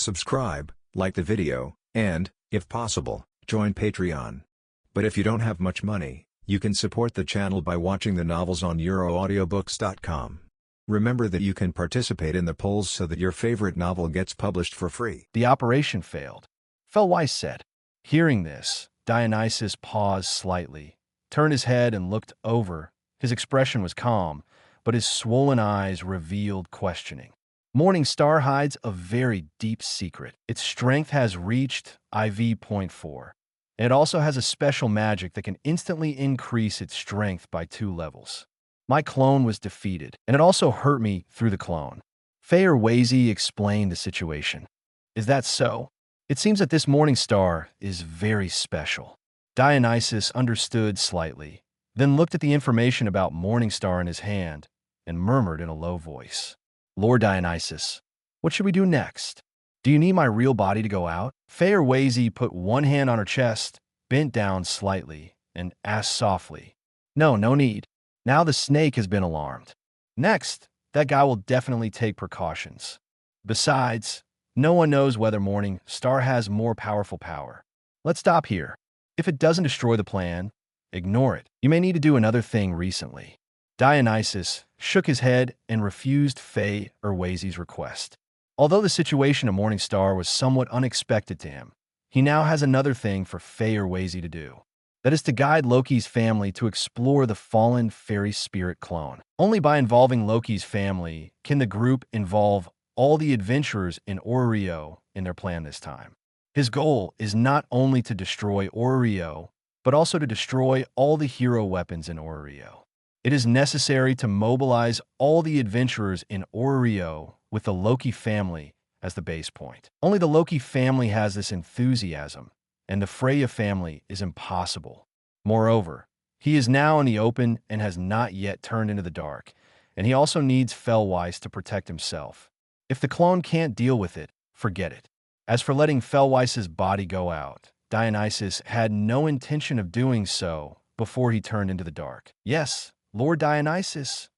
subscribe, like the video, and, if possible, join Patreon. But if you don't have much money, you can support the channel by watching the novels on euroaudiobooks.com. Remember that you can participate in the polls so that your favorite novel gets published for free. The operation failed, Fellweiss said. Hearing this, Dionysus paused slightly, turned his head and looked over. His expression was calm, but his swollen eyes revealed questioning. Morningstar hides a very deep secret. Its strength has reached IV.4. And it also has a special magic that can instantly increase its strength by 2 levels. My clone was defeated, and it also hurt me through the clone. Feyerwazy explained the situation. Is that so? It seems that this Morningstar is very special. Dionysus understood slightly, then looked at the information about Morningstar in his hand and murmured in a low voice. Lord Dionysus, what should we do next? Do you need my real body to go out? Feyerwazy put one hand on her chest, bent down slightly, and asked softly. No need. Now the snake has been alarmed. Next, that guy will definitely take precautions. Besides, no one knows whether Morningstar has more powerful power. Let's stop here. If it doesn't destroy the plan, ignore it. You may need to do another thing recently. Dionysus shook his head and refused Feyerwazy's request. Although the situation of Morningstar was somewhat unexpected to him, he now has another thing for Feyerwazy to do. That is to guide Loki's family to explore the fallen fairy spirit clone. Only by involving Loki's family can the group involve all the adventurers in Oreo in their plan this time. His goal is not only to destroy Oreo, but also to destroy all the hero weapons in Oreo. It is necessary to mobilize all the adventurers in Oreo with the Loki family as the base point. Only the Loki family has this enthusiasm, and the Freya family is impossible. Moreover, he is now in the open and has not yet turned into the dark, and he also needs Fellweiss to protect himself. If the clone can't deal with it, forget it. As for letting Fellweiss's body go out, Dionysus had no intention of doing so before he turned into the dark. Yes, Lord Dionysus.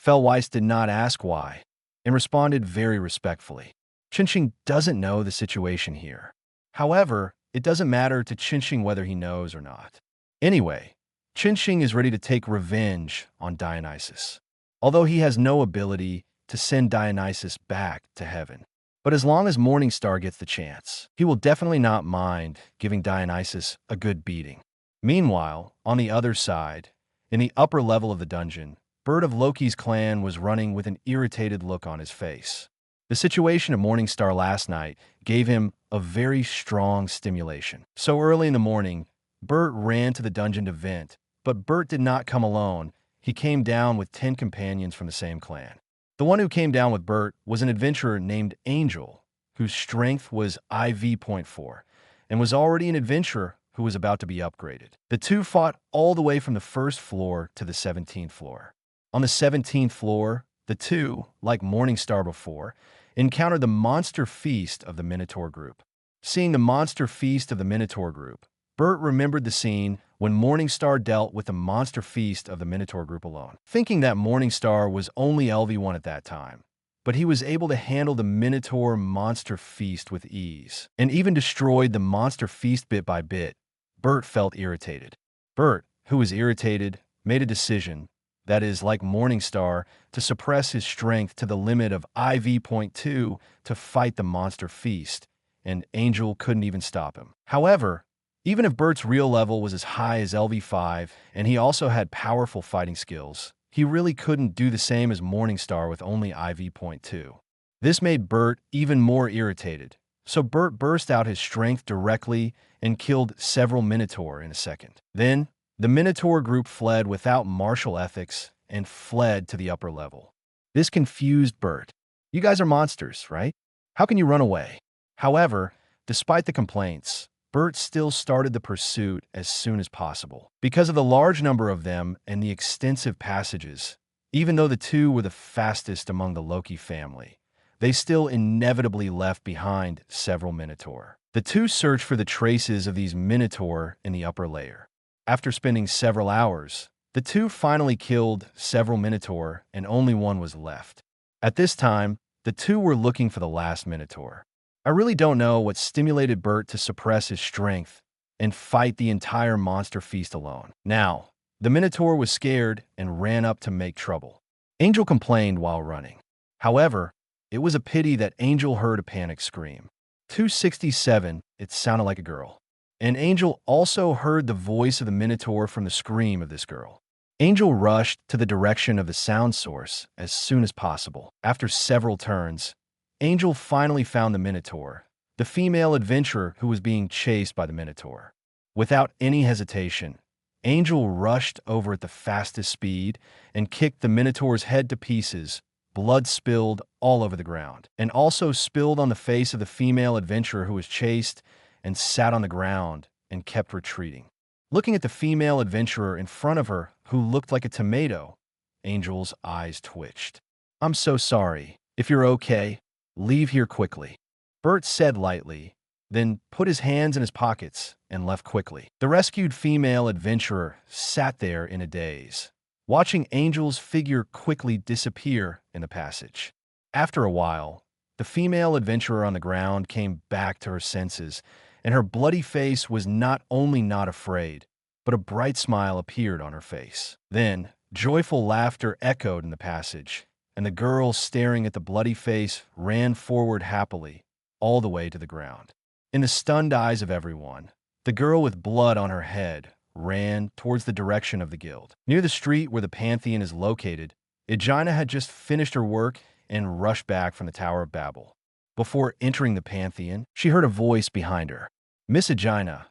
Fellweiss did not ask why, and responded very respectfully. Chinching doesn't know the situation here. However, it doesn't matter to Chinching whether he knows or not. Anyway, Chinching is ready to take revenge on Dionysus, although he has no ability to send Dionysus back to heaven. But as long as Morningstar gets the chance, he will definitely not mind giving Dionysus a good beating. Meanwhile, on the other side, in the upper level of the dungeon, Bird of Loki's clan was running with an irritated look on his face. The situation of Morningstar last night gave him a very strong stimulation. So early in the morning, Bert ran to the dungeon to vent, but Bert did not come alone. He came down with 10 companions from the same clan. The one who came down with Bert was an adventurer named Angel, whose strength was IV.4, and was already an adventurer who was about to be upgraded. The two fought all the way from the 1st floor to the 17th floor. On the 17th floor, the two, like Morningstar before, encountered the monster feast of the Minotaur group. Seeing the monster feast of the Minotaur group, Bert remembered the scene when Morningstar dealt with the monster feast of the Minotaur group alone, thinking that Morningstar was only LV1 at that time. But he was able to handle the Minotaur monster feast with ease, and even destroyed the monster feast bit by bit. Bert felt irritated. Bert, who was irritated, made a decision, that is, like Morningstar, to suppress his strength to the limit of IV.2 to fight the monster feast, and Angel couldn't even stop him. However, even if Bert's real level was as high as LV5 and he also had powerful fighting skills, he really couldn't do the same as Morningstar with only IV.2. This made Bert even more irritated, so Bert burst out his strength directly and killed several Minotaur in a second. Then, the Minotaur group fled without martial ethics and fled to the upper level. This confused Bert. You guys are monsters, right? How can you run away? However, despite the complaints, Bert still started the pursuit as soon as possible. Because of the large number of them and the extensive passages, even though the two were the fastest among the Loki family, they still inevitably left behind several Minotaur. The two searched for the traces of these Minotaur in the upper layer. After spending several hours, the two finally killed several Minotaur and only one was left. At this time, the two were looking for the last Minotaur. I really don't know what stimulated Bert to suppress his strength and fight the entire monster feast alone. Now, the Minotaur was scared and ran up to make trouble. Angel complained while running. However, it was a pity that Angel heard a panic scream. 267, it sounded like a girl. And Angel also heard the voice of the Minotaur from the scream of this girl. Angel rushed to the direction of the sound source as soon as possible. After several turns, Angel finally found the Minotaur, the female adventurer who was being chased by the Minotaur. Without any hesitation, Angel rushed over at the fastest speed and kicked the Minotaur's head to pieces. Blood spilled all over the ground, and also spilled on the face of the female adventurer who was chased and sat on the ground and kept retreating. Looking at the female adventurer in front of her, who looked like a tomato, Angel's eyes twitched. "I'm so sorry. If you're okay, leave here quickly," Bert said lightly, then put his hands in his pockets and left quickly. The rescued female adventurer sat there in a daze, watching Angel's figure quickly disappear in the passage. After a while, the female adventurer on the ground came back to her senses, and her bloody face was not only not afraid, but a bright smile appeared on her face. Then, joyful laughter echoed in the passage, and the girl staring at the bloody face ran forward happily, all the way to the ground. In the stunned eyes of everyone, the girl with blood on her head ran towards the direction of the guild. Near the street where the Pantheon is located, Aegina had just finished her work and rushed back from the Tower of Babel. Before entering the Pantheon, she heard a voice behind her. Miss Aegina,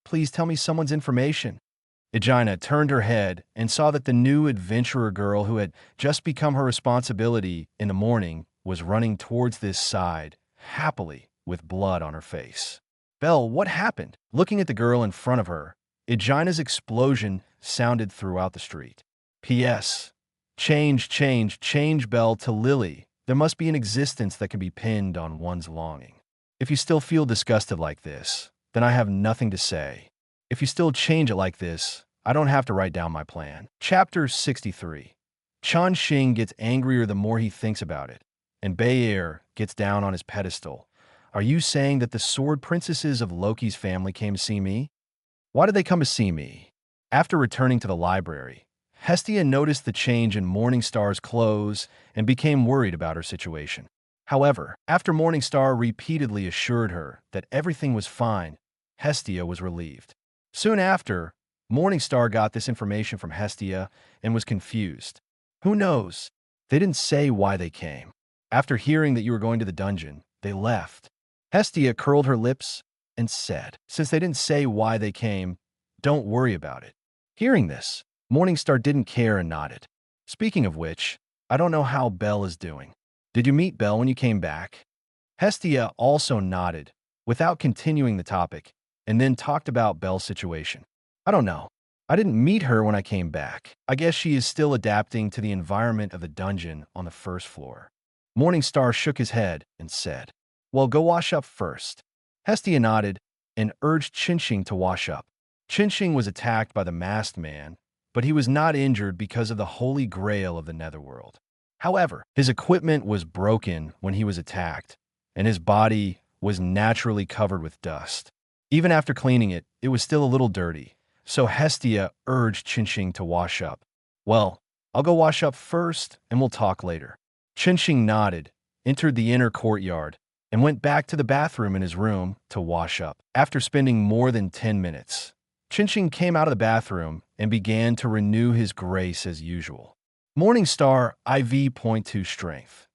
please tell me someone's information." Aegina turned her head and saw that the new adventurer girl who had just become her responsibility in the morning was running towards this side, happily, with blood on her face. "Belle, what happened?" Looking at the girl in front of her, Aegina's explosion sounded throughout the street. "P.S. Change Belle to Lily. There must be an existence that can be pinned on one's longing. If you still feel disgusted like this, then I have nothing to say. If you still change it like this, I don't have to write down my plan." Chapter 63. Chan Xing gets angrier the more he thinks about it, and Bayer gets down on his pedestal. "Are you saying that the sword princesses of Loki's family came to see me? Why did they come to see me?" After returning to the library, Hestia noticed the change in Morningstar's clothes and became worried about her situation. However, after Morningstar repeatedly assured her that everything was fine, Hestia was relieved. Soon after, Morningstar got this information from Hestia and was confused. "Who knows? They didn't say why they came. After hearing that you were going to the dungeon, they left." Hestia curled her lips and said, "Since they didn't say why they came, don't worry about it." Hearing this, Morningstar didn't care and nodded. "Speaking of which, I don't know how Belle is doing. Did you meet Belle when you came back?" Hestia also nodded, without continuing the topic, and then talked about Belle's situation. "I don't know. I didn't meet her when I came back. I guess she is still adapting to the environment of the dungeon on the first floor." Morningstar shook his head and said, "Well, go wash up first." Hestia nodded and urged Chinching to wash up. Chinching was attacked by the masked man, but he was not injured because of the holy grail of the netherworld. However, his equipment was broken when he was attacked, and his body was naturally covered with dust. Even after cleaning it, it was still a little dirty, so Hestia urged Chinching to wash up. "Well, I'll go wash up first, and we'll talk later." Chinching nodded, entered the inner courtyard, and went back to the bathroom in his room to wash up. After spending more than 10 minutes, Chinching came out of the bathroom and began to renew his grace as usual. Morningstar IV.2 Strength,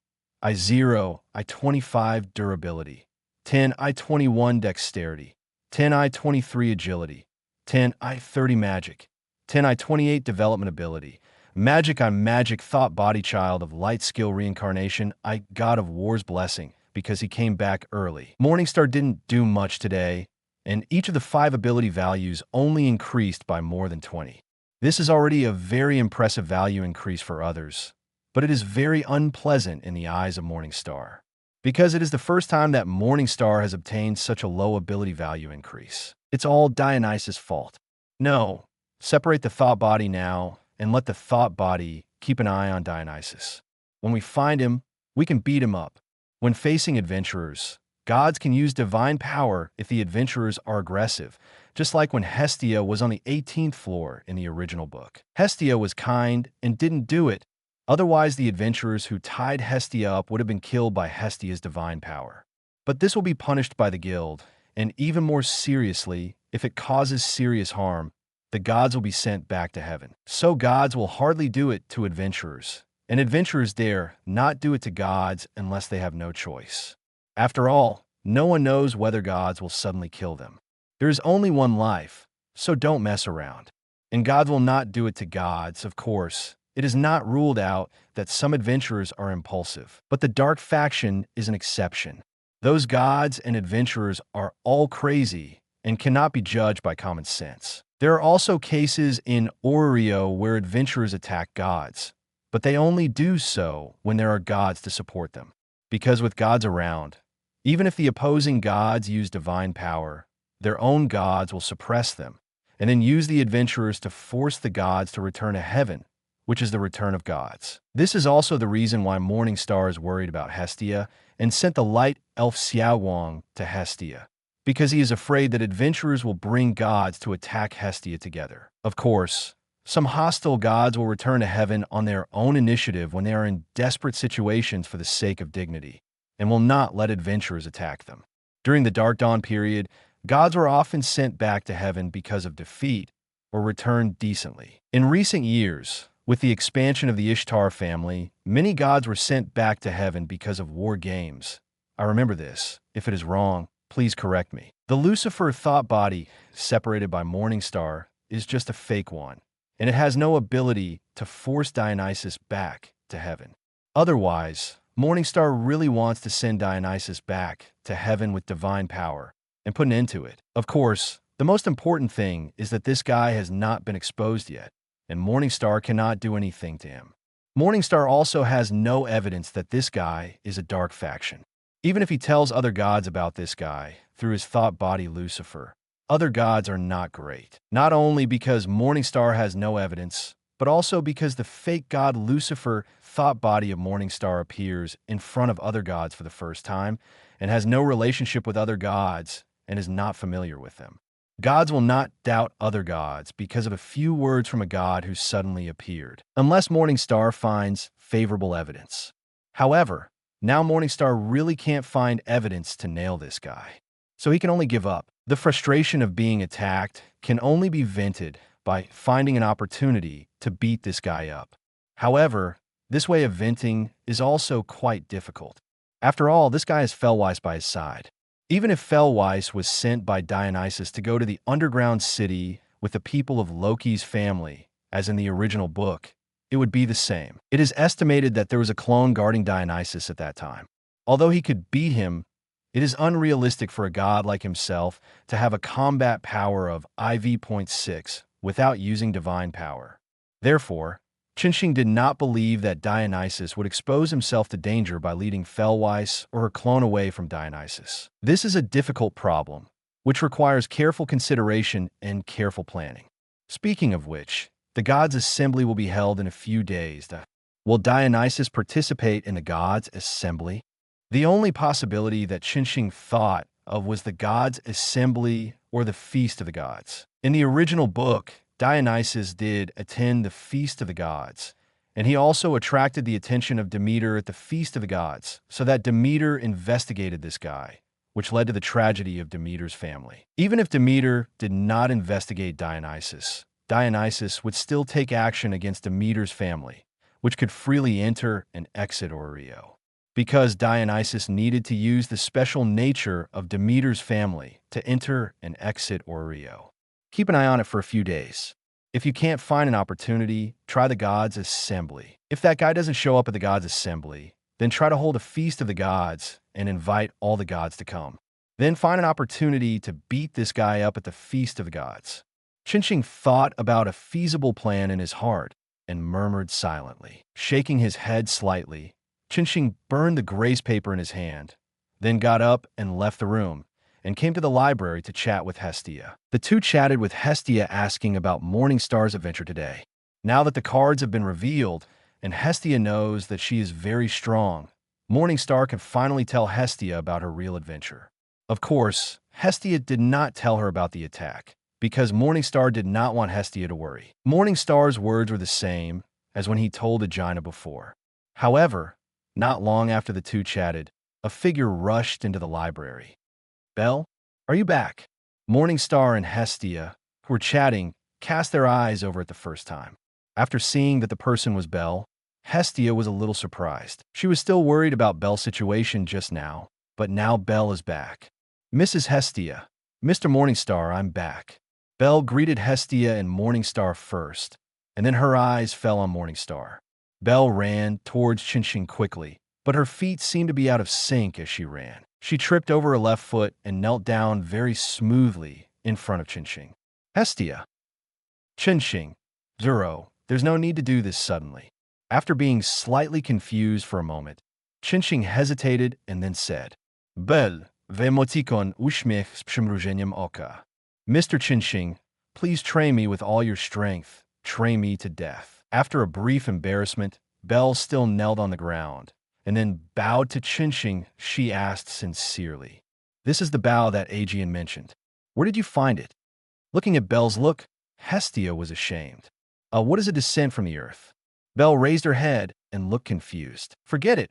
I0, I25 Durability, 10 I21 Dexterity, 10 I23 Agility, 10 I30 Magic, 10 I28 Development Ability, Magic on Magic Thought Body Child of Light Skill Reincarnation, I God of War's Blessing, because he came back early. Morningstar didn't do much today, and each of the 5 ability values only increased by more than 20. This is already a very impressive value increase for others, but it is very unpleasant in the eyes of Morningstar, because it is the first time that Morningstar has obtained such a low ability value increase. It's all Dionysus' fault. No, separate the thought body now, and let the thought body keep an eye on Dionysus. When we find him, we can beat him up. When facing adventurers, gods can use divine power if the adventurers are aggressive, just like when Hestia was on the 18th floor in the original book. Hestia was kind and didn't do it. Otherwise, the adventurers who tied Hestia up would have been killed by Hestia's divine power. But this will be punished by the guild, and even more seriously, if it causes serious harm, the gods will be sent back to heaven. So gods will hardly do it to adventurers, and adventurers dare not do it to gods unless they have no choice. After all, no one knows whether gods will suddenly kill them. There is only one life, so don't mess around. And gods will not do it to gods, of course. It is not ruled out that some adventurers are impulsive, but the dark faction is an exception. Those gods and adventurers are all crazy and cannot be judged by common sense. There are also cases in Oreo where adventurers attack gods, but they only do so when there are gods to support them. Because with gods around, even if the opposing gods use divine power, their own gods will suppress them, and then use the adventurers to force the gods to return to heaven, which is the return of gods. This is also the reason why Morningstar is worried about Hestia and sent the light elf Xiaowang to Hestia, because he is afraid that adventurers will bring gods to attack Hestia together. Of course, some hostile gods will return to heaven on their own initiative when they are in desperate situations for the sake of dignity, and will not let adventurers attack them. During the Dark Dawn period, gods were often sent back to heaven because of defeat or returned decently. In recent years, with the expansion of the Ishtar family, many gods were sent back to heaven because of war games. I remember this. If it is wrong, please correct me. The Lucifer thought body, separated by Morningstar, is just a fake one, and it has no ability to force Dionysus back to heaven. Otherwise, Morningstar really wants to send Dionysus back to heaven with divine power and put an end to it. Of course, the most important thing is that this guy has not been exposed yet, and Morningstar cannot do anything to him. Morningstar also has no evidence that this guy is a dark faction. Even if he tells other gods about this guy through his thought body Lucifer, other gods are not great. Not only because Morningstar has no evidence, but also because the fake god Lucifer thought body of Morningstar appears in front of other gods for the first time and has no relationship with other gods and is not familiar with them. Gods will not doubt other gods because of a few words from a god who suddenly appeared, unless Morningstar finds favorable evidence. However, now Morningstar really can't find evidence to nail this guy, so he can only give up. The frustration of being attacked can only be vented by finding an opportunity to beat this guy up. However, this way of venting is also quite difficult. After all, this guy has Fellweiss by his side. Even if Fellweiss was sent by Dionysus to go to the underground city with the people of Loki's family, as in the original book, it would be the same. It is estimated that there was a clone guarding Dionysus at that time. Although he could beat him, it is unrealistic for a god like himself to have a combat power of IV.6 without using divine power. Therefore, Qinsheng did not believe that Dionysus would expose himself to danger by leading Fellweiss or her clone away from Dionysus. This is a difficult problem, which requires careful consideration and careful planning. Speaking of which, the gods' assembly will be held in a few days. Will Dionysus participate in the gods' assembly? The only possibility that Qinsheng thought of was the gods' assembly or the feast of the gods. In the original book, Dionysus did attend the feast of the gods, and he also attracted the attention of Demeter at the feast of the gods, so that Demeter investigated this guy, which led to the tragedy of Demeter's family. Even if Demeter did not investigate Dionysus, Dionysus would still take action against Demeter's family, which could freely enter and exit Oreo. Because Dionysus needed to use the special nature of Demeter's family to enter and exit Oreo. Keep an eye on it for a few days. If you can't find an opportunity, try the gods' assembly. If that guy doesn't show up at the gods' assembly, then try to hold a feast of the gods and invite all the gods to come. Then find an opportunity to beat this guy up at the feast of the gods. Qinsheng thought about a feasible plan in his heart and murmured silently. Shaking his head slightly, Qinsheng burned the grace paper in his hand, then got up and left the room, and came to the library to chat with Hestia. The two chatted with Hestia asking about Morningstar's adventure today. Now that the cards have been revealed, and Hestia knows that she is very strong, Morningstar could finally tell Hestia about her real adventure. Of course, Hestia did not tell her about the attack, because Morningstar did not want Hestia to worry. Morningstar's words were the same as when he told Aegina before. However, not long after the two chatted, a figure rushed into the library. "Belle, are you back?" Morningstar and Hestia, who were chatting, cast their eyes over it the first time. After seeing that the person was Belle, Hestia was a little surprised. She was still worried about Belle's situation just now, but now Belle is back. "Mrs. Hestia, Mr. Morningstar, I'm back." Belle greeted Hestia and Morningstar first, and then her eyes fell on Morningstar. Belle ran towards Chinching quickly, but her feet seemed to be out of sync as she ran. She tripped over her left foot and knelt down very smoothly in front of Chinching. "Hestia." "Chinching, Zuro, there's no need to do this suddenly." After being slightly confused for a moment, Chinching hesitated and then said, "Belle, vemotikon uśmiech z przymrużeniem oka." "Mr. Chinching, please train me with all your strength, train me to death." After a brief embarrassment, Belle still knelt on the ground, and then bowed to Chinching. She asked sincerely, "This is the bow that Aegeon mentioned. Where did you find it?" Looking at Belle's look, Hestia was ashamed. What is a descent from the earth?" Belle raised her head and looked confused. "Forget it.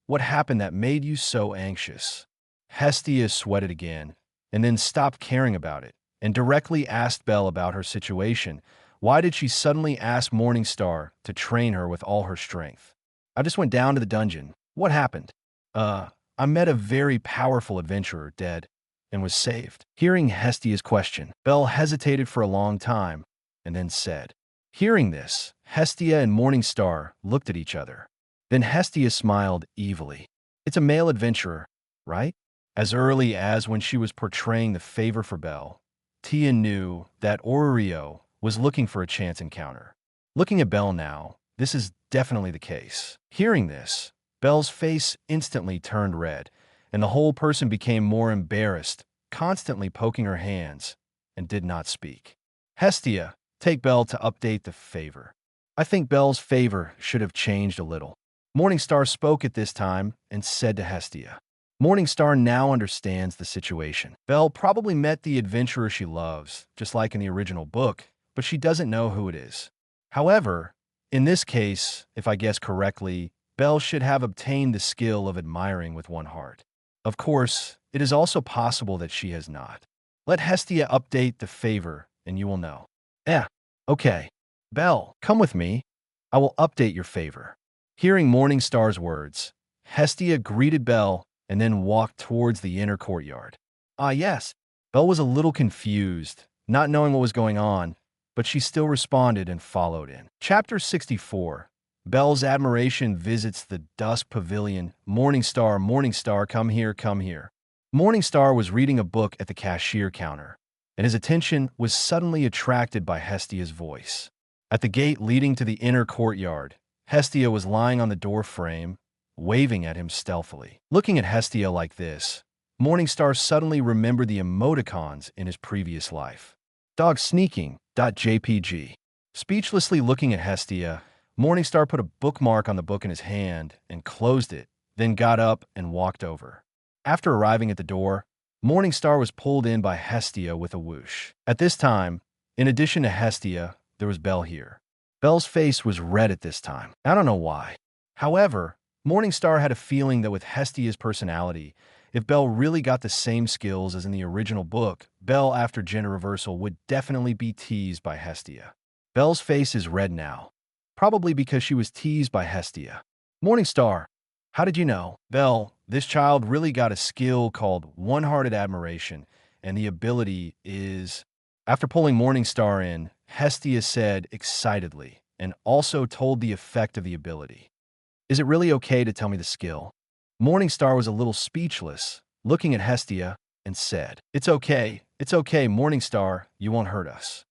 What happened that made you so anxious?" Hestia sweated again, and then stopped caring about it, and directly asked Belle about her situation. Why did she suddenly ask Morningstar to train her with all her strength? "I just went down to the dungeon." "What happened?" I met a very powerful adventurer dead and was saved." Hearing Hestia's question, Belle hesitated for a long time and then said. Hearing this, Hestia and Morningstar looked at each other. Then Hestia smiled evilly. "It's a male adventurer, right?" As early as when she was portraying the favor for Belle, Tia knew that Aurerio was looking for a chance encounter. Looking at Belle now, this is definitely the case. Hearing this, Belle's face instantly turned red, and the whole person became more embarrassed, constantly poking her hands, and did not speak. "Hestia, take Belle to update the favor." I think Belle's favor should have changed a little. Morningstar spoke at this time and said to Hestia. Morningstar now understands the situation. Belle probably met the adventurer she loves, just like in the original book, but she doesn't know who it is. However, in this case, if I guess correctly, Belle should have obtained the skill of admiring with one heart. Of course, it is also possible that she has not. Let Hestia update the favor, and you will know. Okay. Belle, come with me. I will update your favor. Hearing Morningstar's words, Hestia greeted Belle and then walked towards the inner courtyard. Yes. Belle was a little confused, not knowing what was going on, but she still responded and followed in. Chapter 64. Belle's admiration visits the Dusk Pavilion. Morningstar, Morningstar, come here, come here. Morningstar was reading a book at the cashier counter, and his attention was suddenly attracted by Hestia's voice. At the gate leading to the inner courtyard, Hestia was lying on the door frame, waving at him stealthily. Looking at Hestia like this, Morningstar suddenly remembered the emoticons in his previous life. Dog sneaking. .jpg. Speechlessly looking at Hestia, Morningstar put a bookmark on the book in his hand and closed it, then got up and walked over. After arriving at the door, Morningstar was pulled in by Hestia with a whoosh. At this time, in addition to Hestia, there was Belle here. Belle's face was red at this time. I don't know why. However, Morningstar had a feeling that with Hestia's personality, if Belle really got the same skills as in the original book, Belle after gender reversal would definitely be teased by Hestia. Belle's face is red now, probably because she was teased by Hestia. Morningstar, how did you know? Belle, this child really got a skill called one-hearted admiration, and the ability is... After pulling Morningstar in, Hestia said excitedly, and also told the effect of the ability. Is it really okay to tell me the skill? Morningstar was a little speechless, looking at Hestia, and said, it's okay, Morningstar, you won't hurt us."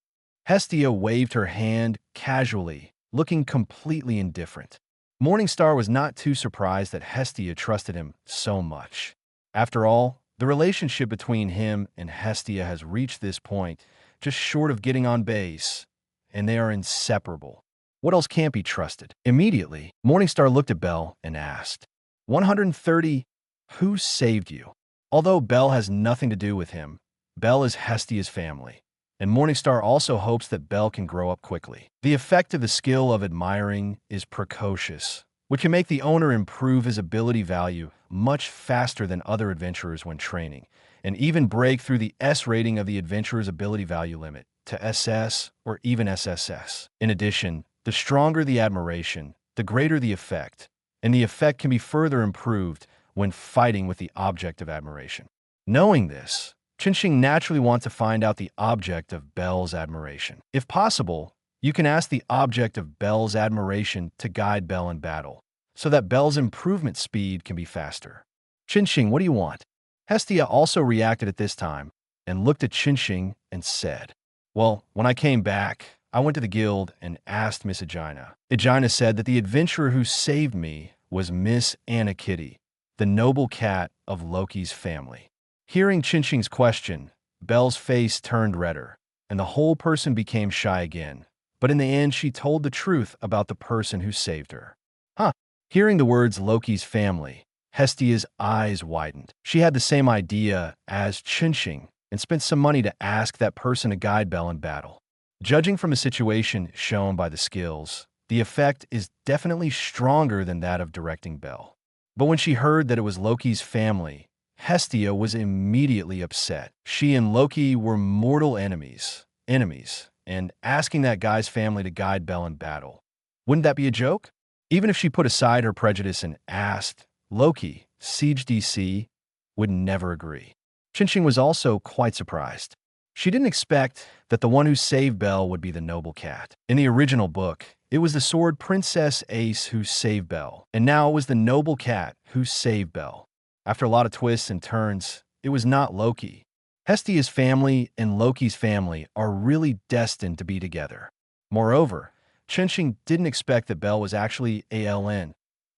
Hestia waved her hand casually, looking completely indifferent. Morningstar was not too surprised that Hestia trusted him so much. After all, the relationship between him and Hestia has reached this point, just short of getting on base, and they are inseparable. What else can't be trusted? Immediately, Morningstar looked at Belle and asked, 130. Who saved you? Although Belle has nothing to do with him, Belle is Hestia's family, and Morningstar also hopes that Belle can grow up quickly. The effect of the skill of admiring is precocious, which can make the owner improve his ability value much faster than other adventurers when training, and even break through the S rating of the adventurer's ability value limit to SS or even SSS. In addition, the stronger the admiration, the greater the effect, and the effect can be further improved when fighting with the object of admiration. Knowing this, Chinching naturally wants to find out the object of Belle's admiration. If possible, you can ask the object of Belle's admiration to guide Belle in battle, so that Belle's improvement speed can be faster. Chinching, what do you want? Hestia also reacted at this time and looked at Chinching and said, well, when I came back, I went to the guild and asked Miss Aegina. Aegina said that the adventurer who saved me was Miss Anna Kitty, the noble cat of Loki's family. Hearing Chinching's question, Belle's face turned redder, and the whole person became shy again. But in the end, she told the truth about the person who saved her. Hearing the words Loki's family, Hestia's eyes widened. She had the same idea as Chinching and spent some money to ask that person to guide Belle in battle. Judging from the situation shown by the skills, the effect is definitely stronger than that of directing Belle. But when she heard that it was Loki's family, Hestia was immediately upset. She and Loki were mortal enemies, and asking that guy's family to guide Belle in battle. Wouldn't that be a joke? Even if she put aside her prejudice and asked, Loki, Siege DC, would never agree. Chinching was also quite surprised. She didn't expect that the one who saved Belle would be the noble cat. In the original book, it was the sword Princess Ace who saved Belle, and now it was the noble cat who saved Belle. After a lot of twists and turns, it was not Loki. Hestia's family and Loki's family are really destined to be together. Moreover, Chinching didn't expect that Belle was actually ALN.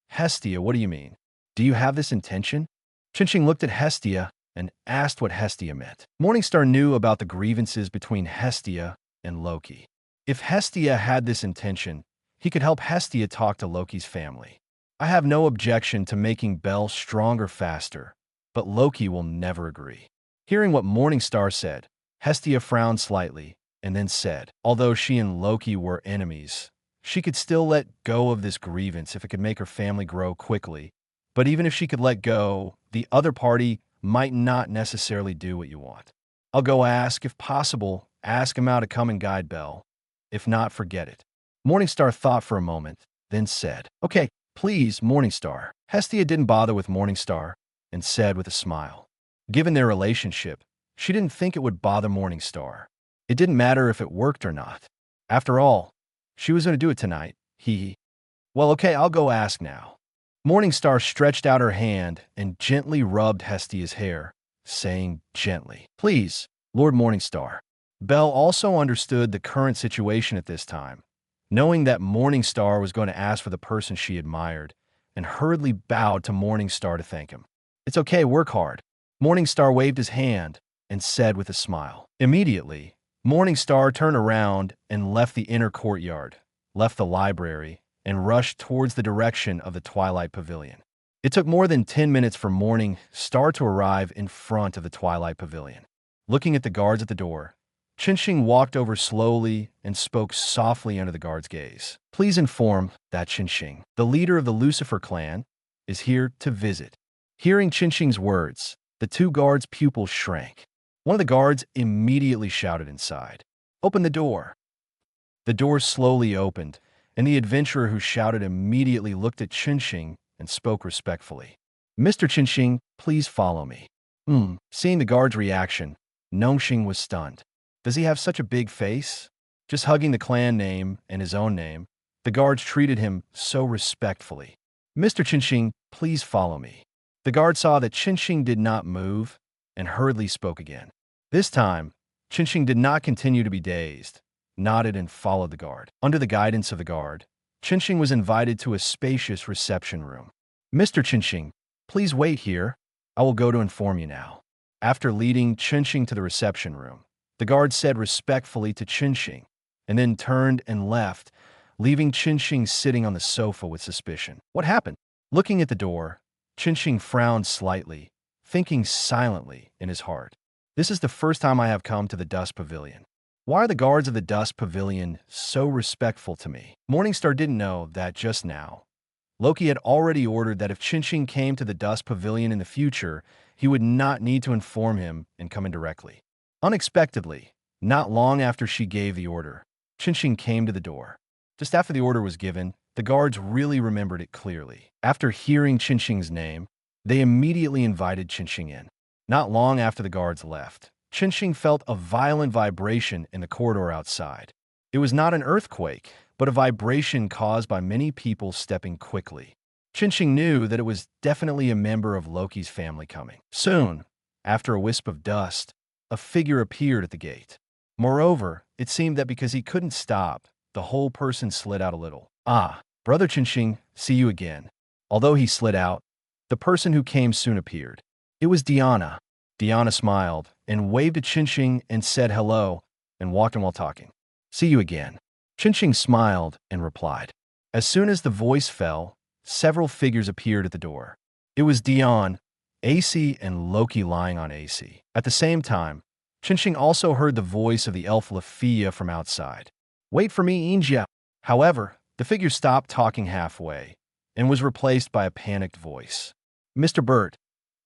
Hestia, what do you mean? Do you have this intention? Chinching looked at Hestia and asked what Hestia meant. Morningstar knew about the grievances between Hestia and Loki. If Hestia had this intention, he could help Hestia talk to Loki's family. I have no objection to making Belle stronger faster, but Loki will never agree. Hearing what Morningstar said, Hestia frowned slightly and then said, although she and Loki were enemies, she could still let go of this grievance if it could make her family grow quickly. But even if she could let go, the other party might not necessarily do what you want. I'll go ask, if possible, ask him out to come and guide Belle. If not, forget it. Morningstar thought for a moment, then said, okay, please, Morningstar. Hestia didn't bother with Morningstar and said with a smile. Given their relationship, she didn't think it would bother Morningstar. It didn't matter if it worked or not. After all, she was going to do it tonight. Well, okay, I'll go ask now. Morningstar stretched out her hand and gently rubbed Hestia's hair, saying gently, please, Lord Morningstar. Belle also understood the current situation at this time, knowing that Morningstar was going to ask for the person she admired, and hurriedly bowed to Morningstar to thank him. It's okay, work hard. Morningstar waved his hand and said with a smile. Immediately, Morningstar turned around and left the inner courtyard, left the library, and rushed towards the direction of the Twilight Pavilion. It took more than 10 minutes for Morningstar to arrive in front of the Twilight Pavilion. Looking at the guards at the door, Chinching walked over slowly and spoke softly under the guard's gaze. Please inform that Chinching, the leader of the Lucifer clan, is here to visit. Hearing Chinching's words, the two guards' pupils shrank. One of the guards immediately shouted inside, "Open the door!" The door slowly opened, and the adventurer who shouted immediately looked at Chinching and spoke respectfully. Mr. Chinching, please follow me. Seeing the guard's reaction, Nongxing was stunned. Does he have such a big face? Just hugging the clan name and his own name, the guards treated him so respectfully. Mr. Chinching, please follow me. The guard saw that Chinching did not move and hurriedly spoke again. This time, Chinching did not continue to be dazed, nodded and followed the guard. Under the guidance of the guard, Chinching was invited to a spacious reception room. Mr. Chinching, please wait here. I will go to inform you now. After leading Chinching to the reception room, the guard said respectfully to Chinching, and then turned and left, leaving Chinching sitting on the sofa with suspicion. What happened? Looking at the door, Chinching frowned slightly, thinking silently in his heart. This is the first time I have come to the Dust Pavilion. Why are the guards of the Dust Pavilion so respectful to me? Morningstar didn't know that just now Loki had already ordered that if Chinching came to the Dust Pavilion in the future, he would not need to inform him and come in directly. Unexpectedly, not long after she gave the order, Chinching came to the door. Just after the order was given, the guards really remembered it clearly. After hearing Chinching's name, they immediately invited Chinching in. Not long after the guards left, Chinching felt a violent vibration in the corridor outside. It was not an earthquake, but a vibration caused by many people stepping quickly. Chinching knew that it was definitely a member of Loki's family coming. Soon, after a wisp of dust, a figure appeared at the gate. Moreover, it seemed that because he couldn't stop, the whole person slid out a little. Ah, Brother Chinching, see you again. Although he slid out, the person who came soon appeared. It was Diana. Diana smiled and waved at Chinching and said hello and walked in while talking. See you again. Chinching smiled and replied. As soon as the voice fell, several figures appeared at the door. It was Dion, AC, and Loki lying on AC. At the same time, Chinching also heard the voice of the elf Lafia from outside. Wait for me, Inja. However, the figure stopped talking halfway and was replaced by a panicked voice. Mr. Burt,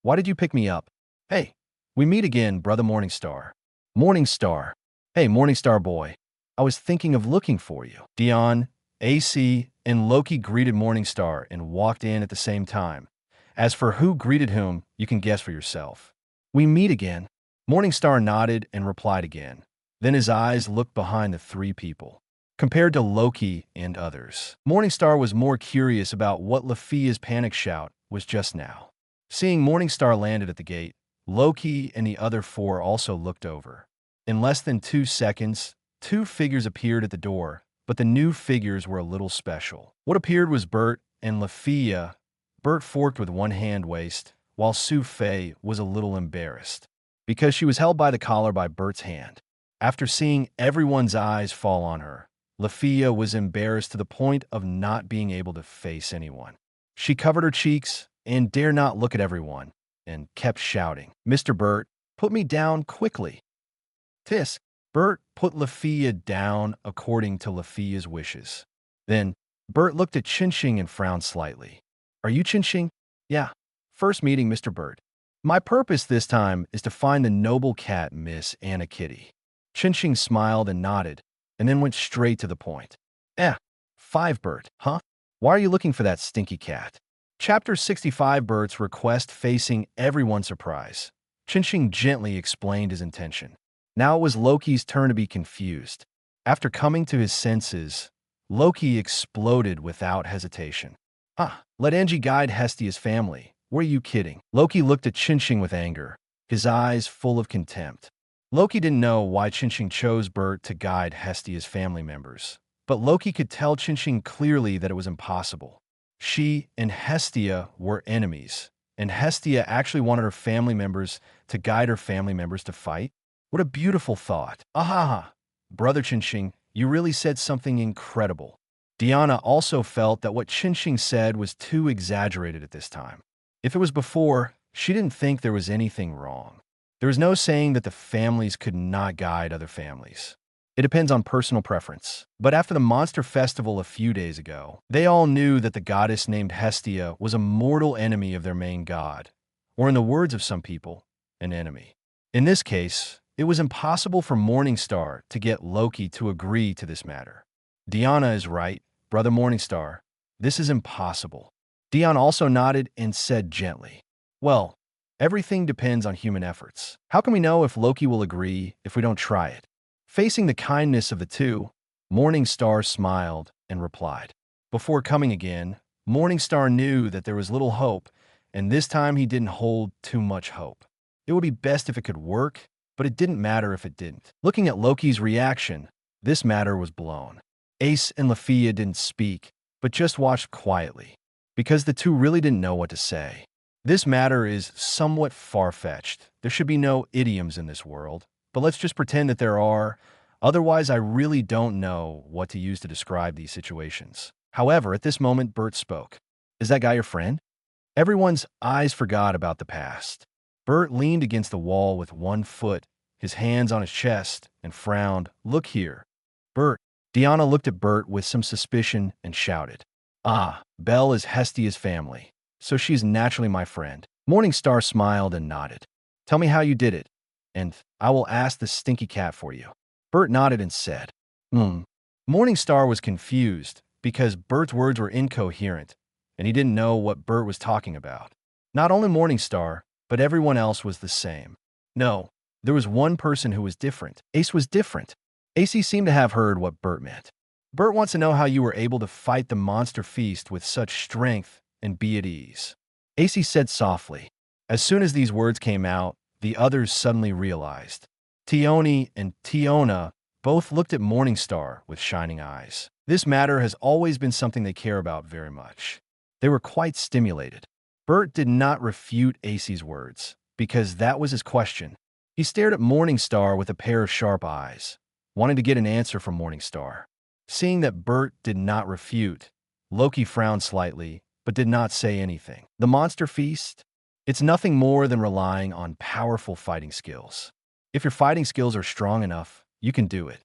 why did you pick me up? Hey, we meet again, Brother Morningstar. Morningstar. Hey, Morningstar boy. I was thinking of looking for you. Dion, AC, and Loki greeted Morningstar and walked in at the same time. As for who greeted whom, you can guess for yourself. We meet again. Morningstar nodded and replied again. Then his eyes looked behind the three people. Compared to Loki and others, Morningstar was more curious about what Lafia's panic shout was just now. Seeing Morningstar landed at the gate, Loki and the other four also looked over. In less than 2 seconds, 2 figures appeared at the door, but the new figures were a little special. What appeared was Bert and Lafia. Bert forked with one hand waist, while Sue Fei was a little embarrassed, because she was held by the collar by Bert's hand. After seeing everyone's eyes fall on her, Lafia was embarrassed to the point of not being able to face anyone. She covered her cheeks and dared not look at everyone, and kept shouting, Mr. Bert, put me down quickly. Tis. Bert put Lafia down according to Lafia's wishes. Then, Bert looked at Chinching and frowned slightly. Are you Chinching? Yeah. First meeting, Mr. Bert. My purpose this time is to find the noble cat, Miss Anna Kitty. Chinching smiled and nodded, and then went straight to the point. 5 Bert, huh? Why are you looking for that stinky cat? Chapter 65 Bert's request facing everyone's surprise. Chinching gently explained his intention. Now it was Loki's turn to be confused. After coming to his senses, Loki exploded without hesitation. Let Angie guide Hestia's family. Were you kidding? Loki looked at Chinching with anger, his eyes full of contempt. Loki didn't know why Chinching chose Bert to guide Hestia's family members, but Loki could tell Chinching clearly that it was impossible. She and Hestia were enemies, and Hestia actually wanted her family members to guide her family members to fight. What a beautiful thought. Brother Chinching, you really said something incredible. Diana also felt that what Chinching said was too exaggerated at this time. If it was before, she didn't think there was anything wrong. There was no saying that the families could not guide other families. It depends on personal preference. But after the monster festival a few days ago, they all knew that the goddess named Hestia was a mortal enemy of their main god, or in the words of some people, an enemy. In this case, it was impossible for Morningstar to get Loki to agree to this matter. Diana is right, Brother Morningstar. This is impossible. Dion also nodded and said gently, well, everything depends on human efforts. How can we know if Loki will agree if we don't try it? Facing the kindness of the two, Morningstar smiled and replied. Before coming again, Morningstar knew that there was little hope, and this time he didn't hold too much hope. It would be best if it could work, but it didn't matter if it didn't. Looking at Loki's reaction, this matter was blown. Ace and Lafia didn't speak, but just watched quietly, because the two really didn't know what to say. This matter is somewhat far-fetched. There should be no idioms in this world, but let's just pretend that there are. Otherwise, I really don't know what to use to describe these situations. However, at this moment, Bert spoke. Is that guy your friend? Everyone's eyes forgot about the past. Bert leaned against the wall with one foot, his hands on his chest, and frowned. "Look here." "Bert." Deanna looked at Bert with some suspicion and shouted. "Ah, Belle is Hestia's family, so she's naturally my friend." Morningstar smiled and nodded. "Tell me how you did it, and I will ask the stinky cat for you." Bert nodded and said, "Hmm." Morningstar was confused because Bert's words were incoherent, and he didn't know what Bert was talking about. Not only Morningstar, but everyone else was the same. No, there was one person who was different. Ace was different. AC seemed to have heard what Bert meant. "Bert wants to know how you were able to fight the monster feast with such strength and be at ease." AC said softly. As soon as these words came out, the others suddenly realized. Tioni and Tiona both looked at Morningstar with shining eyes. This matter has always been something they care about very much. They were quite stimulated. Bert did not refute AC's words, because that was his question. He stared at Morningstar with a pair of sharp eyes, wanting to get an answer from Morningstar. Seeing that Bert did not refute, Loki frowned slightly, but did not say anything. The monster feast? It's nothing more than relying on powerful fighting skills. If your fighting skills are strong enough, you can do it.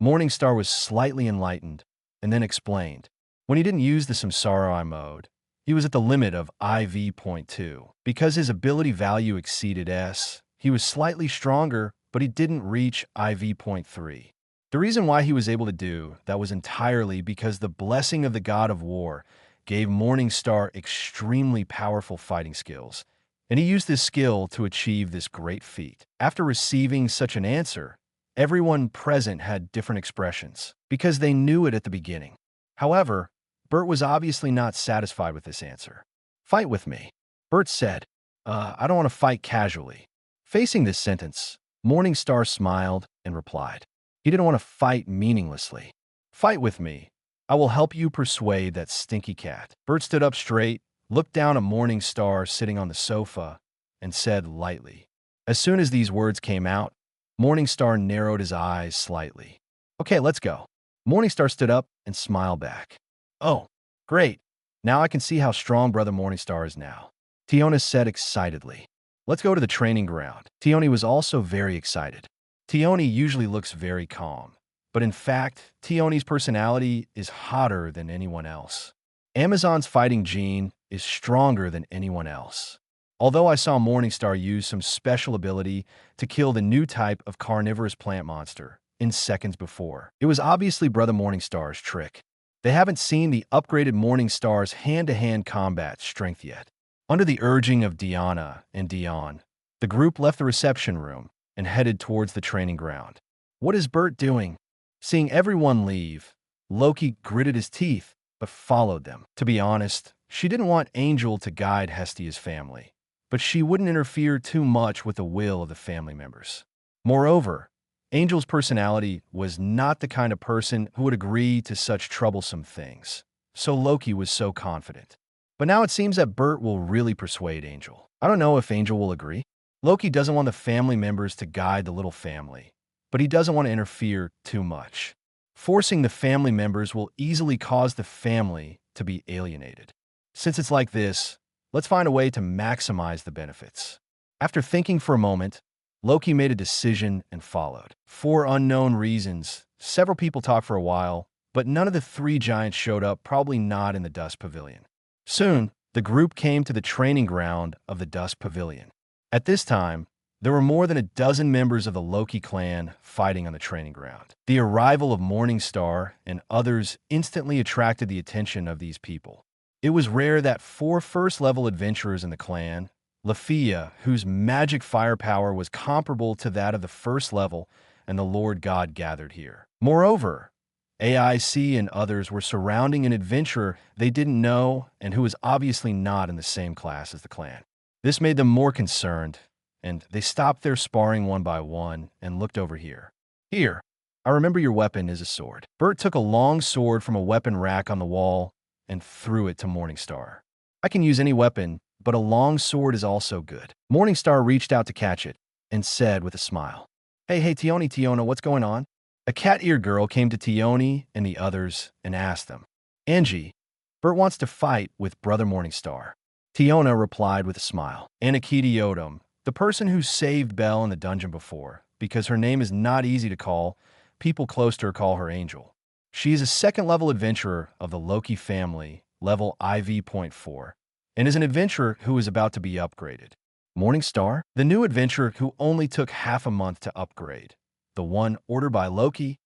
Morningstar was slightly enlightened, and then explained. When he didn't use the Samsara mode, he was at the limit of IV.2. Because his ability value exceeded S, he was slightly stronger, but he didn't reach IV.3. The reason why he was able to do that was entirely because the blessing of the god of war gave Morningstar extremely powerful fighting skills, and he used this skill to achieve this great feat. After receiving such an answer, everyone present had different expressions, because they knew it at the beginning. However, Bert was obviously not satisfied with this answer. "Fight with me," Bert said. I don't want to fight casually." Facing this sentence, Morningstar smiled and replied. He didn't want to fight meaninglessly. "Fight with me. I will help you persuade that stinky cat." Bert stood up straight, looked down at Morningstar sitting on the sofa, and said lightly. As soon as these words came out, Morningstar narrowed his eyes slightly. "Okay, let's go." Morningstar stood up and smiled back. "Oh, great. Now I can see how strong Brother Morningstar is now," Tiona said excitedly. "Let's go to the training ground." Tioni was also very excited. Tioni usually looks very calm, but in fact, Tioni's personality is hotter than anyone else. Amazon's fighting gene is stronger than anyone else. Although I saw Morningstar use some special ability to kill the new type of carnivorous plant monster in seconds before, it was obviously Brother Morningstar's trick. They haven't seen the upgraded Morningstar's hand-to-hand combat strength yet. Under the urging of Deanna and Dion, the group left the reception room and headed towards the training ground. "What is Bert doing?" Seeing everyone leave, Loki gritted his teeth, but followed them. To be honest, she didn't want Angel to guide Hestia's family, but she wouldn't interfere too much with the will of the family members. Moreover, Angel's personality was not the kind of person who would agree to such troublesome things, so Loki was so confident. But now it seems that Bert will really persuade Angel. I don't know if Angel will agree. Loki doesn't want the family members to guide the little family, but he doesn't want to interfere too much. Forcing the family members will easily cause the family to be alienated. Since it's like this, let's find a way to maximize the benefits. After thinking for a moment, Loki made a decision and followed. For unknown reasons, several people talked for a while, but none of the three giants showed up, probably not in the Dust Pavilion. Soon, the group came to the training ground of the Dust Pavilion. At this time, there were more than a dozen members of the Loki clan fighting on the training ground. The arrival of Morningstar and others instantly attracted the attention of these people. It was rare that 4 first-level adventurers in the clan, Lafia, whose magic firepower was comparable to that of the first level, and the Lord God gathered here. Moreover, AIC and others were surrounding an adventurer they didn't know and who was obviously not in the same class as the clan. This made them more concerned, and they stopped their sparring one by one and looked over here. "Here, I remember your weapon is a sword." Bert took a long sword from a weapon rack on the wall and threw it to Morningstar. "I can use any weapon, but a long sword is also good." Morningstar reached out to catch it and said with a smile, Hey, Tiona, what's going on?" A cat-eared girl came to Tioni and the others and asked them, "Angie, Bert wants to fight with Brother Morningstar." Tiona replied with a smile. Anakita, the person who saved Belle in the dungeon before, because her name is not easy to call, people close to her call her Angel. She is a second-level adventurer of the Loki family, level IV.4, and is an adventurer who is about to be upgraded. Morningstar, the new adventurer who only took half a month to upgrade. The one ordered by Loki.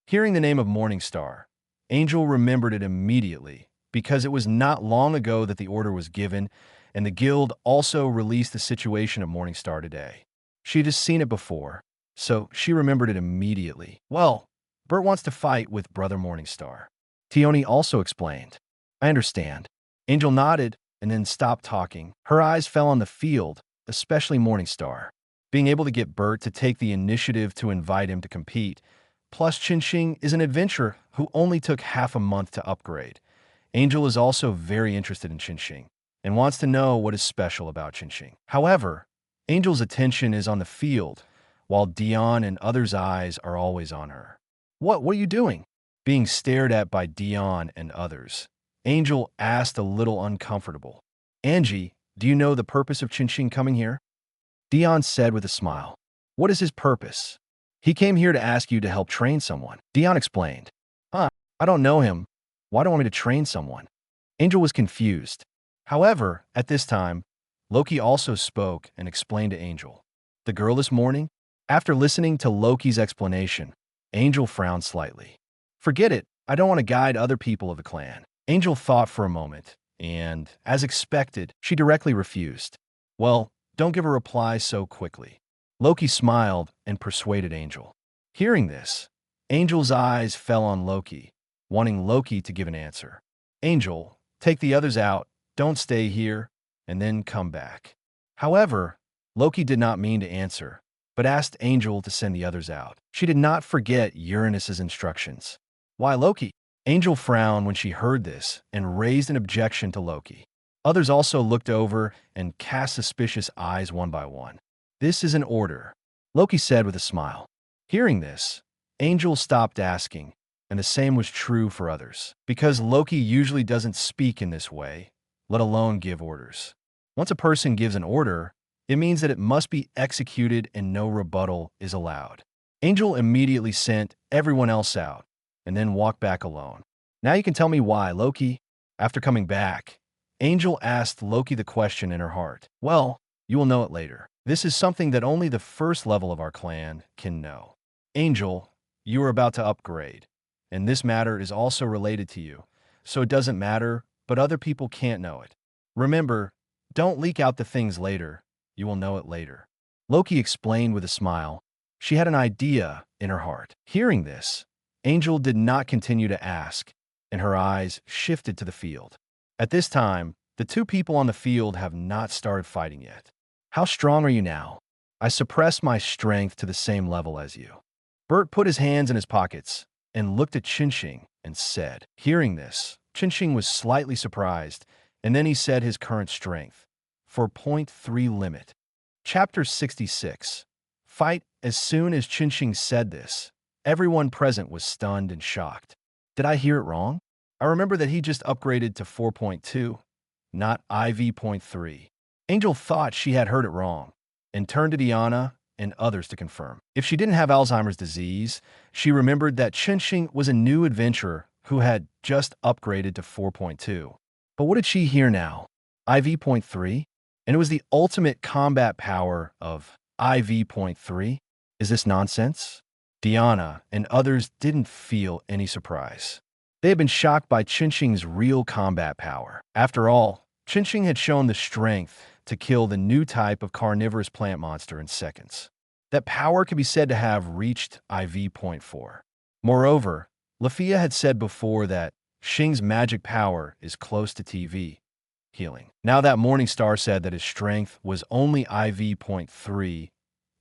Hearing the name of Morningstar, Angel remembered it immediately, because it was not long ago that the order was given, and the guild also released the situation of Morningstar today. She had just seen it before, so she remembered it immediately. Well, Bert wants to fight with Brother Morningstar. Tioni also explained. I understand. Angel nodded and then stopped talking. Her eyes fell on the field, especially Morningstar. Being able to get Bert to take the initiative to invite him to compete. Plus, Qinxing is an adventurer who only took half a month to upgrade. Angel is also very interested in Qinxing and wants to know what is special about Qinxing. However, Angel's attention is on the field, while Dion and others' eyes are always on her. What are you doing? Being stared at by Dion and others, Angel asked a little uncomfortable. Angie, do you know the purpose of Qinxing coming here? Dion said with a smile. What is his purpose? He came here to ask you to help train someone. Dion explained. I don't know him. Why do you want me to train someone? Angel was confused. However, at this time, Loki also spoke and explained to Angel. The girl this morning? After listening to Loki's explanation, Angel frowned slightly. Forget it. I don't want to guide other people of the clan. Angel thought for a moment, and, as expected, she directly refused. Well, don't give a reply so quickly. Loki smiled and persuaded Angel. Hearing this, Angel's eyes fell on Loki, wanting Loki to give an answer. Angel, take the others out, don't stay here, and then come back. However, Loki did not mean to answer, but asked Angel to send the others out. She did not forget Uranus's instructions. Why Loki? Angel frowned when she heard this and raised an objection to Loki. Others also looked over and cast suspicious eyes one by one. This is an order, Loki said with a smile. Hearing this, Angel stopped asking, and the same was true for others, because Loki usually doesn't speak in this way, let alone give orders. Once a person gives an order, it means that it must be executed and no rebuttal is allowed. Angel immediately sent everyone else out, and then walked back alone. Now you can tell me why, Loki. After coming back, Angel asked Loki the question in her heart. Well, you will know it later. This is something that only the first level of our clan can know. Angel, you are about to upgrade, and this matter is also related to you, so it doesn't matter, but other people can't know it. Remember, don't leak out the things later. You will know it later. Loki explained with a smile. She had an idea in her heart. Hearing this, Angel did not continue to ask, and her eyes shifted to the field. At this time, the two people on the field have not started fighting yet. How strong are you now? I suppress my strength to the same level as you. Bert put his hands in his pockets and looked at Qinxing and said. Hearing this, Qinxing was slightly surprised, and then he said his current strength. 4.3 limit. Chapter 66. Fight. As soon as Qinxing said this, everyone present was stunned and shocked. Did I hear it wrong? I remember that he just upgraded to 4.2, not IV.3. Angel thought she had heard it wrong, and turned to Diana and others to confirm. If she didn't have Alzheimer's disease, she remembered that Qinxing was a new adventurer who had just upgraded to 4.2. But what did she hear now? IV.3? And it was the ultimate combat power of IV.3? Is this nonsense? Diana and others didn't feel any surprise. They had been shocked by Qinxing's real combat power. After all, Qinxing had shown the strength to kill the new type of carnivorous plant monster in seconds. That power could be said to have reached IV.4. Moreover, Lafia had said before that Xing's magic power is close to TV healing. Now that Morningstar said that his strength was only IV.3,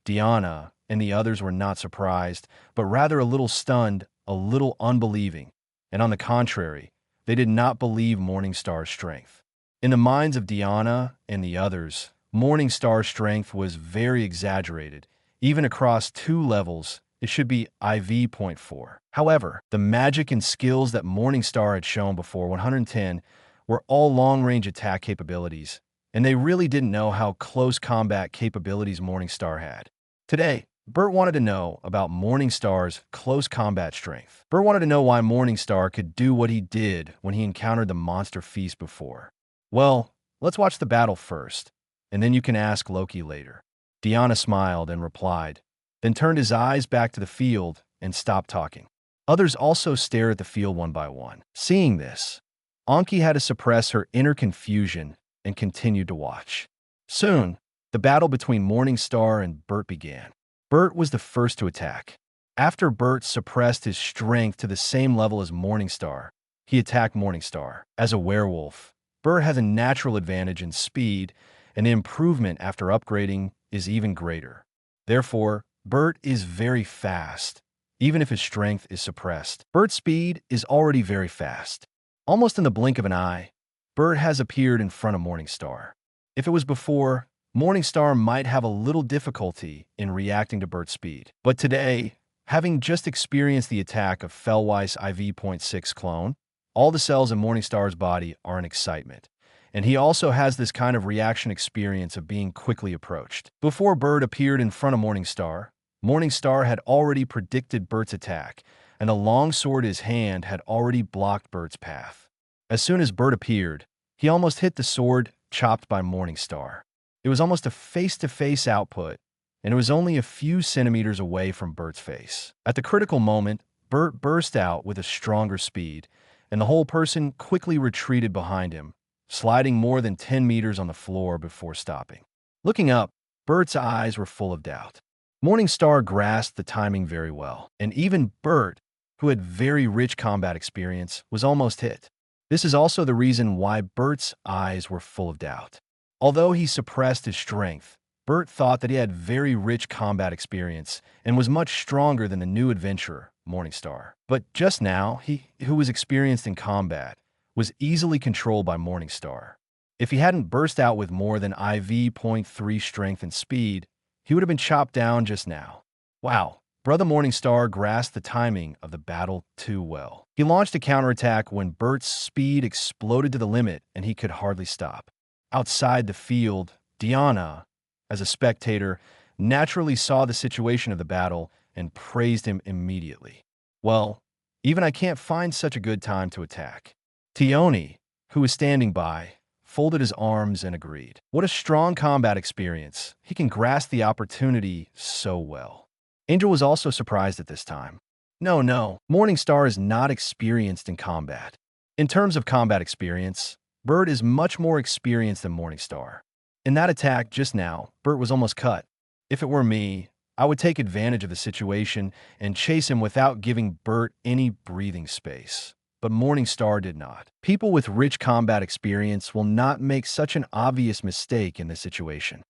Diana and the others were not surprised, but rather a little stunned, a little unbelieving. And on the contrary, they did not believe Morningstar's strength. In the minds of Diana and the others, Morningstar's strength was very exaggerated. Even across 2 levels, it should be IV.4. However, the magic and skills that Morningstar had shown before 110 were all long-range attack capabilities, and they really didn't know how close combat capabilities Morningstar had. Today, Bert wanted to know about Morningstar's close combat strength. Bert wanted to know why Morningstar could do what he did when he encountered the monster feast before. Well, let's watch the battle first, and then you can ask Loki later. Deanna smiled and replied, then turned his eyes back to the field and stopped talking. Others also stared at the field one by one. Seeing this, Anki had to suppress her inner confusion and continued to watch. Soon, the battle between Morningstar and Bert began. Bert was the first to attack. After Bert suppressed his strength to the same level as Morningstar, he attacked Morningstar. As a werewolf, Bert has a natural advantage in speed, and the improvement after upgrading is even greater. Therefore, Bert is very fast, even if his strength is suppressed. Bert's speed is already very fast. Almost in the blink of an eye, Bert has appeared in front of Morningstar. If it was before, Morningstar might have a little difficulty in reacting to Bert's speed. But today, having just experienced the attack of Fellweiss IV.6 clone, all the cells in Morningstar's body are in excitement. And he also has this kind of reaction experience of being quickly approached. Before Bert appeared in front of Morningstar, Morningstar had already predicted Bert's attack, and the long sword in his hand had already blocked Bert's path. As soon as Bert appeared, he almost hit the sword chopped by Morningstar. It was almost a face-to-face output, and it was only a few centimeters away from Bert's face. At the critical moment, Bert burst out with a stronger speed, and the whole person quickly retreated behind him, sliding more than 10 meters on the floor before stopping. Looking up, Bert's eyes were full of doubt. Morningstar grasped the timing very well, and even Bert, who had very rich combat experience, was almost hit. This is also the reason why Bert's eyes were full of doubt. Although he suppressed his strength, Bert thought that he had very rich combat experience and was much stronger than the new adventurer, Morningstar. But just now, he, who was experienced in combat, was easily controlled by Morningstar. If he hadn't burst out with more than IV.3 strength and speed, he would have been chopped down just now. Wow, Brother Morningstar grasped the timing of the battle too well. He launched a counterattack when Bert's speed exploded to the limit and he could hardly stop. Outside the field, Deanna, as a spectator, naturally saw the situation of the battle and praised him immediately. Well, even I can't find such a good time to attack. Tioni, who was standing by, folded his arms and agreed. What a strong combat experience. He can grasp the opportunity so well. Angel was also surprised at this time. No, Morningstar is not experienced in combat. In terms of combat experience, Bert is much more experienced than Morningstar. In that attack just now, Bert was almost cut. If it were me, I would take advantage of the situation and chase him without giving Bert any breathing space. But Morningstar did not. People with rich combat experience will not make such an obvious mistake in this situation.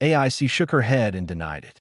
AIC shook her head and denied it.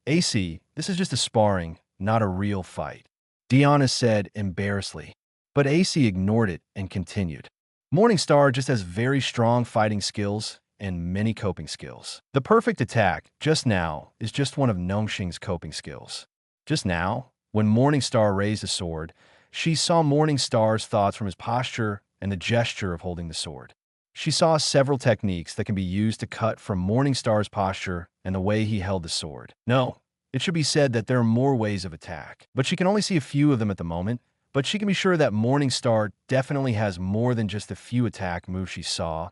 AC, this is just a sparring, not a real fight, Deanna said embarrassedly. But AC ignored it and continued. Morningstar just has very strong fighting skills and many coping skills. The perfect attack, just now, is just one of Nongxing's coping skills. Just now, when Morningstar raised the sword, she saw Morningstar's thoughts from his posture and the gesture of holding the sword. She saw several techniques that can be used to cut from Morningstar's posture and the way he held the sword. No, it should be said that there are more ways of attack, but she can only see a few of them at the moment. But she can be sure that Morningstar definitely has more than just the few attack moves she saw,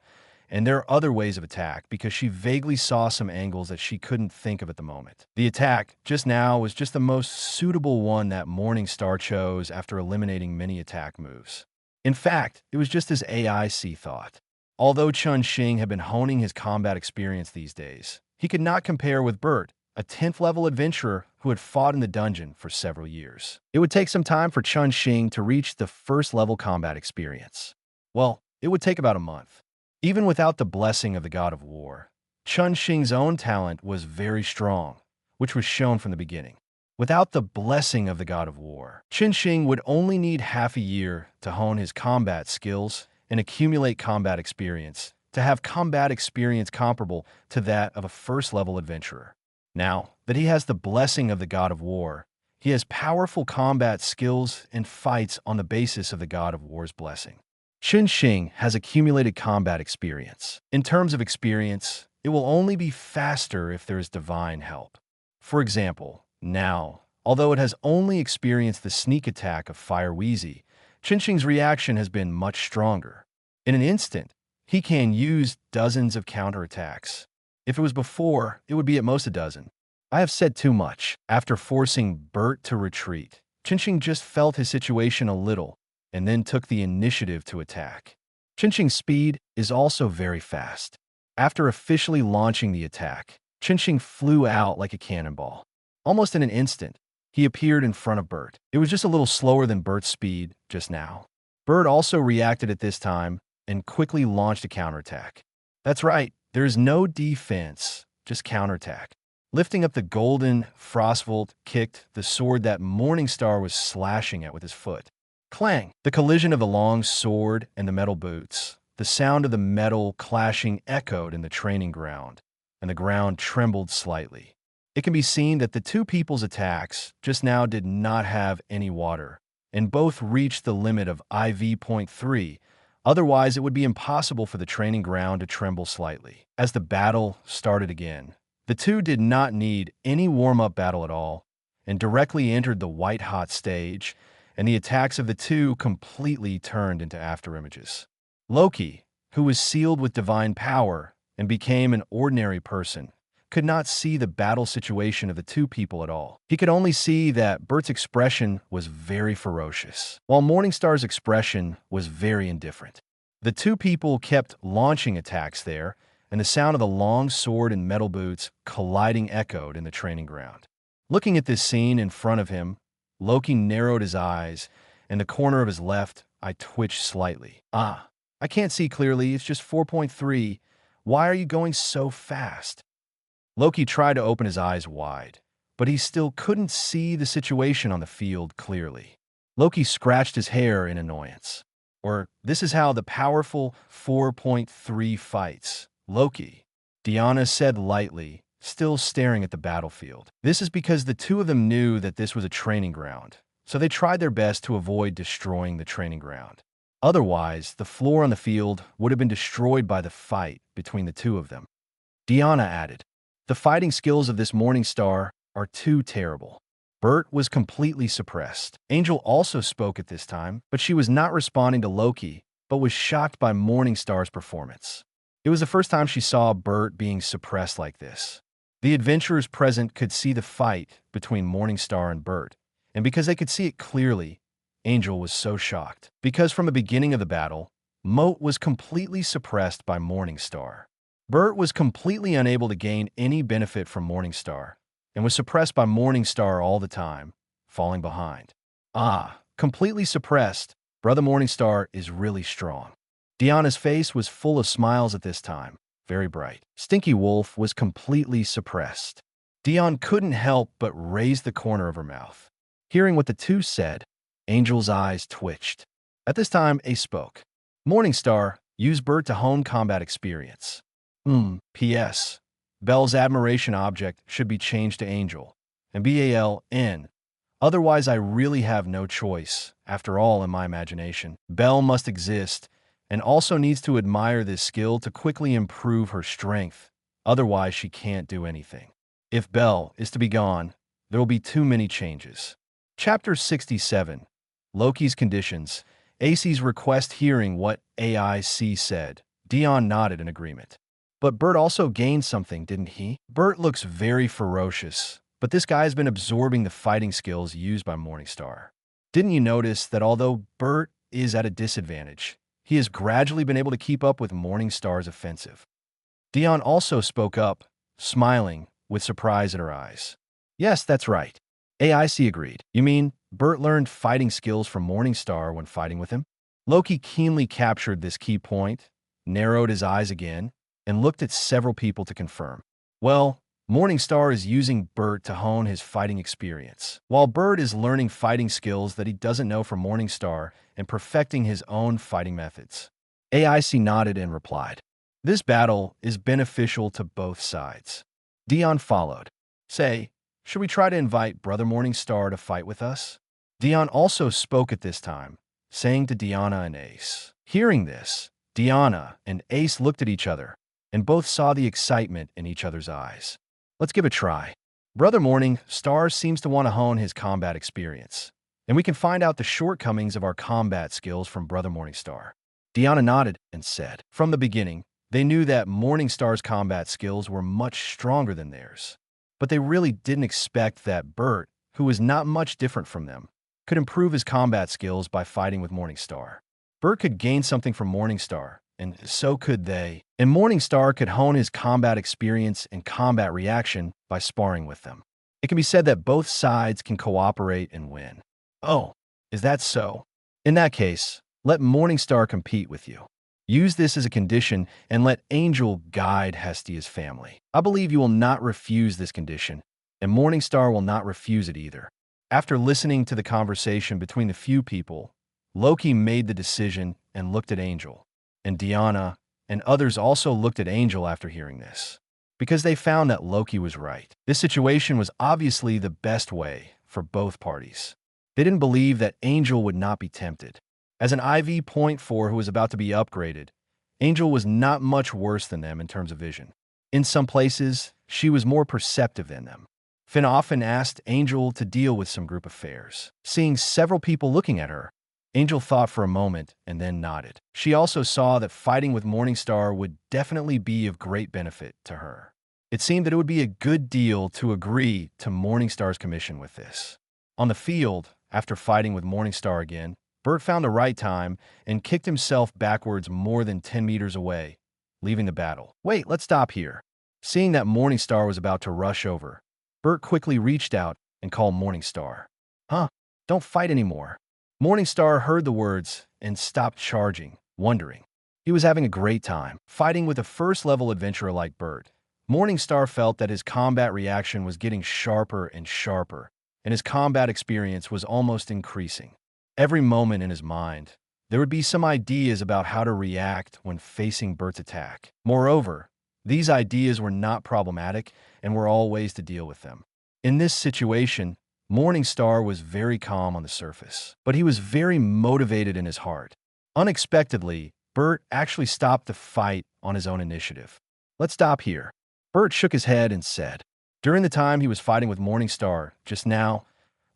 and there are other ways of attack because she vaguely saw some angles that she couldn't think of at the moment. The attack just now was just the most suitable one that Morningstar chose after eliminating many attack moves. In fact, it was just as AIC thought. Although Chun Xing had been honing his combat experience these days, he could not compare with Bert, a 10th level adventurer who had fought in the dungeon for several years. It would take some time for Chun Xing to reach the first level combat experience. Well, it would take about a month. Even without the blessing of the God of War, Chun Xing's own talent was very strong, which was shown from the beginning. Without the blessing of the God of War, Chun Xing would only need half a year to hone his combat skills and accumulate combat experience to have combat experience comparable to that of a first-level adventurer. Now that he has the blessing of the God of War, he has powerful combat skills and fights on the basis of the God of War's blessing. Xing has accumulated combat experience. In terms of experience, it will only be faster if there is divine help. For example, now, although it has only experienced the sneak attack of Fire Wheezy, Xing's reaction has been much stronger. In an instant, he can use dozens of counterattacks. If it was before, it would be at most a dozen. I have said too much. After forcing Bert to retreat, Xing just felt his situation a little and then took the initiative to attack. Xing's speed is also very fast. After officially launching the attack, Xing flew out like a cannonball. Almost in an instant, he appeared in front of Bert. It was just a little slower than Bert's speed just now. Bert also reacted at this time and quickly launched a counterattack. That's right, there is no defense, just counterattack. Lifting up the golden Frostvolt kicked the sword that Morningstar was slashing at with his foot. Clang! The collision of the long sword and the metal boots. The sound of the metal clashing echoed in the training ground, and the ground trembled slightly. It can be seen that the two people's attacks just now did not have any water, and both reached the limit of IV.3. Otherwise, it would be impossible for the training ground to tremble slightly. As the battle started again, the two did not need any warm-up battle at all, and directly entered the white-hot stage, and the attacks of the two completely turned into afterimages. Loki, who was sealed with divine power and became an ordinary person, could not see the battle situation of the two people at all. He could only see that Bert's expression was very ferocious, while Morningstar's expression was very indifferent. The two people kept launching attacks there, and the sound of the long sword and metal boots colliding echoed in the training ground. Looking at this scene in front of him, Loki narrowed his eyes, and the corner of his left eye twitched slightly. I can't see clearly, it's just 4.3. Why are you going so fast? Loki tried to open his eyes wide, but he still couldn't see the situation on the field clearly. Loki scratched his hair in annoyance. Or, this is how the powerful 4.3 fights. Loki, Diana said lightly, still staring at the battlefield. This is because the two of them knew that this was a training ground, so they tried their best to avoid destroying the training ground. Otherwise, the floor on the field would have been destroyed by the fight between the two of them. Diana added, "The fighting skills of this Morningstar are too terrible." Bert was completely suppressed. Angel also spoke at this time, but she was not responding to Loki, but was shocked by Morningstar's performance. It was the first time she saw Bert being suppressed like this. The adventurers present could see the fight between Morningstar and Bert, and because they could see it clearly, Angel was so shocked. Because from the beginning of the battle, Moat was completely suppressed by Morningstar. Bert was completely unable to gain any benefit from Morningstar, and was suppressed by Morningstar all the time, falling behind. Completely suppressed, Brother Morningstar is really strong. Diana's face was full of smiles at this time, very bright. Stinky Wolf was completely suppressed. Dion couldn't help but raise the corner of her mouth. Hearing what the two said, Angel's eyes twitched. At this time, Ace spoke. Morningstar, use Bert to hone combat experience. P.S. Belle's admiration object should be changed to Angel, and BALN. Otherwise, I really have no choice, after all, in my imagination. Belle must exist, and also needs to admire this skill to quickly improve her strength. Otherwise, she can't do anything. If Belle is to be gone, there will be too many changes. Chapter 67. Loki's Conditions. AC's request. Hearing what AIC said, Dion nodded in agreement. But Bert also gained something, didn't he? Bert looks very ferocious, but this guy's been absorbing the fighting skills used by Morningstar. Didn't you notice that although Bert is at a disadvantage, he has gradually been able to keep up with Morningstar's offensive? Dion also spoke up, smiling, with surprise in her eyes. Yes, that's right. AIC agreed. You mean Bert learned fighting skills from Morningstar when fighting with him? Loki keenly captured this key point, narrowed his eyes again, and looked at several people to confirm. Well, Morningstar is using Bert to hone his fighting experience, while Bert is learning fighting skills that he doesn't know from Morningstar and perfecting his own fighting methods. AIC nodded and replied, "This battle is beneficial to both sides." Dion followed. Say, should we try to invite Brother Morningstar to fight with us? Dion also spoke at this time, saying to Diana and Ace. Hearing this, Diana and Ace looked at each other, and both saw the excitement in each other's eyes. Let's give it a try. Brother Morningstar seems to want to hone his combat experience, and we can find out the shortcomings of our combat skills from Brother Morningstar. Diana nodded and said, from the beginning, they knew that Morningstar's combat skills were much stronger than theirs, but they really didn't expect that Bert, who was not much different from them, could improve his combat skills by fighting with Morningstar. Bert could gain something from Morningstar, and so could they, and Morningstar could hone his combat experience and combat reaction by sparring with them. It can be said that both sides can cooperate and win. Oh, is that so? In that case, let Morningstar compete with you. Use this as a condition and let Angel guide Hestia's family. I believe you will not refuse this condition, and Morningstar will not refuse it either. After listening to the conversation between the few people, Loki made the decision and looked at Angel, and Diana and others also looked at Angel after hearing this, because they found that Loki was right. This situation was obviously the best way for both parties. They didn't believe that Angel would not be tempted. As an IV.4 who was about to be upgraded, Angel was not much worse than them in terms of vision. In some places, she was more perceptive than them. Finn often asked Angel to deal with some group affairs. Seeing several people looking at her, Angel thought for a moment and then nodded. She also saw that fighting with Morningstar would definitely be of great benefit to her. It seemed that it would be a good deal to agree to Morningstar's commission with this. On the field, after fighting with Morningstar again, Bert found the right time and kicked himself backwards more than 10 meters away, leaving the battle. Wait, let's stop here. Seeing that Morningstar was about to rush over, Bert quickly reached out and called Morningstar. Huh? Don't fight anymore. Morningstar heard the words and stopped charging, wondering. He was having a great time. Fighting with a first-level adventurer like Bert, Morningstar felt that his combat reaction was getting sharper and sharper, and his combat experience was almost increasing. Every moment in his mind, there would be some ideas about how to react when facing Bert's attack. Moreover, these ideas were not problematic and were all ways to deal with them. In this situation, Morningstar was very calm on the surface, but he was very motivated in his heart. Unexpectedly, Bert actually stopped the fight on his own initiative. Let's stop here. Bert shook his head and said, during the time he was fighting with Morningstar just now,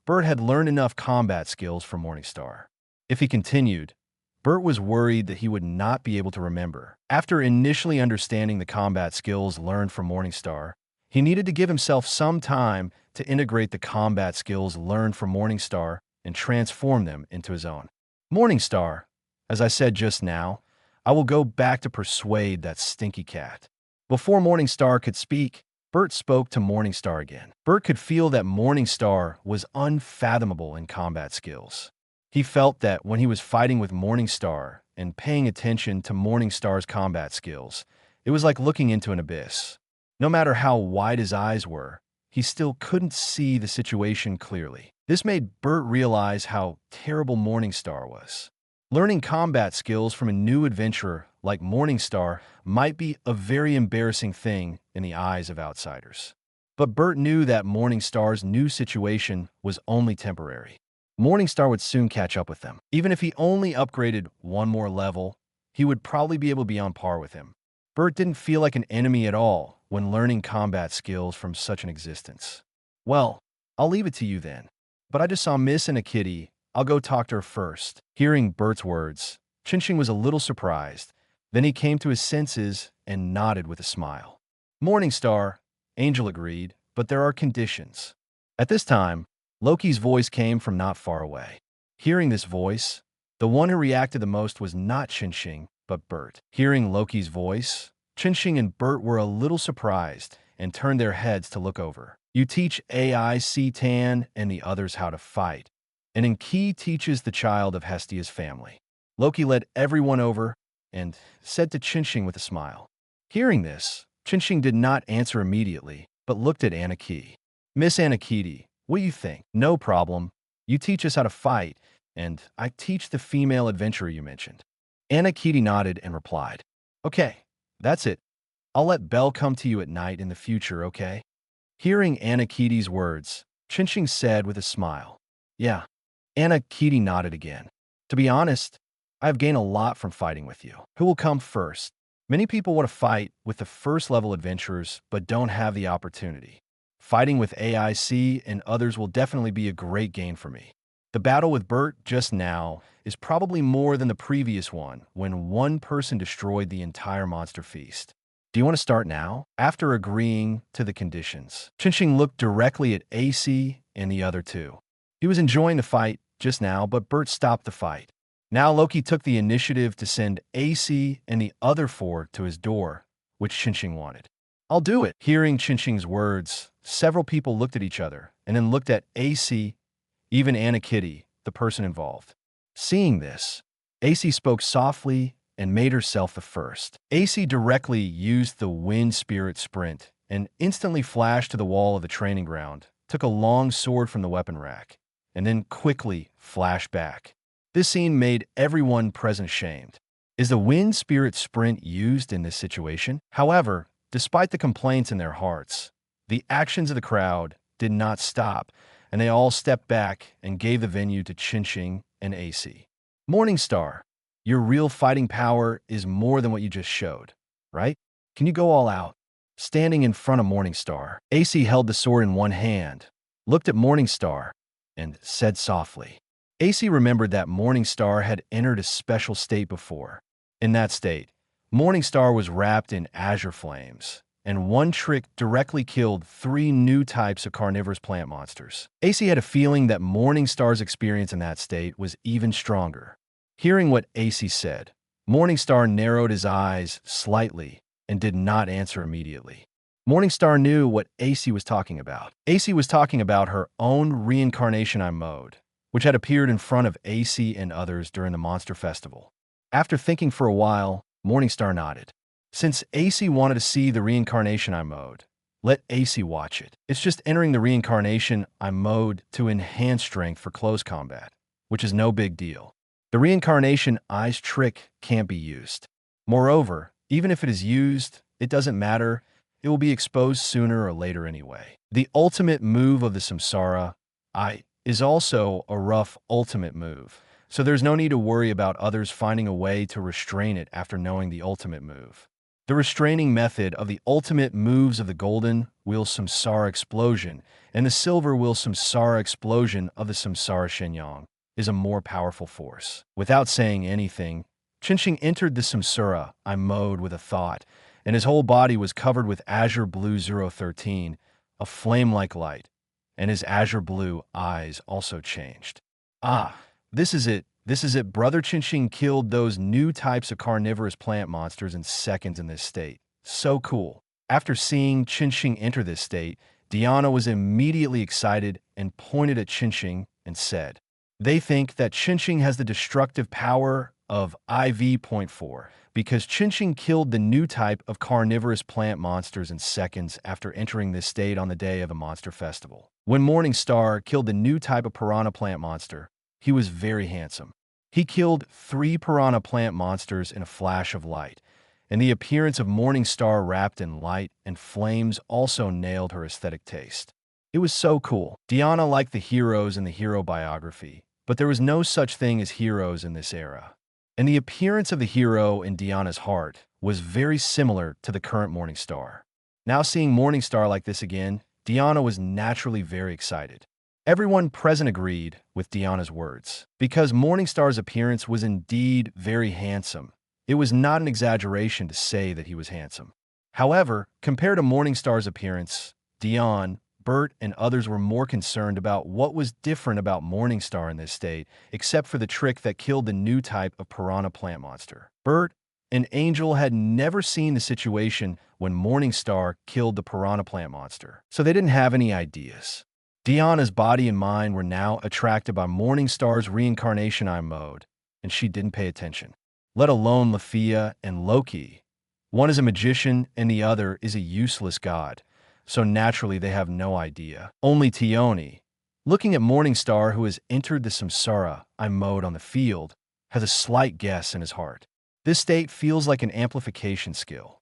Bert had learned enough combat skills from Morningstar. If he continued, Bert was worried that he would not be able to remember. After initially understanding the combat skills learned from Morningstar, he needed to give himself some time to integrate the combat skills learned from Morningstar and transform them into his own. Morningstar, as I said just now, I will go back to persuade that stinky cat. Before Morningstar could speak, Bert spoke to Morningstar again. Bert could feel that Morningstar was unfathomable in combat skills. He felt that when he was fighting with Morningstar and paying attention to Morningstar's combat skills, it was like looking into an abyss. No matter how wide his eyes were, he still couldn't see the situation clearly. This made Bert realize how terrible Morningstar was. Learning combat skills from a new adventurer like Morningstar might be a very embarrassing thing in the eyes of outsiders. But Bert knew that Morningstar's new situation was only temporary. Morningstar would soon catch up with them. Even if he only upgraded one more level, he would probably be able to be on par with him. Bert didn't feel like an enemy at all when learning combat skills from such an existence. Well, I'll leave it to you then. But I just saw Miss and a kitty. I'll go talk to her first. Hearing Bert's words, Chinching was a little surprised. Then he came to his senses and nodded with a smile. Morningstar, Angel agreed, but there are conditions. At this time, Loki's voice came from not far away. Hearing this voice, the one who reacted the most was not Chinching, but Bert. Hearing Loki's voice, Chinching and Bert were a little surprised and turned their heads to look over. You teach AI Citan and the others how to fight, and Enki teaches the child of Hestia's family. Loki led everyone over and said to Chinching with a smile. Hearing this, Chinching did not answer immediately, but looked at Anakiti. Miss Anakiti, what do you think? No problem. You teach us how to fight, and I teach the female adventurer you mentioned. Anakiti nodded and replied, okay, that's it. I'll let Belle come to you at night in the future, okay? Hearing Anakiti's words, Chinching said with a smile, yeah. Anakiti nodded again. To be honest, I have gained a lot from fighting with you. Who will come first? Many people want to fight with the first level adventurers, but don't have the opportunity. Fighting with AIC and others will definitely be a great gain for me. The battle with Bert just now is probably more than the previous one, when one person destroyed the entire monster feast. Do you want to start now? After agreeing to the conditions, Chinching looked directly at AC and the other two. He was enjoying the fight just now, but Bert stopped the fight. Now Loki took the initiative to send AC and the other four to his door, which Chinching wanted. I'll do it. Hearing Chinching's words, several people looked at each other and then looked at AC, even Anna Kitty, the person involved. Seeing this, AC spoke softly and made herself the first. AC directly used the wind spirit sprint and instantly flashed to the wall of the training ground, took a long sword from the weapon rack, and then quickly flashed back. This scene made everyone present ashamed. Is the wind spirit sprint used in this situation? However, despite the complaints in their hearts, the actions of the crowd did not stop, and they all stepped back and gave the venue to Chinching and AC. Morningstar, your real fighting power is more than what you just showed, right? Can you go all out? Standing in front of Morningstar, AC held the sword in one hand, looked at Morningstar, and said softly. AC remembered that Morningstar had entered a special state before. In that state, Morningstar was wrapped in azure flames, and one trick directly killed 3 new types of carnivorous plant monsters. AC had a feeling that Morningstar's experience in that state was even stronger. Hearing what AC said, Morningstar narrowed his eyes slightly and did not answer immediately. Morningstar knew what AC was talking about. AC was talking about her own reincarnation eye mode, which had appeared in front of AC and others during the Monster Festival. After thinking for a while, Morningstar nodded. Since AC wanted to see the reincarnation eye mode, let AC watch it. It's just entering the reincarnation eye mode to enhance strength for close combat, which is no big deal. The reincarnation eye's trick can't be used. Moreover, even if it is used, it doesn't matter. It will be exposed sooner or later anyway. The ultimate move of the Samsara eye is also a rough ultimate move, so there's no need to worry about others finding a way to restrain it after knowing the ultimate move. The restraining method of the ultimate moves of the golden will Samsara explosion and the silver will Samsara explosion of the Samsara Shenyang is a more powerful force. Without saying anything, Chinching entered the Samsara eye mode with a thought, and his whole body was covered with azure blue 013, a flame-like light, and his azure blue eyes also changed. Ah, this is it. This is it. Brother Chinching killed those new types of carnivorous plant monsters in seconds in this state. So cool. After seeing Chinching enter this state, Diana was immediately excited and pointed at Chinching and said, "They think that Chinching has the destructive power of IV.4 because Chinching killed the new type of carnivorous plant monsters in seconds after entering this state on the day of a monster festival. When Morningstar killed the new type of piranha plant monster, he was very handsome. He killed 3 piranha plant monsters in a flash of light, and the appearance of Morningstar wrapped in light and flames also nailed her aesthetic taste. It was so cool. Diana liked the heroes in the hero biography, but there was no such thing as heroes in this era. And the appearance of the hero in Diana's heart was very similar to the current Morningstar. Now seeing Morningstar like this again, Diana was naturally very excited. Everyone present agreed with Diana's words. Because Morningstar's appearance was indeed very handsome, it was not an exaggeration to say that he was handsome. However, compared to Morningstar's appearance, Dion, Bert, and others were more concerned about what was different about Morningstar in this state, except for the trick that killed the new type of piranha plant monster. Bert and Angel had never seen the situation when Morningstar killed the piranha plant monster, so they didn't have any ideas. Diana's body and mind were now attracted by Morningstar's reincarnation eye mode, and she didn't pay attention. Let alone Lafia and Loki. One is a magician and the other is a useless god, so naturally they have no idea. Only Tioni, looking at Morningstar who has entered the Samsara eye mode on the field, has a slight guess in his heart. This state feels like an amplification skill.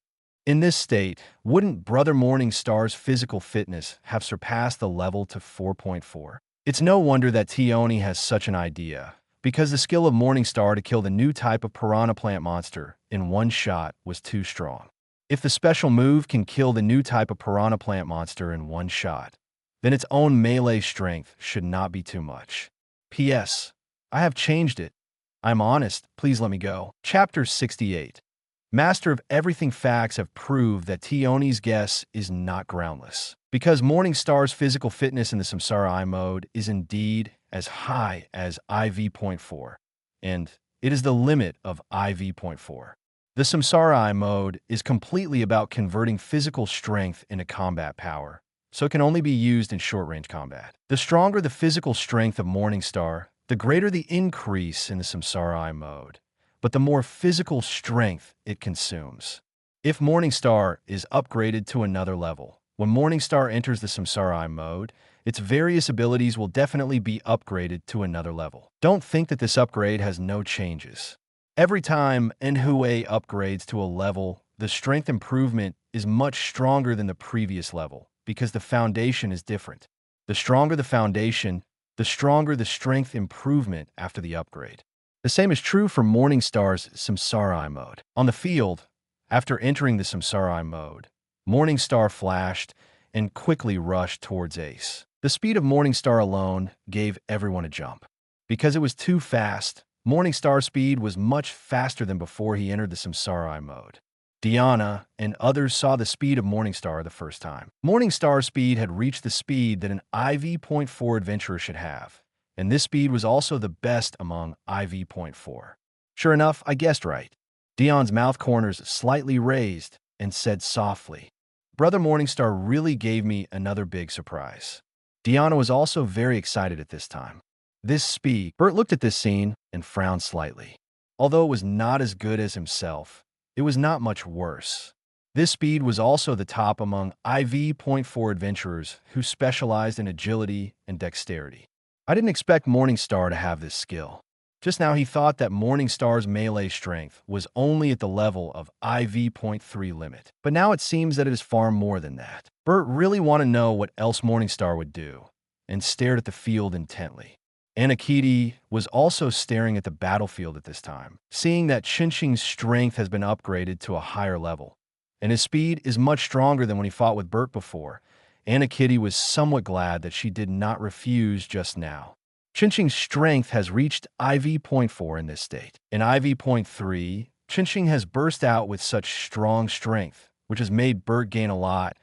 In this state, wouldn't Brother Morningstar's physical fitness have surpassed the level to 4.4? It's no wonder that Tioni has such an idea. because the skill of Morningstar to kill the new type of piranha plant monster in one shot was too strong. If the special move can kill the new type of piranha plant monster in one shot, then its own melee strength should not be too much. P.S. I have changed it. I'm honest, please let me go. Chapter 68. Master of Everything facts have proved that Tioni's guess is not groundless. Because Morningstar's physical fitness in the Samsara I mode is indeed as high as IV.4, and it is the limit of IV.4. The Samsara I mode is completely about converting physical strength into combat power, so it can only be used in short-range combat. The stronger the physical strength of Morningstar, the greater the increase in the Samsara I mode, but the more physical strength it consumes. If Morningstar is upgraded to another level, when Morningstar enters the Samsara I mode, its various abilities will definitely be upgraded to another level. Don't think that this upgrade has no changes. Every time Enhue upgrades to a level, the strength improvement is much stronger than the previous level, because the foundation is different. The stronger the foundation, the stronger the strength improvement after the upgrade. The same is true for Morningstar's Samsara I mode. On the field, after entering the Samsara I mode, Morningstar flashed and quickly rushed towards Ace. The speed of Morningstar alone gave everyone a jump. Because it was too fast, Morningstar's speed was much faster than before he entered the Samsara I mode. Diana and others saw the speed of Morningstar the first time. Morningstar's speed had reached the speed that an IV.4 adventurer should have, and this speed was also the best among IV.4. Sure enough, I guessed right. Dion's mouth corners slightly raised and said softly, "Brother Morningstar really gave me another big surprise." Diana was also very excited at this time. This speed. Bert looked at this scene and frowned slightly. Although it was not as good as himself, it was not much worse. This speed was also the top among IV.4 adventurers who specialized in agility and dexterity. I didn't expect Morningstar to have this skill. Just now he thought that Morningstar's melee strength was only at the level of IV.3 limit. But now it seems that it is far more than that. Bert really wanted to know what else Morningstar would do, and stared at the field intently. Anakiti was also staring at the battlefield at this time, seeing that Chinching's strength has been upgraded to a higher level, and his speed is much stronger than when he fought with Bert before. Anakiti was somewhat glad that she did not refuse just now. Chinching's strength has reached IV.4 in this state. In IV.3, Chinching has burst out with such strong strength, which has made Bert gain a lot,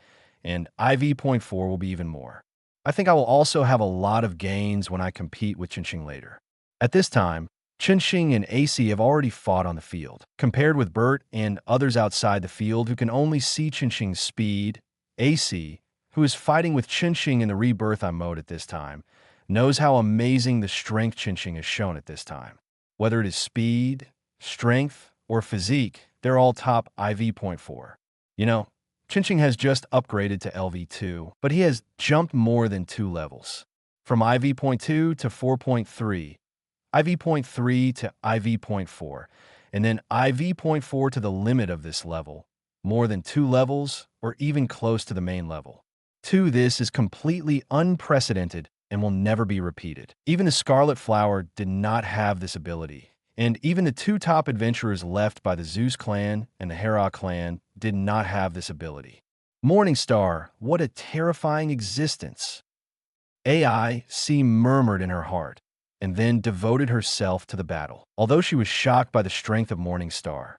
and IV.4 will be even more. I think I will also have a lot of gains when I compete with Chinching later. At this time, Chinching and AC have already fought on the field. Compared with Bert and others outside the field who can only see Chinching's speed, AC, who is fighting with Chinching in the Rebirth I mode at this time, knows how amazing the strength Chinching has shown at this time. Whether it is speed, strength, or physique, they're all top IV.4. You know, Chinching has just upgraded to LV2, but he has jumped more than 2 levels. From IV.2 to 4.3, IV.3 to IV.4, and then IV.4 to the limit of this level, more than 2 levels, or even close to the main level. This is completely unprecedented and will never be repeated. Even the Scarlet Flower did not have this ability, and even the 2 top adventurers left by the Zeus clan and the Hera clan did not have this ability. Morningstar, what a terrifying existence! AI-C murmured in her heart, and then devoted herself to the battle. Although she was shocked by the strength of Morningstar,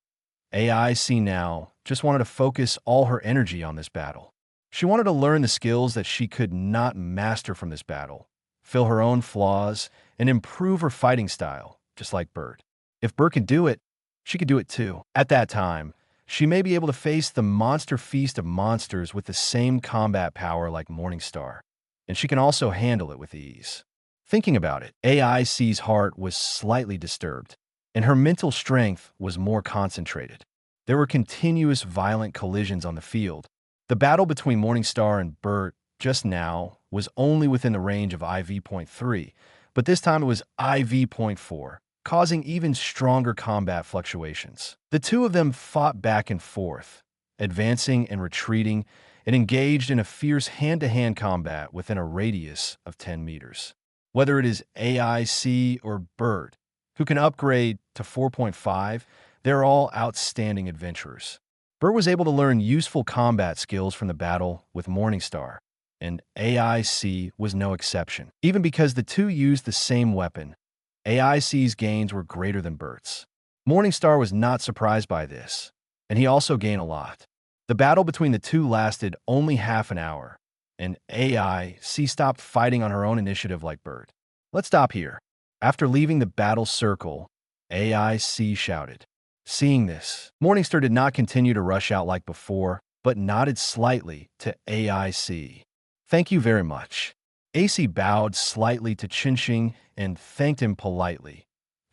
AI-C now just wanted to focus all her energy on this battle. She wanted to learn the skills that she could not master from this battle, fill her own flaws, and improve her fighting style, just like Bert. If Bert could do it, she could do it too. At that time, she may be able to face the monster feast of monsters with the same combat power like Morningstar, and she can also handle it with ease. Thinking about it, AIC's heart was slightly disturbed, and her mental strength was more concentrated. There were continuous violent collisions on the field. The battle between Morningstar and Bert just now was only within the range of IV.3, but this time it was IV.4, causing even stronger combat fluctuations. The two of them fought back and forth, advancing and retreating, and engaged in a fierce hand-to-hand combat within a radius of 10 meters. Whether it is AIC or Bert, who can upgrade to 4.5, they're all outstanding adventurers. Bert was able to learn useful combat skills from the battle with Morningstar, and AIC was no exception. Even because the two used the same weapon, AIC's gains were greater than Bert's. Morningstar was not surprised by this, and he also gained a lot. The battle between the two lasted only half an hour, and AIC stopped fighting on her own initiative like Bert. Let's stop here. After leaving the battle circle, AIC shouted. Seeing this, Morningstar did not continue to rush out like before, but nodded slightly to AIC. Thank you very much. AC bowed slightly to Chinching and thanked him politely,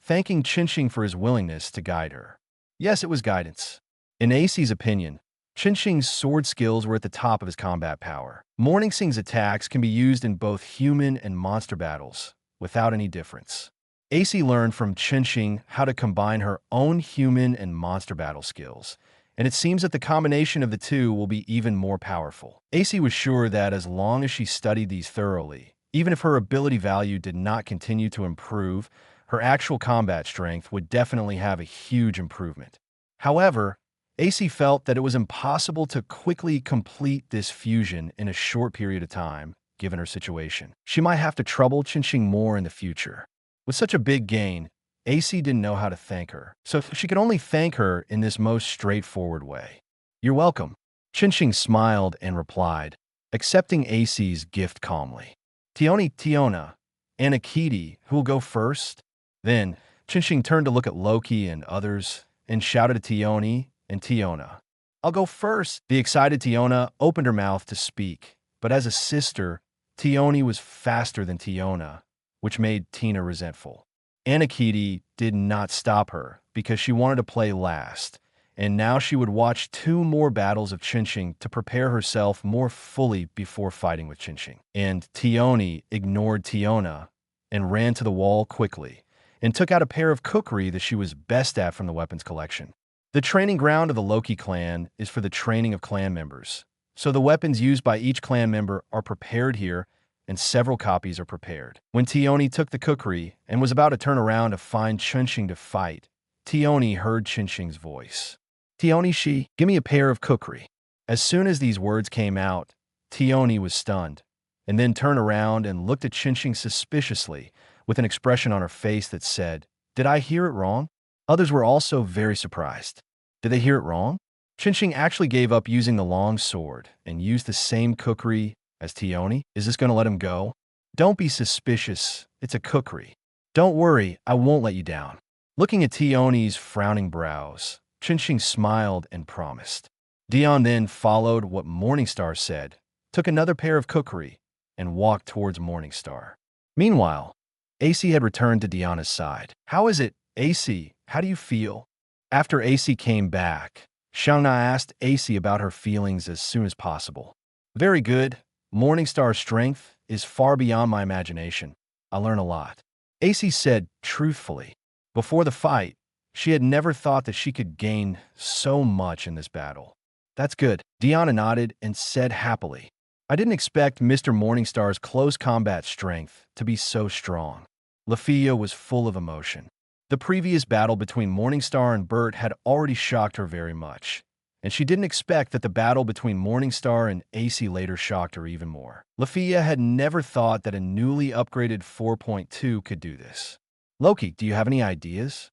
thanking Chinching for his willingness to guide her. Yes, it was guidance. In AC's opinion, Chinching's sword skills were at the top of his combat power. Morningsing's attacks can be used in both human and monster battles, without any difference. AC learned from Chinching how to combine her own human and monster battle skills, and it seems that the combination of the two will be even more powerful. AC was sure that as long as she studied these thoroughly, even if her ability value did not continue to improve, her actual combat strength would definitely have a huge improvement. However, AC felt that it was impossible to quickly complete this fusion in a short period of time, given her situation. She might have to trouble Chinching more in the future. With such a big gain, AC didn't know how to thank her, so she could only thank her in this most straightforward way. You're welcome. Chinching smiled and replied, accepting AC's gift calmly. Tiona, Anakiti, who will go first? Then, Chinching turned to look at Loki and others and shouted at Tioni and Tiona. I'll go first. The excited Tiona opened her mouth to speak, but as a sister, Tioni was faster than Tiona, which made Tina resentful. Anakiti did not stop her because she wanted to play last, and now she would watch 2 more battles of Chinching to prepare herself more fully before fighting with Chinching. And Tioni ignored Tiona and ran to the wall quickly and took out a pair of kukri that she was best at from the weapons collection. The training ground of the Loki clan is for the training of clan members, so the weapons used by each clan member are prepared here, and several copies are prepared. When Tioni took the kukri and was about to turn around to find Chinching to fight, Tioni heard Chinching's voice. Tioni, give me a pair of kukri. As soon as these words came out, Tioni was stunned, and then turned around and looked at Chinching suspiciously with an expression on her face that said, Did I hear it wrong? Others were also very surprised. Did they hear it wrong? Chinching actually gave up using the long sword and used the same kukri as Tioni. Is this going to let him go? Don't be suspicious. It's a kukri. Don't worry, I won't let you down. Looking at Tioni's frowning brows, Chinching smiled and promised. Dion then followed what Morningstar said, took another pair of kukri, and walked towards Morningstar. Meanwhile, AC had returned to Diana's side. How is it, AC? How do you feel? After AC came back, Xiangna asked AC about her feelings as soon as possible. Very good. Morningstar's strength is far beyond my imagination. I learn a lot. AC said truthfully. Before the fight, she had never thought that she could gain so much in this battle. That's good. Diana nodded and said happily. I didn't expect Mr. Morningstar's close combat strength to be so strong. Lafia was full of emotion. The previous battle between Morningstar and Bert had already shocked her very much, and she didn't expect that the battle between Morningstar and AC later shocked her even more. Lafia had never thought that a newly upgraded 4.2 could do this. Loki, do you have any ideas?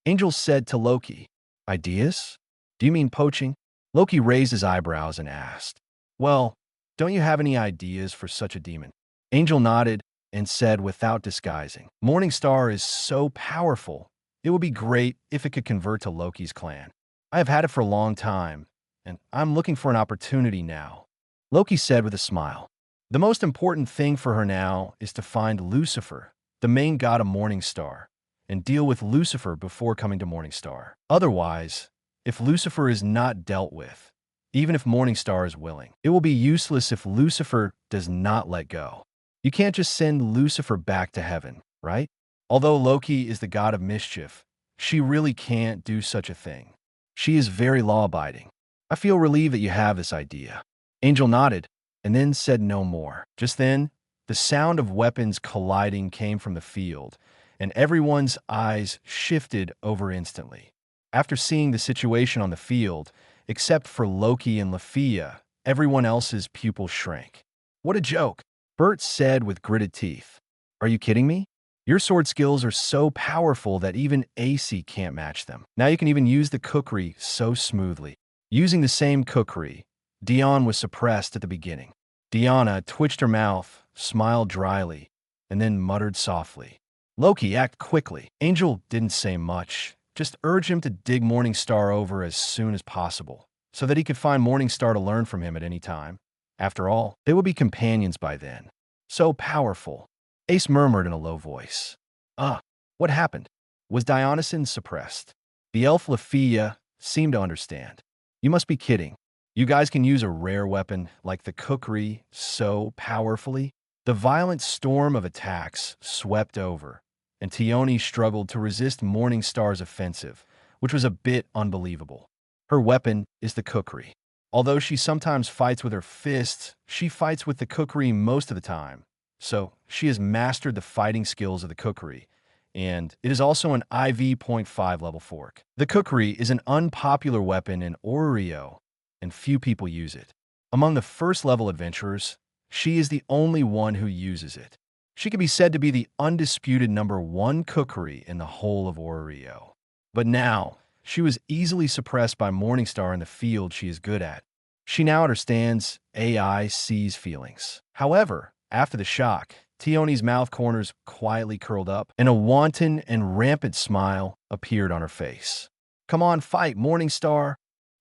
Angel said to Loki. Ideas? Do you mean poaching? Loki raised his eyebrows and asked. Well, don't you have any ideas for such a demon? Angel nodded and said without disguising. Morningstar is so powerful. It would be great if it could convert to Loki's clan. I have had it for a long time, and I'm looking for an opportunity now. Loki said with a smile. The most important thing for her now is to find Lucifer, the main god of Morningstar, and deal with Lucifer before coming to Morningstar. Otherwise, if Lucifer is not dealt with, even if Morningstar is willing, it will be useless if Lucifer does not let go. You can't just send Lucifer back to heaven, right? Although Loki is the god of mischief, she really can't do such a thing. She is very law-abiding. I feel relieved that you have this idea. Angel nodded and then said no more. Just then, the sound of weapons colliding came from the field, and everyone's eyes shifted over instantly. After seeing the situation on the field, except for Loki and Lafia, everyone else's pupils shrank. "What a joke," Bert said with gritted teeth. "Are you kidding me? Your sword skills are so powerful that even AC can't match them. Now you can even use the kukri so smoothly." Using the same kukri, Dion was suppressed at the beginning. Diana twitched her mouth, smiled dryly, and then muttered softly, "Loki, act quickly." Angel didn't say much, just urged him to dig Morningstar over as soon as possible, so that he could find Morningstar to learn from him at any time. After all, they would be companions by then. So powerful. Ace murmured in a low voice. What happened?" Was Dionyson suppressed? The elf Lafia seemed to understand. "You must be kidding. You guys can use a rare weapon like the kukri so powerfully?" The violent storm of attacks swept over, and Tione struggled to resist Morningstar's offensive, which was a bit unbelievable. Her weapon is the kukri. Although she sometimes fights with her fists, she fights with the kukri most of the time. So, she has mastered the fighting skills of the kukri, and it is also an IV.5 level fork. The kukri is an unpopular weapon in Oreo, and few people use it. Among the first-level adventurers, she is the only one who uses it. She can be said to be the undisputed #1 kukri in the whole of Oreo. But now, she was easily suppressed by Morningstar in the field she is good at. She now understands AI sees feelings. However, after the shock, Tione's mouth corners quietly curled up, and a wanton and rampant smile appeared on her face. "Come on, fight, Morningstar!"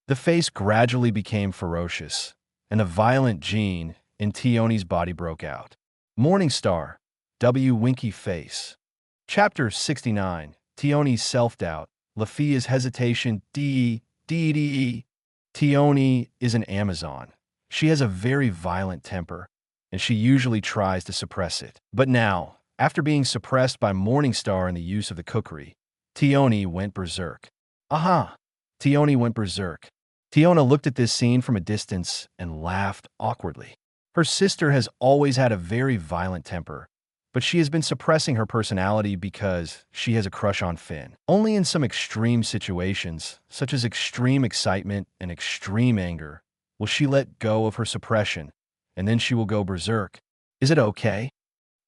The face gradually became ferocious, and a violent gene in Tione's body broke out. Morningstar, W. Winky Face. Chapter 69. Tione's Self-Doubt. Lafia's Hesitation. D. Tione is an Amazon. She has a very violent temper, and she usually tries to suppress it. But now, after being suppressed by Morningstar in the use of the kukri, Tione went berserk. Tione went berserk. Tiona looked at this scene from a distance and laughed awkwardly. Her sister has always had a very violent temper, but she has been suppressing her personality because she has a crush on Finn. Only in some extreme situations, such as extreme excitement and extreme anger, will she let go of her suppression, and then she will go berserk. Is it okay?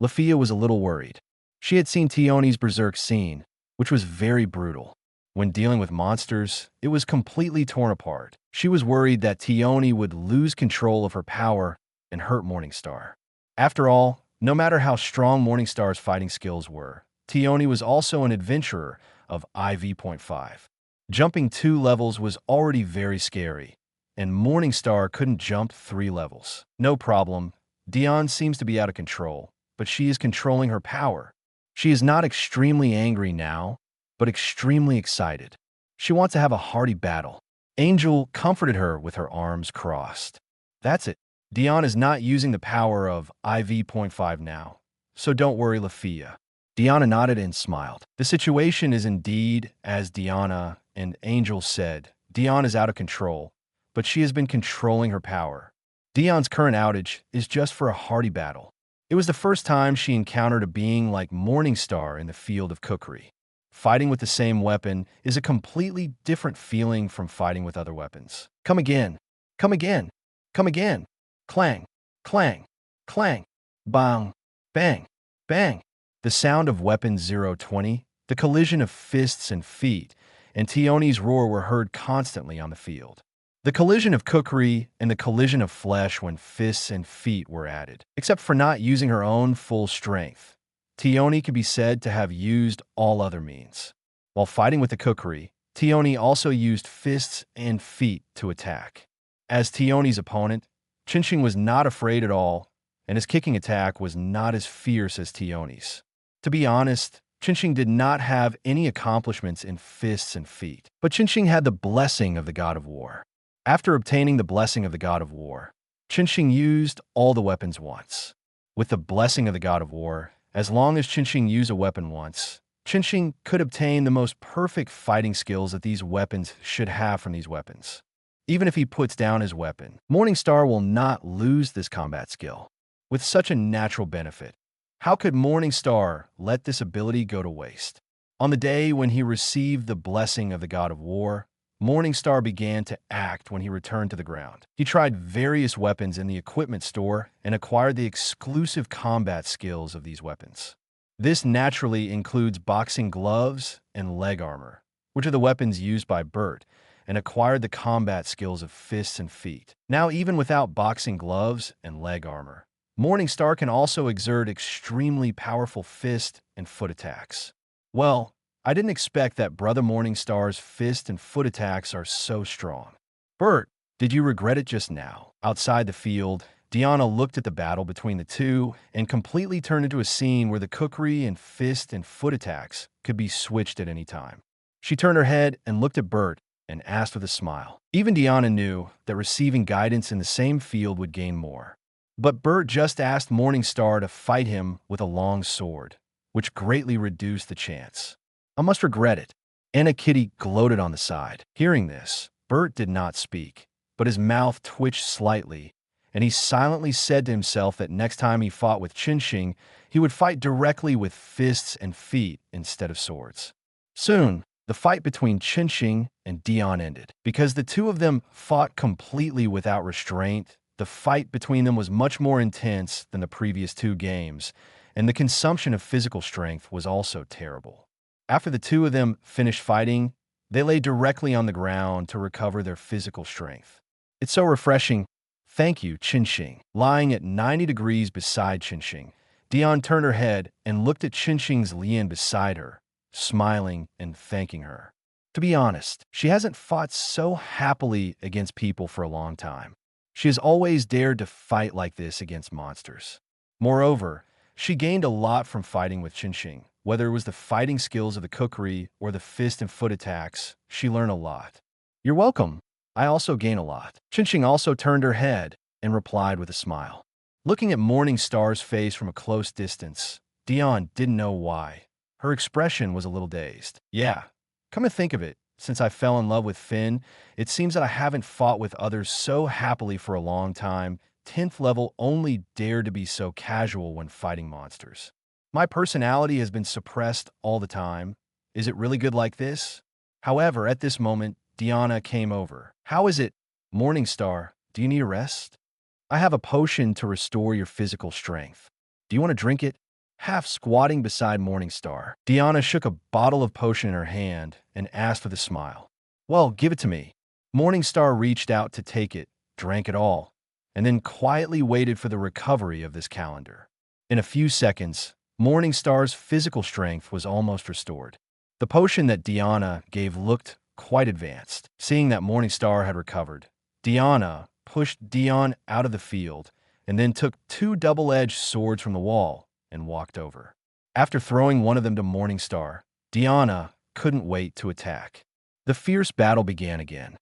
Lafia was a little worried. She had seen Tione's berserk scene, which was very brutal. When dealing with monsters, it was completely torn apart. She was worried that Tione would lose control of her power and hurt Morningstar. After all, no matter how strong Morningstar's fighting skills were, Tione was also an adventurer of IV.5. Jumping 2 levels was already very scary, and Morningstar couldn't jump 3 levels. No problem. Dion seems to be out of control, but she is controlling her power. She is not extremely angry now, but extremely excited. She wants to have a hearty battle. Angel comforted her with her arms crossed. That's it. Dion is not using the power of IV.5 now, so don't worry, Lafia. Diana nodded and smiled. The situation is indeed as Diana and Angel said. Dion is out of control, but she has been controlling her power. Dion's current outage is just for a hearty battle. It was the first time she encountered a being like Morningstar in the field of kukri. Fighting with the same weapon is a completely different feeling from fighting with other weapons. Come again. Come again. Come again. Clang. Clang. Clang. Bang. Bang. Bang. The sound of weapon 020, the collision of fists and feet, and Tione's roar were heard constantly on the field. The collision of kukri and the collision of flesh when fists and feet were added. Except for not using her own full strength, Tione can be said to have used all other means. While fighting with the kukri, Tione also used fists and feet to attack. As Tione's opponent, Chinching was not afraid at all, and his kicking attack was not as fierce as Tione's. To be honest, Chinching did not have any accomplishments in fists and feet, but Chinching had the blessing of the God of War. After obtaining the blessing of the God of War, Chinching used all the weapons once. With the blessing of the God of War, as long as Chinching used a weapon once, Chinching could obtain the most perfect fighting skills that these weapons should have from these weapons. Even if he puts down his weapon, Morningstar will not lose this combat skill. With such a natural benefit, How could Morningstar let this ability go to waste? On the day when he received the blessing of the god of war, Morningstar began to act when he returned to the ground. He tried various weapons in the equipment store and acquired the exclusive combat skills of these weapons. This naturally includes boxing gloves and leg armor, which are the weapons used by Bert, and acquired the combat skills of fists and feet. Now, even without boxing gloves and leg armor, Morningstar can also exert extremely powerful fist and foot attacks. Well, I didn't expect that Brother Morningstar's fist and foot attacks are so strong. Bert, did you regret it just now? Outside the field, Deanna looked at the battle between the two and completely turned into a scene where the cookery and fist and foot attacks could be switched at any time. She turned her head and looked at Bert and asked with a smile. Even Deanna knew that receiving guidance in the same field would gain more. But Bert just asked Morningstar to fight him with a long sword, which greatly reduced the chance. I must regret it. Anna Kitty gloated on the side. Hearing this, Bert did not speak, but his mouth twitched slightly, and he silently said to himself that next time he fought with Chinching, he would fight directly with fists and feet instead of swords. Soon, the fight between Chinching and Dion ended. Because the two of them fought completely without restraint, the fight between them was much more intense than the previous two games, and the consumption of physical strength was also terrible. After the two of them finished fighting, they lay directly on the ground to recover their physical strength. It's so refreshing. Thank you, Chinching. Lying at 90 degrees beside Chinching, Dion turned her head and looked at Chinching's Lian beside her, smiling and thanking her. To be honest, she hasn't fought so happily against people for a long time. She has always dared to fight like this against monsters. Moreover, she gained a lot from fighting with Chinching. Whether it was the fighting skills of the cookery or the fist and foot attacks, she learned a lot. You're welcome. I also gain a lot. Chinching also turned her head and replied with a smile. Looking at Morningstar's face from a close distance, Dion didn't know why. Her expression was a little dazed. Yeah, come to think of it, since I fell in love with Finn, it seems that I haven't fought with others so happily for a long time. 10th level only dared to be so casual when fighting monsters. My personality has been suppressed all the time. Is it really good like this? However, at this moment, Deanna came over. How is it? Morningstar, do you need a rest? I have a potion to restore your physical strength. Do you want to drink it? Half squatting beside Morningstar, Deanna shook a bottle of potion in her hand and asked with a smile. Well, give it to me. Morningstar reached out to take it, drank it all, and then quietly waited for the recovery of this calendar. In a few seconds, Morningstar's physical strength was almost restored. The potion that Deanna gave looked quite advanced. Seeing that Morningstar had recovered, Deanna pushed Dion out of the field and then took two double-edged swords from the wall and walked over. After throwing one of them to Morningstar, Deanna couldn't wait to attack. The fierce battle began again.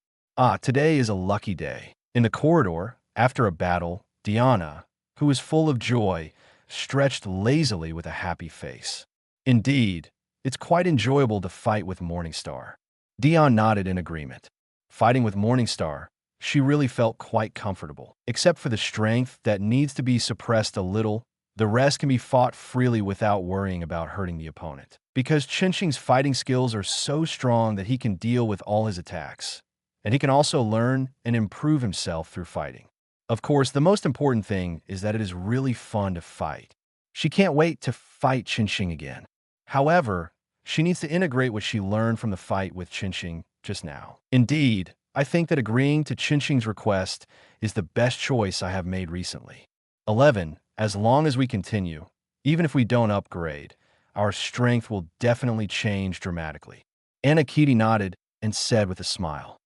Today is a lucky day. In the corridor, after a battle, Deanna, who was full of joy, stretched lazily with a happy face. Indeed, it's quite enjoyable to fight with Morningstar. Dion nodded in agreement. Fighting with Morningstar, she really felt quite comfortable. Except for the strength that needs to be suppressed a little, the rest can be fought freely without worrying about hurting the opponent. Because Chinching's fighting skills are so strong that he can deal with all his attacks, and he can also learn and improve himself through fighting. Of course, the most important thing is that it is really fun to fight. She can't wait to fight Chinching again. However, she needs to integrate what she learned from the fight with Chinching just now. Indeed, I think that agreeing to Chinching's request is the best choice I have made recently. 11. As long as we continue, even if we don't upgrade, our strength will definitely change dramatically. Anna Kitty nodded and said with a smile.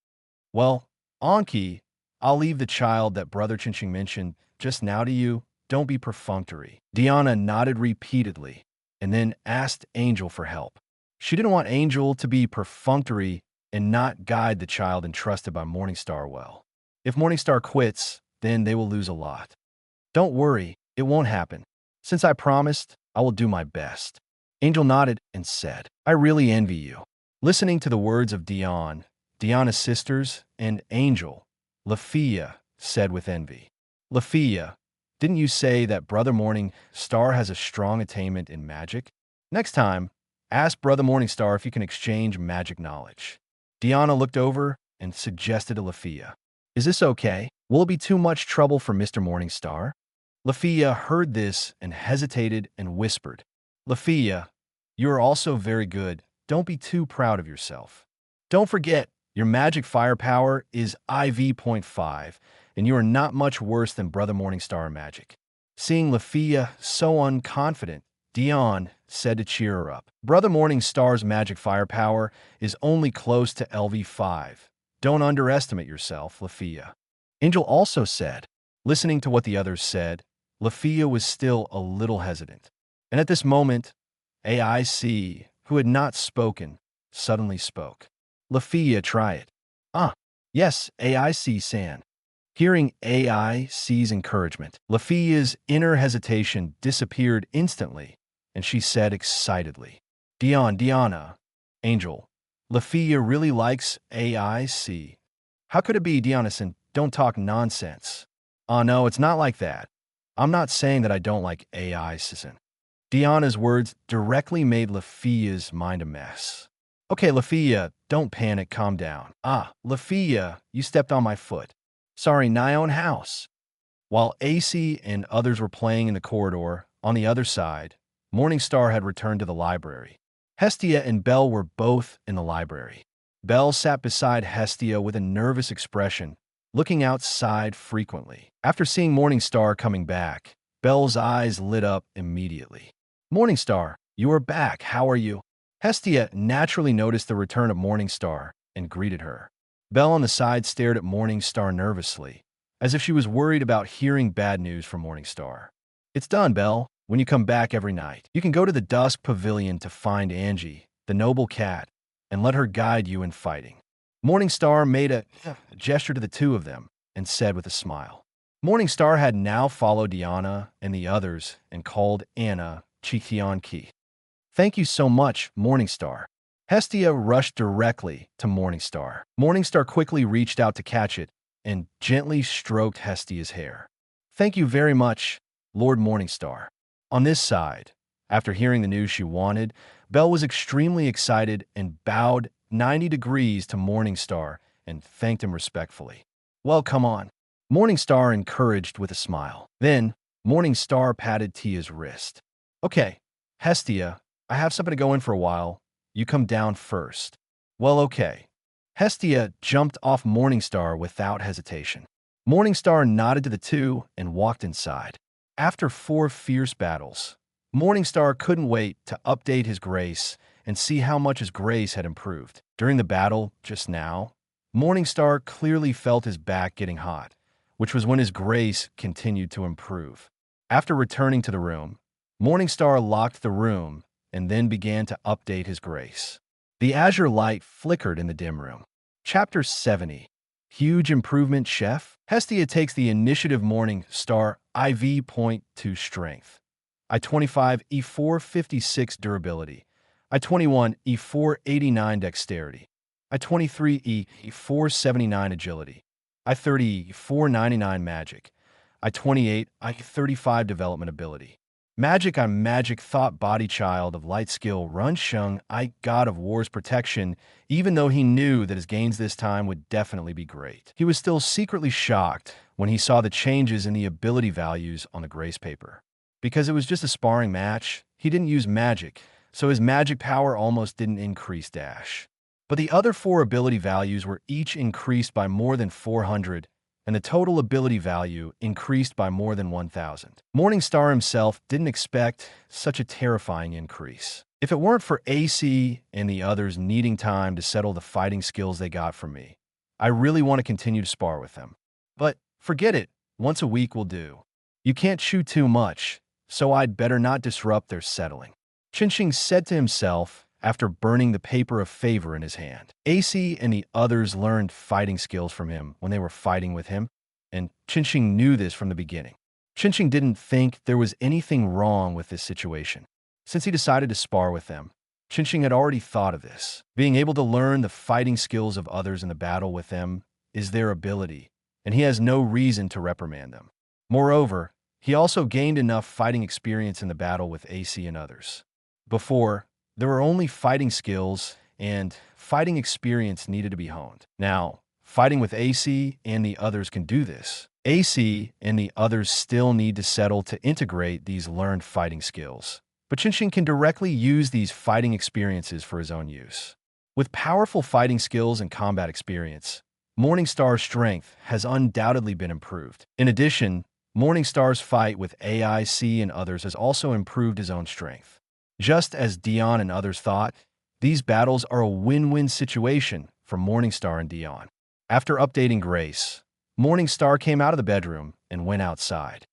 Well, Anki, I'll leave the child that Brother Chinching mentioned just now to you. Don't be perfunctory. Deanna nodded repeatedly and then asked Angel for help. She didn't want Angel to be perfunctory and not guide the child entrusted by Morningstar well. If Morningstar quits, then they will lose a lot. Don't worry, it won't happen. Since I promised, I will do my best. Angel nodded and said, I really envy you. Listening to the words of Dion, Deanna's sisters, and Angel, Lafia said with envy. Lafia, Didn't you say that Brother Morning Star has a strong attainment in magic? Next time, ask Brother Morning Star if you can exchange magic knowledge. Deanna looked over and suggested to Lafia. Is this okay? Will it be too much trouble for Mr. Morningstar? Lafia heard this and hesitated and whispered, Lafia, you are also very good. Don't be too proud of yourself. Don't forget, your magic firepower is IV.5, and you are not much worse than Brother Morningstar magic. Seeing Lafia so unconfident, Dion said to cheer her up. Brother Morningstar's magic firepower is only close to LV5. Don't underestimate yourself, Lafia. Angel also said. Listening to what the others said, Lafia was still a little hesitant. And at this moment, AIC, who had not spoken, suddenly spoke. Lafia, try it. Yes, AIC-san. Hearing AIC's encouragement, Lafia's inner hesitation disappeared instantly, and she said excitedly, Diana, Angel, Lafia really likes AIC. How could it be, Diana-san? Don't talk nonsense. No, it's not like that. I'm not saying that I don't like AIC. Diana's words directly made Lafia's mind a mess. Okay, Lafia, don't panic, calm down. Lafia, you stepped on my foot. Sorry, Nyon House. While AC and others were playing in the corridor, on the other side, Morningstar had returned to the library. Hestia and Belle were both in the library. Belle sat beside Hestia with a nervous expression, looking outside frequently. After seeing Morningstar coming back, Belle's eyes lit up immediately. Morningstar, you are back. How are you? Hestia naturally noticed the return of Morningstar and greeted her. Belle on the side stared at Morningstar nervously, as if she was worried about hearing bad news from Morningstar. It's done, Belle. When you come back every night, you can go to the Dusk Pavilion to find Angie, the noble cat, and let her guide you in fighting. Morningstar made a gesture to the two of them and said with a smile. Morningstar had now followed Diana and the others and called Anna Chikianki. Thank you so much, Morningstar. Hestia rushed directly to Morningstar. Morningstar quickly reached out to catch it and gently stroked Hestia's hair. Thank you very much, Lord Morningstar. On this side, after hearing the news she wanted, Belle was extremely excited and bowed 90 degrees to Morningstar and thanked him respectfully. Well, come on. Morningstar encouraged with a smile. Then, Morningstar patted Tia's wrist. Okay, Hestia, I have something to go in for a while. You come down first. Well, okay. Hestia jumped off Morningstar without hesitation. Morningstar nodded to the two and walked inside. After 4 fierce battles, Morningstar couldn't wait to update his grace and see how much his grace had improved. During the battle just now, Morningstar clearly felt his back getting hot, which was when his grace continued to improve. After returning to the room, Morningstar locked the room and then began to update his grace. The azure light flickered in the dim room. Chapter 70. Huge improvement, Chef? Hestia takes the initiative Morningstar IV.2 strength. I-25 E456 durability. I-21 E489 dexterity. I-23 E479 agility. I-30 E499 magic. I-28 I-35 development ability. Magic on Magic Thought Body Child of Light Skill Run Shung I God of War's protection, even though he knew that his gains this time would definitely be great. He was still secretly shocked when he saw the changes in the ability values on the grace paper. Because it was just a sparring match, he didn't use magic, so his magic power almost didn't increase dash. But the other 4 ability values were each increased by more than 400, and the total ability value increased by more than 1,000. Morningstar himself didn't expect such a terrifying increase. If it weren't for AC and the others needing time to settle the fighting skills they got from me, I really want to continue to spar with them. But forget it, once a week will do. You can't chew too much, so I'd better not disrupt their settling. Chinching said to himself after burning the paper of favor in his hand. AC and the others learned fighting skills from him when they were fighting with him, and Chinching knew this from the beginning. Chinching didn't think there was anything wrong with this situation. Since he decided to spar with them, Chinching had already thought of this. Being able to learn the fighting skills of others in the battle with them is their ability, and he has no reason to reprimand them. Moreover, He also gained enough fighting experience in the battle with AC and others. Before, there were only fighting skills and fighting experience needed to be honed. Now, fighting with AC and the others can do this. AC and the others still need to settle to integrate these learned fighting skills. But Qinxing can directly use these fighting experiences for his own use. With powerful fighting skills and combat experience, Morningstar's strength has undoubtedly been improved. In addition, Morningstar's fight with AIC and others has also improved his own strength. Just as Dion and others thought, these battles are a win-win situation for Morningstar and Dion. After updating Grace, Morningstar came out of the bedroom and went outside.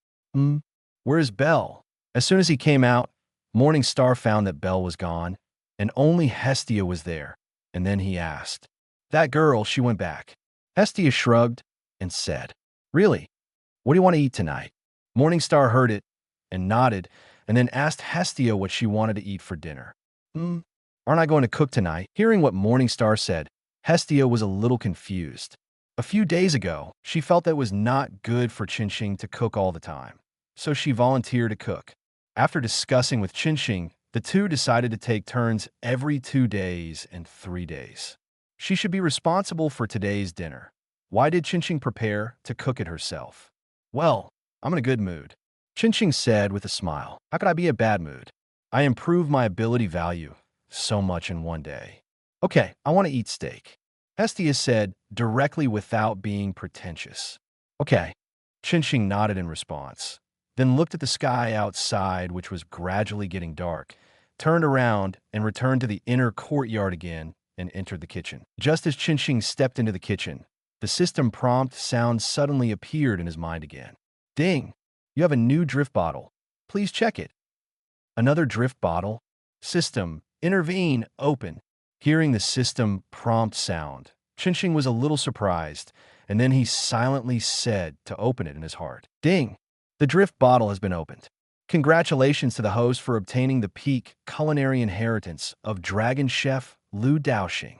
Where is Belle? As soon as he came out, Morningstar found that Belle was gone, and only Hestia was there, and then he asked. That girl, she went back. Hestia shrugged and said, Really? What do you want to eat tonight? Morningstar heard it and nodded, and then asked Hestia what she wanted to eat for dinner. Aren't I going to cook tonight? Hearing what Morningstar said, Hestia was a little confused. A few days ago, she felt that it was not good for Qinxing to cook all the time, so she volunteered to cook. After discussing with Qinxing, the two decided to take turns every 2 days and 3 days. She should be responsible for today's dinner. Why did Qinxing prepare to cook it herself? Well, I'm in a good mood, Qinxing said with a smile. How could I be in a bad mood? I improved my ability value so much in 1 day. Okay, I want to eat steak, Hestia said directly without being pretentious. Okay, Qinxing nodded in response, then looked at the sky outside, which was gradually getting dark, turned around and returned to the inner courtyard again and entered the kitchen. Just as Qinxing stepped into the kitchen, the system prompt sound suddenly appeared in his mind again. Ding! You have a new drift bottle. Please check it. Another drift bottle? System, intervene, open. Hearing the system prompt sound, Qinxing was a little surprised, and then he silently said to open it in his heart. Ding! The drift bottle has been opened. Congratulations to the host for obtaining the peak culinary inheritance of Dragon Chef Lu Daoxing.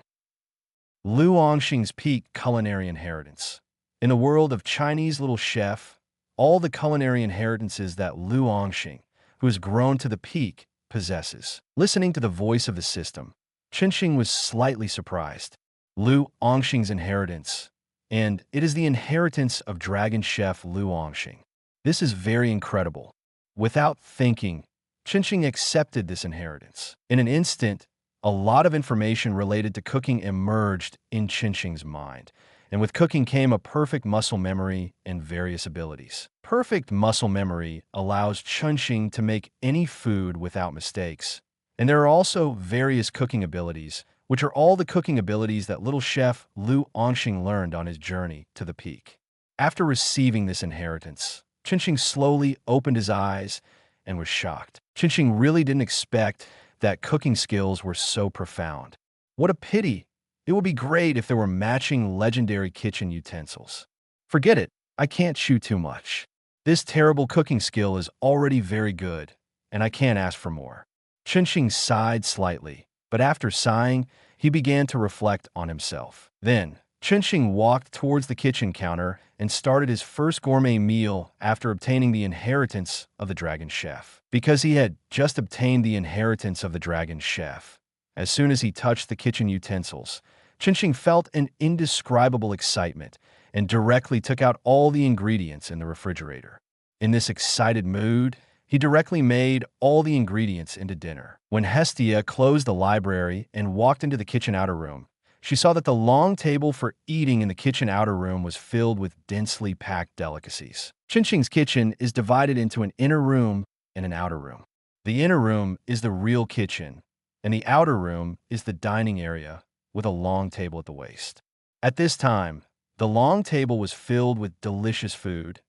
Lu Ongxing's peak culinary inheritance. In the world of Chinese little chef, all the culinary inheritances that Lu Ongxing, who has grown to the peak, possesses. Listening to the voice of the system, Qinxing was slightly surprised. Lu Ongxing's inheritance, and it is the inheritance of Dragon Chef Lu Ongxing. This is very incredible. Without thinking, Qinxing accepted this inheritance. In an instant, a lot of information related to cooking emerged in Qinxing's mind, and with cooking came a perfect muscle memory and various abilities. Perfect muscle memory allows Qinxing to make any food without mistakes. And there are also various cooking abilities, which are all the cooking abilities that little chef Lu Ongxing learned on his journey to the peak. After receiving this inheritance, Qinxing slowly opened his eyes and was shocked. Qinxing really didn't expect that cooking skills were so profound. What a pity! It would be great if there were matching legendary kitchen utensils. Forget it, I can't chew too much. This terrible cooking skill is already very good, and I can't ask for more. Qinxing sighed slightly, but after sighing, he began to reflect on himself. Then, Qinxing walked towards the kitchen counter and started his first gourmet meal after obtaining the inheritance of the Dragon Chef. Because he had just obtained the inheritance of the Dragon Chef, as soon as he touched the kitchen utensils, Qinxing felt an indescribable excitement and directly took out all the ingredients in the refrigerator. In this excited mood, he directly made all the ingredients into dinner. When Hestia closed the library and walked into the kitchen outer room, she saw that the long table for eating in the kitchen outer room was filled with densely packed delicacies. Qinxing's kitchen is divided into an inner room and an outer room. The inner room is the real kitchen, and the outer room is the dining area with a long table at the waist. At this time, the long table was filled with delicious food,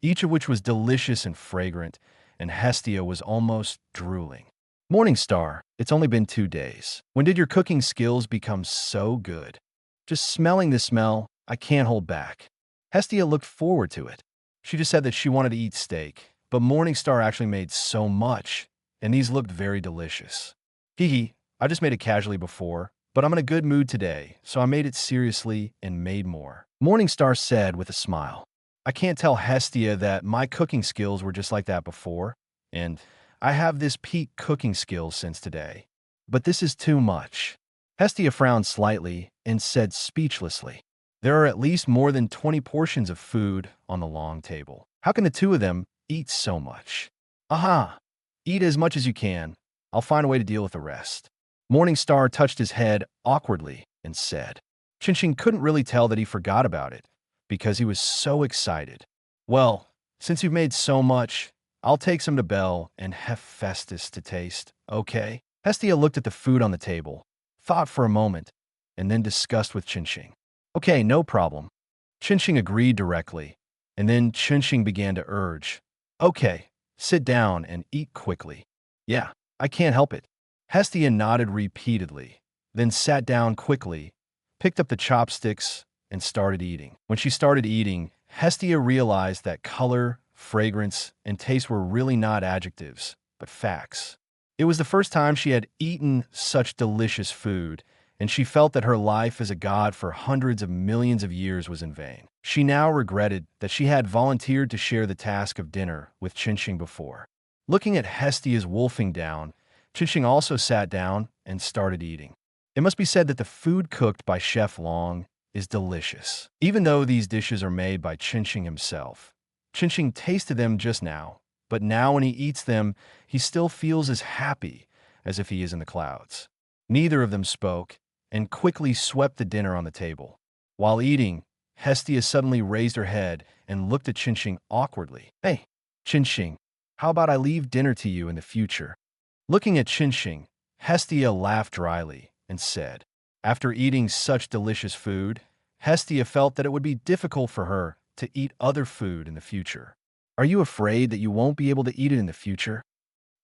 each of which was delicious and fragrant, and Hestia was almost drooling. Morningstar, it's only been 2 days. When did your cooking skills become so good? Just smelling the smell, I can't hold back. Hestia looked forward to it. She just said that she wanted to eat steak, but Morningstar actually made so much, and these looked very delicious. Hee, I just made it casually before, but I'm in a good mood today, so I made it seriously and made more. Morningstar said with a smile. I can't tell Hestia that my cooking skills were just like that before, and I have this peak cooking skills since today. But this is too much. Hestia frowned slightly and said speechlessly, "There are at least more than 20 portions of food on the long table. How can the two of them eat so much?" "Aha! Eat as much as you can. I'll find a way to deal with the rest." Morningstar touched his head awkwardly and said. Chinching couldn't really tell that he forgot about it, because he was so excited. "Well, since you've made so much, I'll take some to Belle and Hephaestus to taste, okay?" Hestia looked at the food on the table, thought for a moment, and then discussed with Chinching. "Okay, no problem." Chinching agreed directly, and then Chinching began to urge. "Okay, sit down and eat quickly." "Yeah, I can't help it." Hestia nodded repeatedly, then sat down quickly, picked up the chopsticks, and started eating. When she started eating, Hestia realized that color, fragrance, and taste were really not adjectives, but facts. It was the first time she had eaten such delicious food, and she felt that her life as a god for hundreds of millions of years was in vain. She now regretted that she had volunteered to share the task of dinner with Chinching before. Looking at Hestia's wolfing down, Chinching also sat down and started eating. It must be said that the food cooked by Chef Long is delicious. Even though these dishes are made by Chinching himself, Chinching tasted them just now, but now when he eats them, he still feels as happy as if he is in the clouds. Neither of them spoke, and quickly swept the dinner on the table. While eating, Hestia suddenly raised her head and looked at Chinching awkwardly. "Hey, Chinching, how about I leave dinner to you in the future?" Looking at Chinching, Hestia laughed dryly and said, after eating such delicious food, Hestia felt that it would be difficult for her to eat other food in the future. "Are you afraid that you won't be able to eat it in the future?"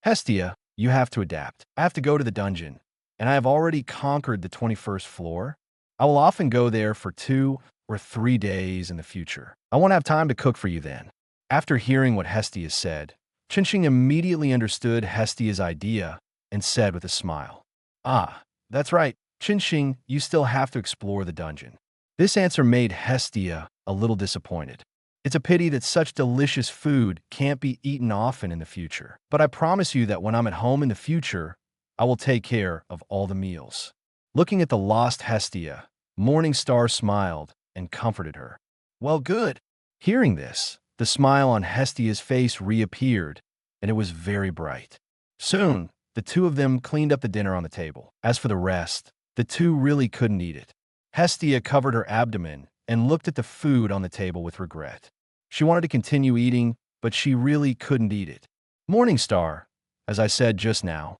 "Hestia, you have to adapt. I have to go to the dungeon, and I have already conquered the 21st floor. I will often go there for 2 or 3 days in the future. I won't have time to cook for you then." After hearing what Hestia said, Chinching immediately understood Hestia's idea and said with a smile, "Ah, that's right, Chinching, you still have to explore the dungeon." This answer made Hestia a little disappointed. It's a pity that such delicious food can't be eaten often in the future. But I promise you that when I'm at home in the future, I will take care of all the meals. Looking at the lost Hestia, Morningstar smiled and comforted her. "Well, good." Hearing this, the smile on Hestia's face reappeared, and it was very bright. Soon, the two of them cleaned up the dinner on the table. As for the rest, the two really couldn't eat it. Hestia covered her abdomen and looked at the food on the table with regret. She wanted to continue eating, but she really couldn't eat it. "Morningstar, as I said just now,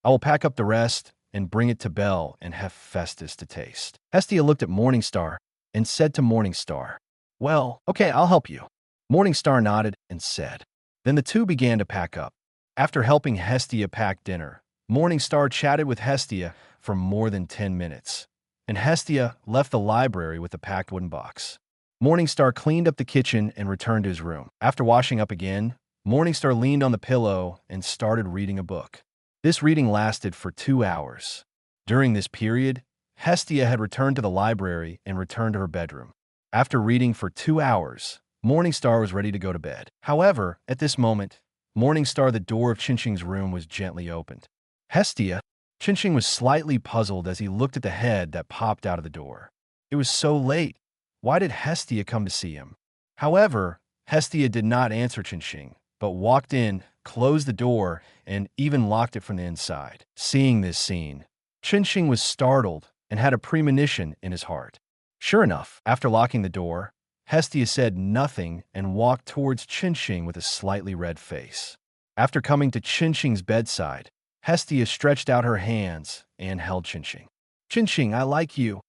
I will pack up the rest and bring it to Belle and Hephaestus to taste." Hestia looked at Morningstar and said to Morningstar, "Well, okay, I'll help you." Morningstar nodded and said. Then the two began to pack up. After helping Hestia pack dinner, Morningstar chatted with Hestia for more than 10 minutes, and Hestia left the library with a packed wooden box. Morningstar cleaned up the kitchen and returned to his room. After washing up again, Morningstar leaned on the pillow and started reading a book. This reading lasted for 2 hours. During this period, Hestia had returned to the library and returned to her bedroom. After reading for 2 hours, Morningstar was ready to go to bed. However, at this moment, Morningstar, the door of Chinching's room was gently opened. "Hestia?" Chinching was slightly puzzled as he looked at the head that popped out of the door. It was so late. Why did Hestia come to see him? However, Hestia did not answer Chinching, but walked in, closed the door, and even locked it from the inside. Seeing this scene, Chinching was startled and had a premonition in his heart. Sure enough, after locking the door, Hestia said nothing and walked towards Chinching with a slightly red face. After coming to Chinching's bedside, Hestia stretched out her hands and held Chinching. "Chinching, I like you."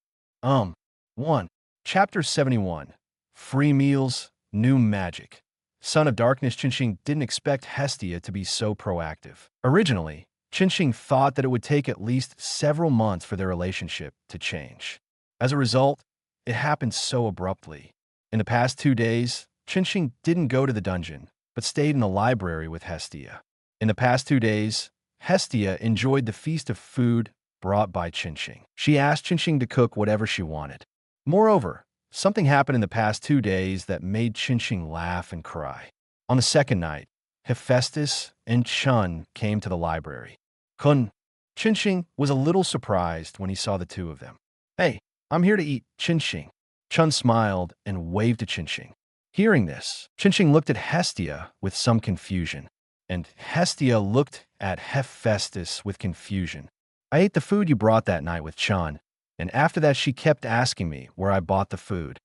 1. Chapter 71. Free Meals, New Magic. Son of Darkness, Chinching didn't expect Hestia to be so proactive. Originally, Chinching thought that it would take at least several months for their relationship to change. As a result, it happened so abruptly. In the past 2 days, Chinching didn't go to the dungeon, but stayed in the library with Hestia. In the past 2 days, Hestia enjoyed the feast of food brought by Chinching. She asked Chinching to cook whatever she wanted. Moreover, Something happened in the past 2 days that made Chinching laugh and cry. On the second night, Hephaestus and Chun came to the library. Kun. Chinching was a little surprised when he saw the two of them. Hey, I'm here to eat, Chinching. Chun smiled and waved to Chinching. Hearing this, Chinching looked at Hestia with some confusion, and Hestia looked at Hephaestus with confusion. I ate the food you brought that night with Chun, and after that she kept asking me where I bought the food.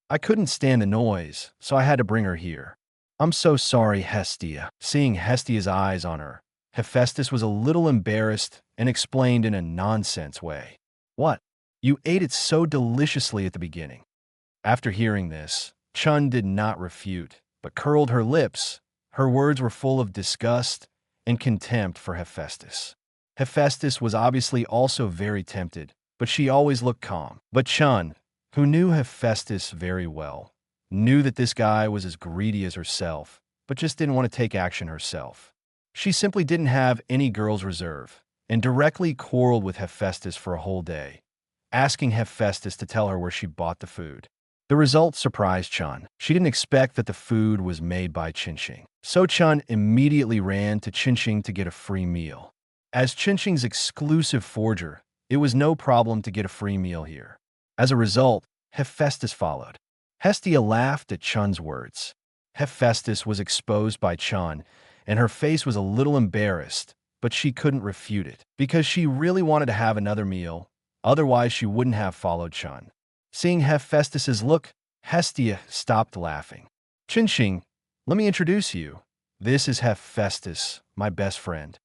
I couldn't stand the noise, so I had to bring her here. I'm so sorry, Hestia. Seeing Hestia's eyes on her, Hephaestus was a little embarrassed and explained in a nonsense way. What? You ate it so deliciously at the beginning. After hearing this, Chun did not refute, but curled her lips. Her words were full of disgust and contempt for Hephaestus. Hephaestus was obviously also very tempted, but she always looked calm. But Chun, who knew Hephaestus very well, knew that this guy was as greedy as herself, but just didn't want to take action herself. She simply didn't have any girl's reserve, and directly quarreled with Hephaestus for a whole day, asking Hephaestus to tell her where she bought the food. The result surprised Chun. She didn't expect that the food was made by Chinching. So Chun immediately ran to Chinching to get a free meal. As Chinching's exclusive forger, it was no problem to get a free meal here. As a result, Hephaestus followed. Hestia laughed at Chun's words. Hephaestus was exposed by Chun, and her face was a little embarrassed, but she couldn't refute it, because she really wanted to have another meal, otherwise she wouldn't have followed Chun. Seeing Hephaestus's look, Hestia stopped laughing. Chinching, let me introduce you. This is Hephaestus, my best friend.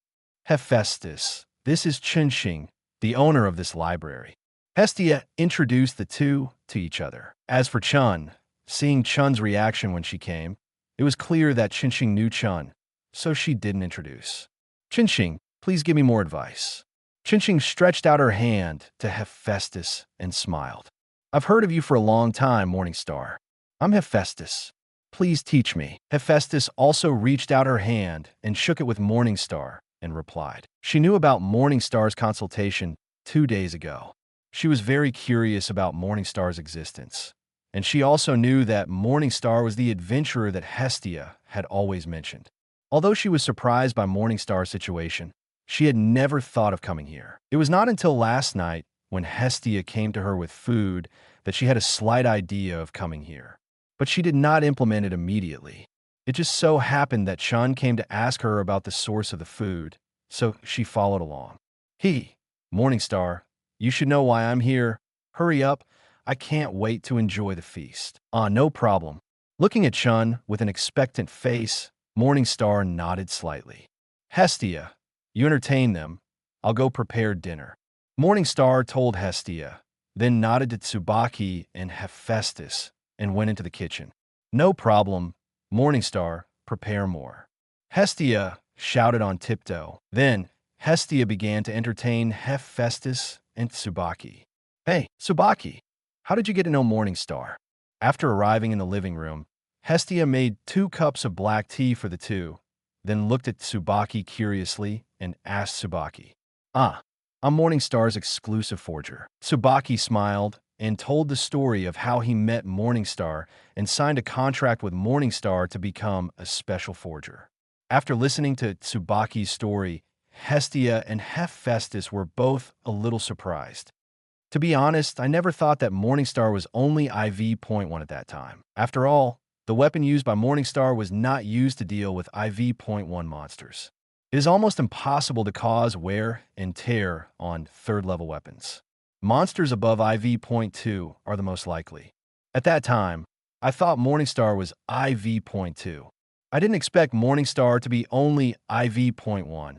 Hephaestus, this is Chinching, the owner of this library. Hestia introduced the two to each other. As for Chun, seeing Chun's reaction when she came, it was clear that Chinching knew Chun, so she didn't introduce. Chinching, please give me more advice. Chinching stretched out her hand to Hephaestus and smiled. I've heard of you for a long time, Morningstar. I'm Hephaestus. Please teach me. Hephaestus also reached out her hand and shook it with Morningstar and replied. She knew about Morningstar's consultation 2 days ago. She was very curious about Morningstar's existence, and she also knew that Morningstar was the adventurer that Hestia had always mentioned. Although she was surprised by Morningstar's situation, she had never thought of coming here. It was not until last night, when Hestia came to her with food, that she had a slight idea of coming here. But she did not implement it immediately. It just so happened that Chun came to ask her about the source of the food, so she followed along. Morningstar, you should know why I'm here. Hurry up, I can't wait to enjoy the feast. No problem. Looking at Chun with an expectant face, Morningstar nodded slightly. Hestia, you entertain them. I'll go prepare dinner. Morningstar told Hestia, then nodded to Tsubaki and Hephaestus and went into the kitchen. No problem, Morningstar, prepare more. Hestia shouted on tiptoe. Then Hestia began to entertain Hephaestus and Tsubaki. Hey, Tsubaki, how did you get to know Morningstar? After arriving in the living room, Hestia made 2 cups of black tea for the two, then looked at Tsubaki curiously and asked Tsubaki, I'm Morningstar's exclusive forger. Tsubaki smiled and told the story of how he met Morningstar and signed a contract with Morningstar to become a special forger. After listening to Tsubaki's story, Hestia and Hephaestus were both a little surprised. To be honest, I never thought that Morningstar was only IV.1 at that time. After all, the weapon used by Morningstar was not used to deal with IV.1 monsters. It is almost impossible to cause wear and tear on third-level weapons. Monsters above IV.2 are the most likely. At that time, I thought Morningstar was IV.2. I didn't expect Morningstar to be only IV.1,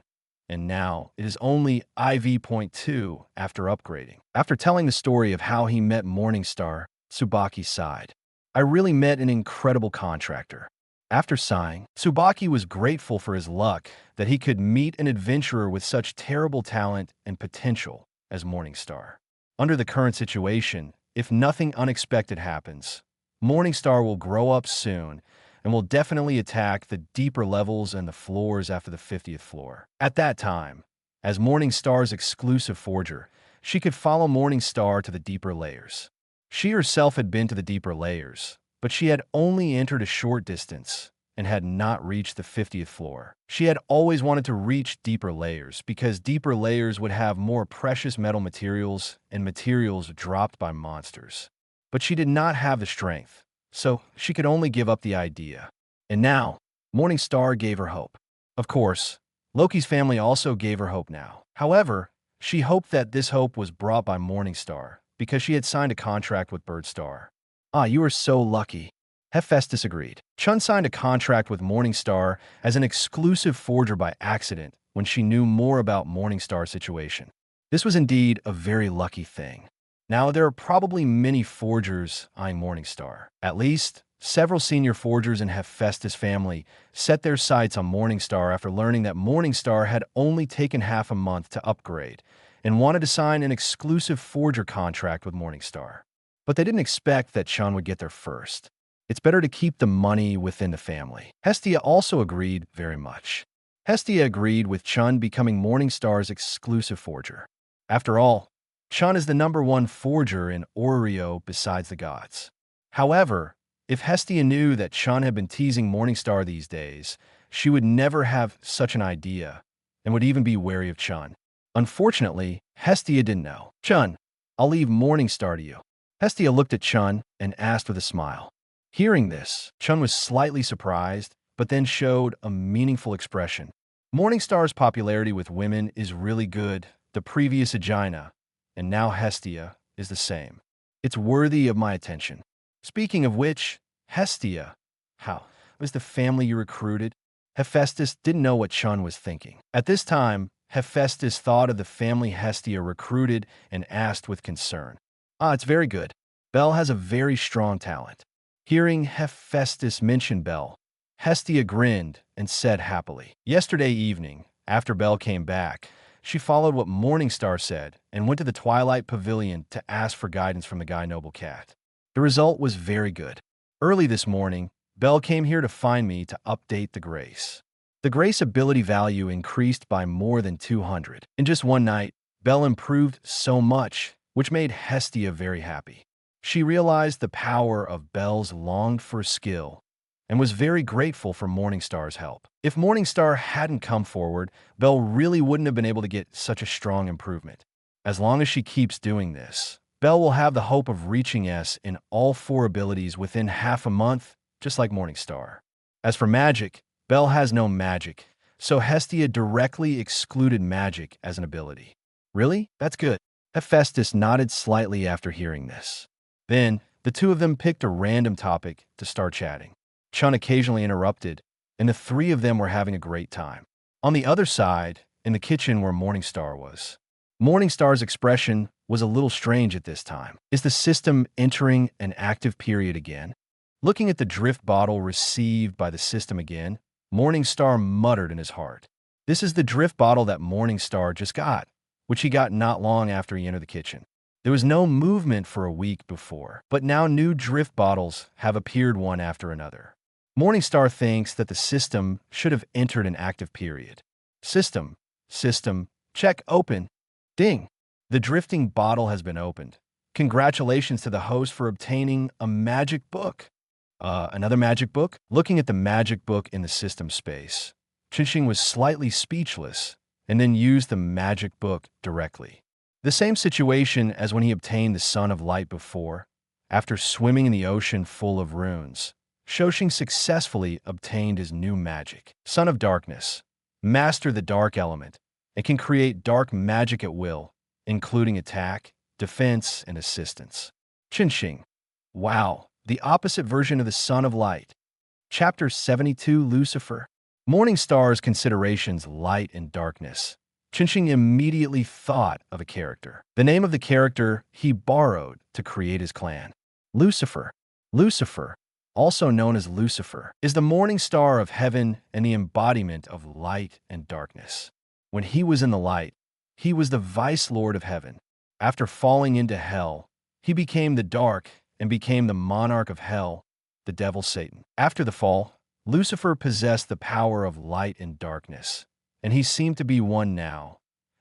and now it is only IV.2 after upgrading. After telling the story of how he met Morningstar, Tsubaki sighed. I really met an incredible contractor. After sighing, Tsubaki was grateful for his luck that he could meet an adventurer with such terrible talent and potential as Morningstar. Under the current situation, if nothing unexpected happens, Morningstar will grow up soon and will definitely attack the deeper levels and the floors after the 50th floor. At that time, as Morningstar's exclusive forger, she could follow Morningstar to the deeper layers. She herself had been to the deeper layers, but she had only entered a short distance and had not reached the 50th floor. She had always wanted to reach deeper layers because deeper layers would have more precious metal materials and materials dropped by monsters. But she did not have the strength, so she could only give up the idea. And now, Morningstar gave her hope. Of course, Loki's family also gave her hope now. However, she hoped that this hope was brought by Morningstar because she had signed a contract with Birdstar. Ah, you are so lucky. Hephaestus agreed. Chun signed a contract with Morningstar as an exclusive forger by accident when she knew more about Morningstar's situation. This was indeed a very lucky thing. Now, there are probably many forgers eyeing Morningstar. At least, several senior forgers in Hephaestus' family set their sights on Morningstar after learning that Morningstar had only taken half a month to upgrade and wanted to sign an exclusive forger contract with Morningstar. But they didn't expect that Chun would get there first. It's better to keep the money within the family. Hestia also agreed very much. Hestia agreed with Chun becoming Morningstar's exclusive forger. After all, Chun is the #1 forger in Oreo besides the gods. However, if Hestia knew that Chun had been teasing Morningstar these days, she would never have such an idea and would even be wary of Chun. Unfortunately, Hestia didn't know. Chun, I'll leave Morningstar to you. Hestia looked at Chun and asked with a smile. Hearing this, Chun was slightly surprised, but then showed a meaningful expression. Morningstar's popularity with women is really good, the previous Aegina, and now Hestia is the same. It's worthy of my attention. Speaking of which, Hestia, how was the family you recruited? Hephaestus didn't know what Chun was thinking. At this time, Hephaestus thought of the family Hestia recruited and asked with concern. Ah, it's very good. Bel has a very strong talent. Hearing Hephaestus mention Bel, Hestia grinned and said happily. Yesterday evening, after Bel came back, she followed what Morningstar said and went to the Twilight Pavilion to ask for guidance from the Guy Noble Cat. The result was very good. Early this morning, Bel came here to find me to update the Grace. The Grace ability value increased by more than 200. In just one night, Bel improved so much, which made Hestia very happy. She realized the power of Bel's longed-for skill and was very grateful for Morningstar's help. If Morningstar hadn't come forward, Bel really wouldn't have been able to get such a strong improvement. As long as she keeps doing this, Bel will have the hope of reaching S in all 4 abilities within half a month, just like Morningstar. As for magic, Bel has no magic, so Hestia directly excluded magic as an ability. Really? That's good. Hephaestus nodded slightly after hearing this. Then, the two of them picked a random topic to start chatting. Chun occasionally interrupted, and the 3 of them were having a great time. On the other side, in the kitchen where Morningstar was. Morningstar's expression was a little strange at this time. Is the system entering an active period again? Looking at the drift bottle received by the system again, Morningstar muttered in his heart. This is the drift bottle that Morningstar just got, which he got not long after he entered the kitchen. There was no movement for a week before, but now new drift bottles have appeared one after another. Morningstar thinks that the system should have entered an active period. System, check open. Ding. The drifting bottle has been opened. Congratulations to the host for obtaining a magic book. Another magic book? Looking at the magic book in the system space, Chinching was slightly speechless and then used the magic book directly. The same situation as when he obtained the Son of Light before, after swimming in the ocean full of runes. Shoshin successfully obtained his new magic. Son of Darkness. Master the dark element and can create dark magic at will, including attack, defense, and assistance. Chinching. Wow, the opposite version of the Son of Light. Chapter 72, Lucifer. Morningstar's considerations light and darkness. Chinching immediately thought of a character. The name of the character he borrowed to create his clan. Lucifer. Lucifer, also known as Lucifer, is the morning star of heaven and the embodiment of light and darkness. When he was in the light, he was the vice lord of heaven. After falling into hell, he became the dark and became the monarch of hell, the devil Satan. After the fall, Lucifer possessed the power of light and darkness, and he seemed to be one now,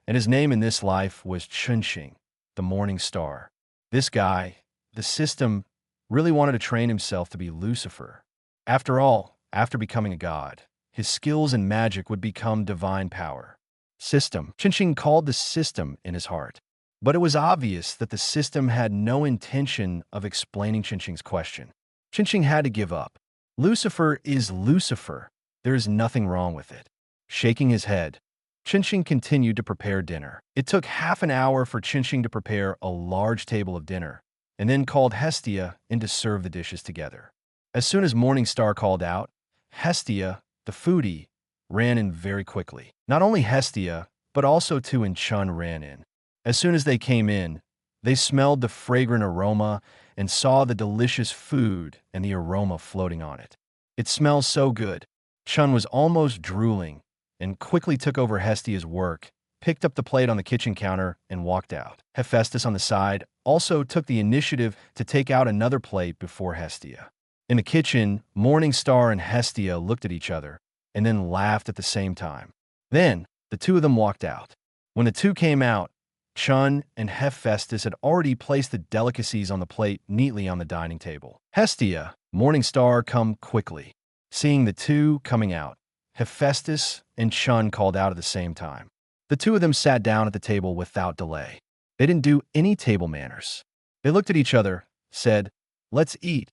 and his name in this life was Chunxing, the morning star. This guy, the system really wanted to train himself to be Lucifer. After all, after becoming a god, his skills and magic would become divine power. System. Chinching called the system in his heart. But it was obvious that the system had no intention of explaining Chinching's question. Chinching had to give up. Lucifer is Lucifer. There is nothing wrong with it. Shaking his head, Chinching continued to prepare dinner. It took half an hour for Chinching to prepare a large table of dinner, and then called Hestia in to serve the dishes together. As soon as Morningstar called out, Hestia, the foodie, ran in very quickly. Not only Hestia, but also Tu and Chun ran in. As soon as they came in, they smelled the fragrant aroma and saw the delicious food and the aroma floating on it. It smells so good. Chun was almost drooling and quickly took over Hestia's work, picked up the plate on the kitchen counter, and walked out. Hephaestus on the side also took the initiative to take out another plate before Hestia. In the kitchen, Morningstar and Hestia looked at each other and then laughed at the same time. Then, the two of them walked out. When the two came out, Chun and Hephaestus had already placed the delicacies on the plate neatly on the dining table. Hestia, Morningstar, come quickly. Seeing the two coming out, Hephaestus and Chun called out at the same time. The two of them sat down at the table without delay. They didn't do any table manners. They looked at each other, said, "Let's eat,"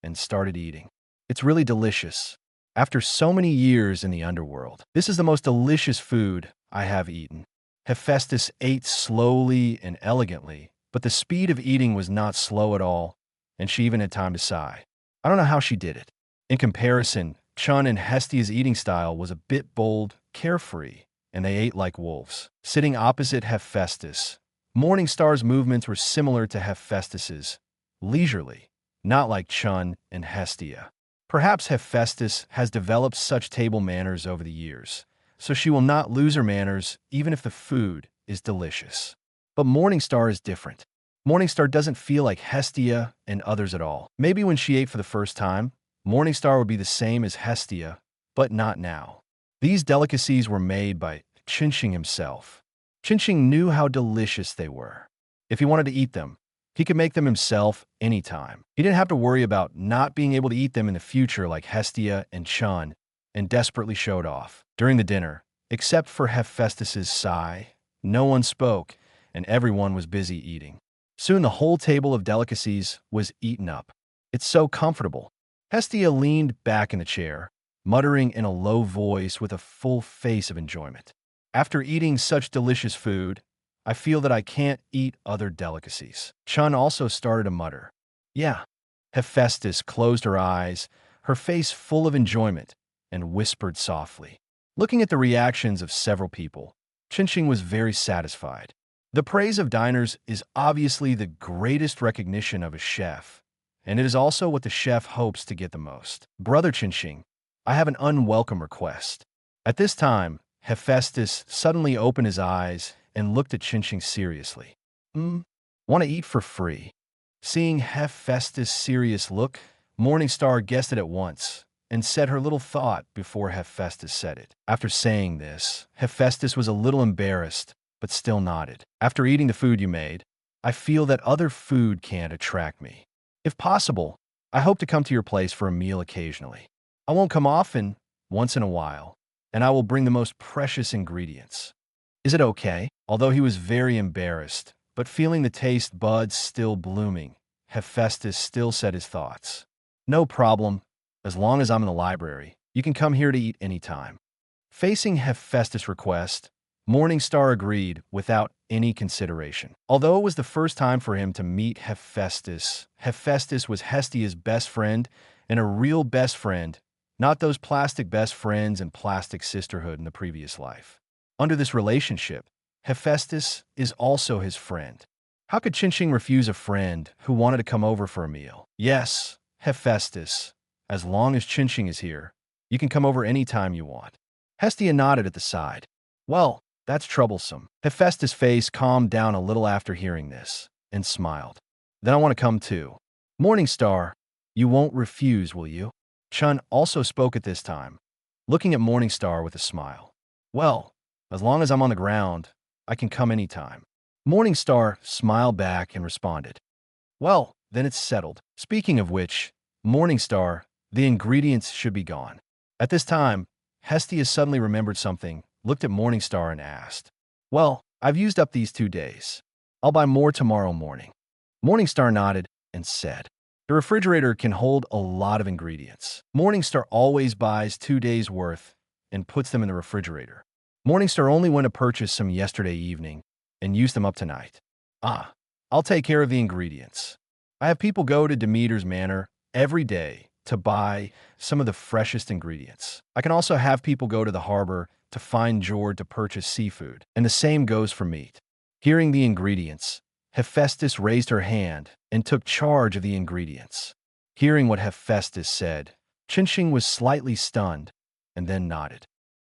and started eating. It's really delicious. After so many years in the underworld, this is the most delicious food I have eaten. Hephaestus ate slowly and elegantly, but the speed of eating was not slow at all, and she even had time to sigh. I don't know how she did it. In comparison, Chun and Hestia's eating style was a bit bold, carefree, and they ate like wolves. Sitting opposite Hephaestus, Morningstar's movements were similar to Hephaestus's, leisurely, not like Chun and Hestia. Perhaps Hephaestus has developed such table manners over the years, so she will not lose her manners even if the food is delicious. But Morningstar is different. Morningstar doesn't feel like Hestia and others at all. Maybe when she ate for the first time, Morningstar would be the same as Hestia, but not now. These delicacies were made by Chinching himself. Chinching knew how delicious they were. If he wanted to eat them, he could make them himself anytime. He didn't have to worry about not being able to eat them in the future like Hestia and Chun, and desperately showed off. During the dinner, except for Hephaestus's sigh, no one spoke, and everyone was busy eating. Soon the whole table of delicacies was eaten up. It's so comfortable. Hestia leaned back in the chair, muttering in a low voice with a full face of enjoyment. After eating such delicious food, I feel that I can't eat other delicacies. Chun also started to mutter. Yeah. Hephaestus closed her eyes, her face full of enjoyment, and whispered softly. Looking at the reactions of several people, Chinching was very satisfied. The praise of diners is obviously the greatest recognition of a chef, and it is also what the chef hopes to get the most. Brother Chinching, I have an unwelcome request. At this time, Hephaestus suddenly opened his eyes and looked at Chinching seriously. Want to eat for free? Seeing Hephaestus' serious look, Morningstar guessed it at once and said her little thought before Hephaestus said it. After saying this, Hephaestus was a little embarrassed, but still nodded. After eating the food you made, I feel that other food can't attract me. If possible, I hope to come to your place for a meal occasionally. I won't come often, once in a while, and I will bring the most precious ingredients. Is it okay? Although he was very embarrassed, but feeling the taste buds still blooming, Hephaestus still said his thoughts. No problem. As long as I'm in the library, you can come here to eat anytime. Facing Hephaestus' request, Morningstar agreed without any consideration. Although it was the first time for him to meet Hephaestus, Hephaestus was Hestia's best friend and a real best friend, not those plastic best friends and plastic sisterhood in the previous life. Under this relationship, Hephaestus is also his friend. How could Chinching refuse a friend who wanted to come over for a meal? Yes, Hephaestus, as long as Chinching is here, you can come over any time you want. Hestia nodded at the side. Well, that's troublesome. Hephaestus' face calmed down a little after hearing this, and smiled. Then I want to come too. Morningstar, you won't refuse, will you? Chun also spoke at this time, looking at Morningstar with a smile. Well, as long as I'm on the ground, I can come anytime. Morningstar smiled back and responded. Well, then it's settled. Speaking of which, Morningstar, the ingredients should be gone. At this time, Hestia suddenly remembered something, looked at Morningstar and asked, "Well, I've used up these 2 days. I'll buy more tomorrow morning." Morningstar nodded and said, "The refrigerator can hold a lot of ingredients." Morningstar always buys 2 days' worth and puts them in the refrigerator. Morningstar only went to purchase some yesterday evening and used them up tonight. I'll take care of the ingredients. I have people go to Demeter's Manor every day to buy some of the freshest ingredients. I can also have people go to the harbor to find Jord to purchase seafood, and the same goes for meat. Hearing the ingredients, Hephaestus raised her hand and took charge of the ingredients. Hearing what Hephaestus said, Chinching was slightly stunned and then nodded.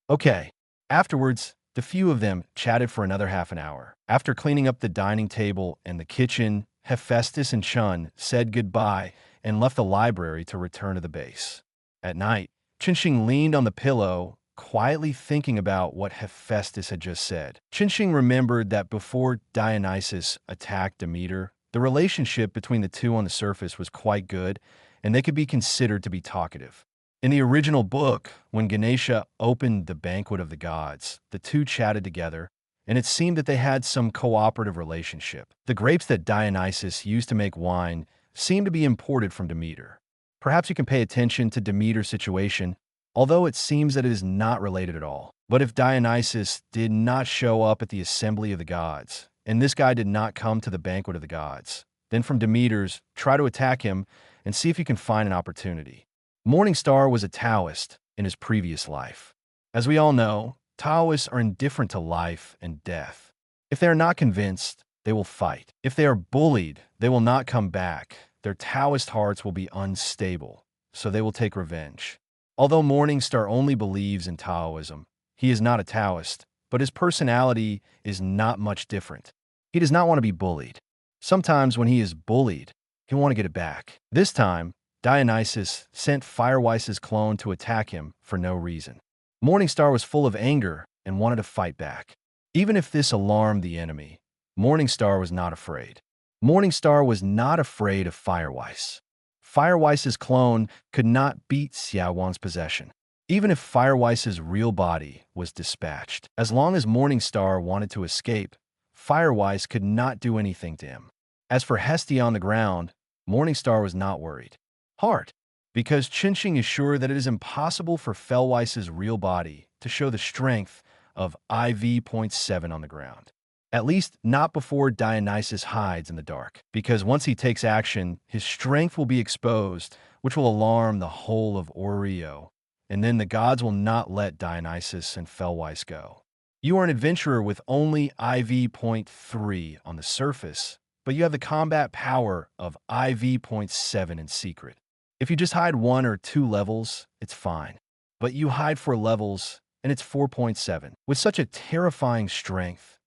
Okay. Afterwards, the few of them chatted for another half an hour. After cleaning up the dining table and the kitchen, Hephaestus and Chun said goodbye and left the library to return to the base. At night, Chinching leaned on the pillow, quietly thinking about what Hephaestus had just said. Chinching remembered that before Dionysus attacked Demeter, the relationship between the two on the surface was quite good, and they could be considered to be talkative. In the original book, when Ganesha opened the banquet of the gods, the two chatted together, and it seemed that they had some cooperative relationship. The grapes that Dionysus used to make wine seemed to be imported from Demeter. Perhaps you can pay attention to Demeter's situation, although it seems that it is not related at all. But if Dionysus did not show up at the assembly of the gods, and this guy did not come to the banquet of the gods, then from Demeter's, try to attack him and see if you can find an opportunity. Morningstar was a Taoist in his previous life. As we all know, Taoists are indifferent to life and death. If they are not convinced, they will fight. If they are bullied, they will not come back. Their Taoist hearts will be unstable, so they will take revenge. Although Morningstar only believes in Taoism, he is not a Taoist, but his personality is not much different. He does not want to be bullied. Sometimes when he is bullied, he'll want to get it back. This time, Dionysus sent Fireweiss's clone to attack him for no reason. Morningstar was full of anger and wanted to fight back. Even if this alarmed the enemy, Morningstar was not afraid. Morningstar was not afraid of Fireweiss. Fireweiss's clone could not beat Xiaowang's possession. Even if Fireweiss's real body was dispatched, as long as Morningstar wanted to escape, Fireweiss could not do anything to him. As for Hestia on the ground, Morningstar was not worried. Hard, because Chinching is sure that it is impossible for Fellweiss's real body to show the strength of IV.7 on the ground. At least not before Dionysus hides in the dark, because once he takes action, his strength will be exposed, which will alarm the whole of Oreo, and then the gods will not let Dionysus and Fellweiss go. You are an adventurer with only IV.3 on the surface, but you have the combat power of IV.7 in secret. If you just hide 1 or 2 levels, it's fine. But you hide 4 levels, and it's 4.7. With such a terrifying strength,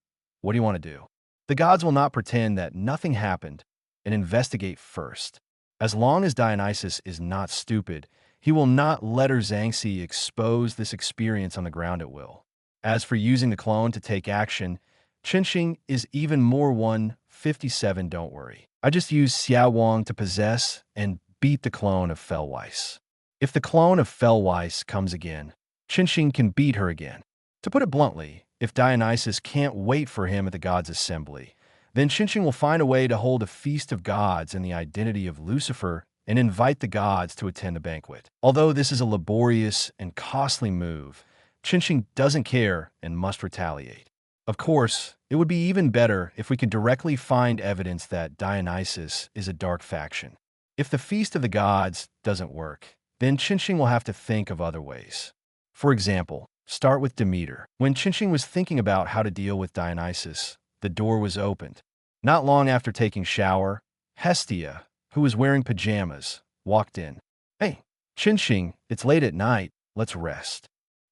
what do you want to do? The gods will not pretend that nothing happened and investigate first. As long as Dionysus is not stupid, he will not let Zhangxi expose this experience on the ground at will. As for using the clone to take action, Chinching is even more 157, don't worry. I just use Xiaowang to possess and beat the clone of Fellweiss. If the clone of Fellweiss comes again, Chinching can beat her again. To put it bluntly, if Dionysus can't wait for him at the gods' assembly, then Chinching will find a way to hold a feast of gods in the identity of Lucifer and invite the gods to attend the banquet. Although this is a laborious and costly move, Chinching doesn't care and must retaliate. Of course, it would be even better if we could directly find evidence that Dionysus is a dark faction. If the Feast of the Gods doesn't work, then Chinching will have to think of other ways. For example, start with Demeter. When Chinching was thinking about how to deal with Dionysus, the door was opened. Not long after taking shower, Hestia, who was wearing pajamas, walked in. "Hey, Chinching, it's late at night. Let's rest."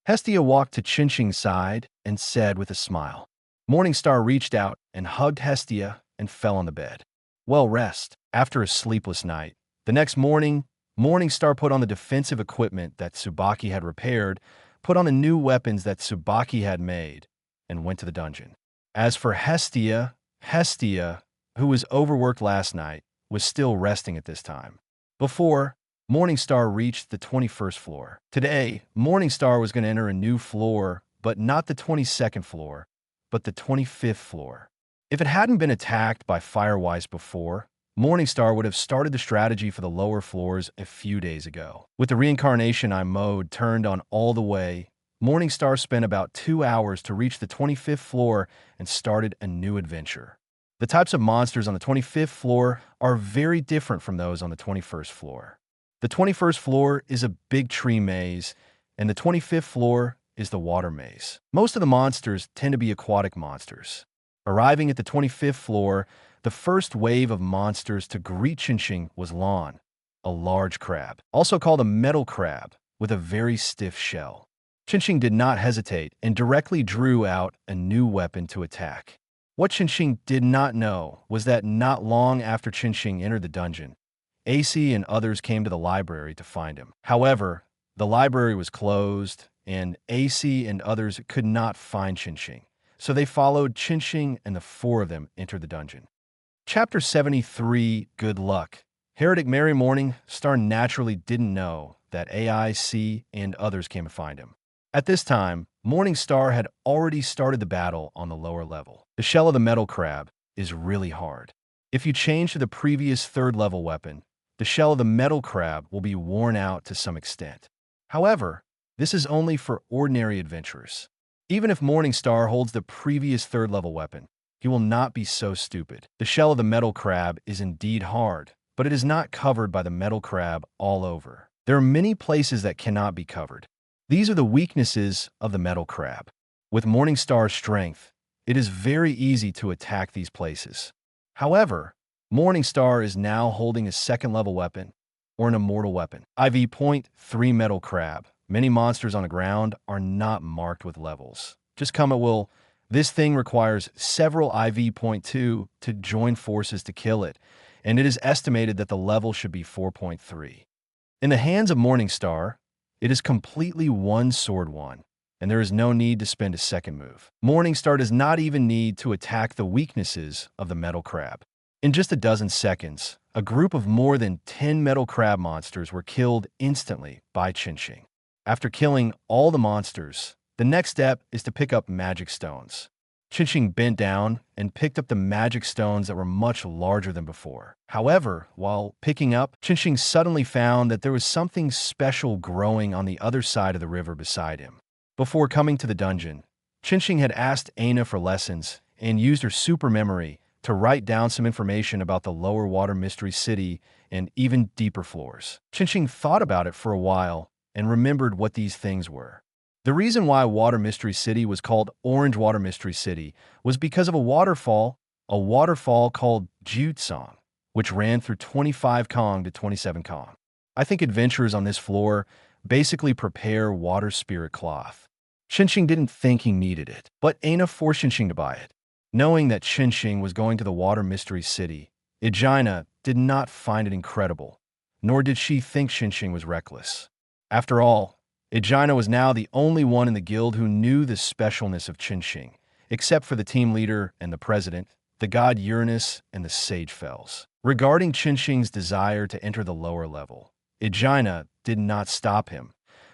Hestia walked to Chinching's side and said with a smile. Morningstar reached out and hugged Hestia and fell on the bed. Well, rest. After a sleepless night, the next morning, Morningstar put on the defensive equipment that Tsubaki had repaired, put on the new weapons that Tsubaki had made, and went to the dungeon. As for Hestia, who was overworked last night, was still resting at this time. Before, Morningstar reached the 21st floor. Today, Morningstar was going to enter a new floor, but not the 22nd floor, but the 25th floor. If it hadn't been attacked by Firewise before, Morningstar would have started the strategy for the lower floors a few days ago. With the Reincarnation Eye mode turned on all the way, Morningstar spent about 2 hours to reach the 25th floor and started a new adventure. The types of monsters on the 25th floor are very different from those on the 21st floor. The 21st floor is a big tree maze, and the 25th floor is the water maze. Most of the monsters tend to be aquatic monsters. Arriving at the 25th floor, the first wave of monsters to greet Chinching was Lon, a large crab, also called a metal crab, with a very stiff shell. Chinching did not hesitate and directly drew out a new weapon to attack. What Chinching did not know was that not long after Chinching entered the dungeon, AC and others came to the library to find him. However, the library was closed, and AC and others could not find Chinching, so they followed Chinching and the four of them entered the dungeon. Chapter 73, Good Luck. Heretic Mary Morningstar naturally didn't know that AIC and others came to find him. At this time, Morningstar had already started the battle on the lower level. The shell of the metal crab is really hard. If you change to the previous third-level weapon, the shell of the metal crab will be worn out to some extent. However, this is only for ordinary adventurers. Even if Morningstar holds the previous third-level weapon, he will not be so stupid. The shell of the metal crab is indeed hard, but it is not covered by the metal crab all over. There are many places that cannot be covered. These are the weaknesses of the metal crab. With Morningstar's strength, it is very easy to attack these places. However, Morningstar is now holding a second-level weapon, or an immortal weapon. IV.3 Metal Crab. Many monsters on the ground are not marked with levels. Just come at will. This thing requires several IV.2 to join forces to kill it, and it is estimated that the level should be 4.3. In the hands of Morningstar, it is completely one sword one, and there is no need to spend a second move. Morningstar does not even need to attack the weaknesses of the metal crab. In just a dozen seconds, a group of more than 10 metal crab monsters were killed instantly by Chinching. After killing all the monsters, the next step is to pick up magic stones. Chinching bent down and picked up the magic stones that were much larger than before. However, while picking up, Chinching suddenly found that there was something special growing on the other side of the river beside him. Before coming to the dungeon, Chinching had asked Aina for lessons and used her super memory to write down some information about the lower water mystery city and even deeper floors. Chinching thought about it for a while and remembered what these things were. The reason why Water Mystery City was called Orange Water Mystery City was because of a waterfall called Jutsong, which ran through 25 Kong to 27 Kong. I think adventurers on this floor basically prepare water spirit cloth. Chinching didn't think he needed it, but Aina forced Chinching to buy it. Knowing that Chinching was going to the Water Mystery City, Aegina did not find it incredible, nor did she think Chinching was reckless. After all, Aegina was now the only one in the guild who knew the specialness of Chinching, except for the team leader and the president, the god Uranus and the Sage Fells. Regarding Chinching's desire to enter the lower level, Aegina did not stop him,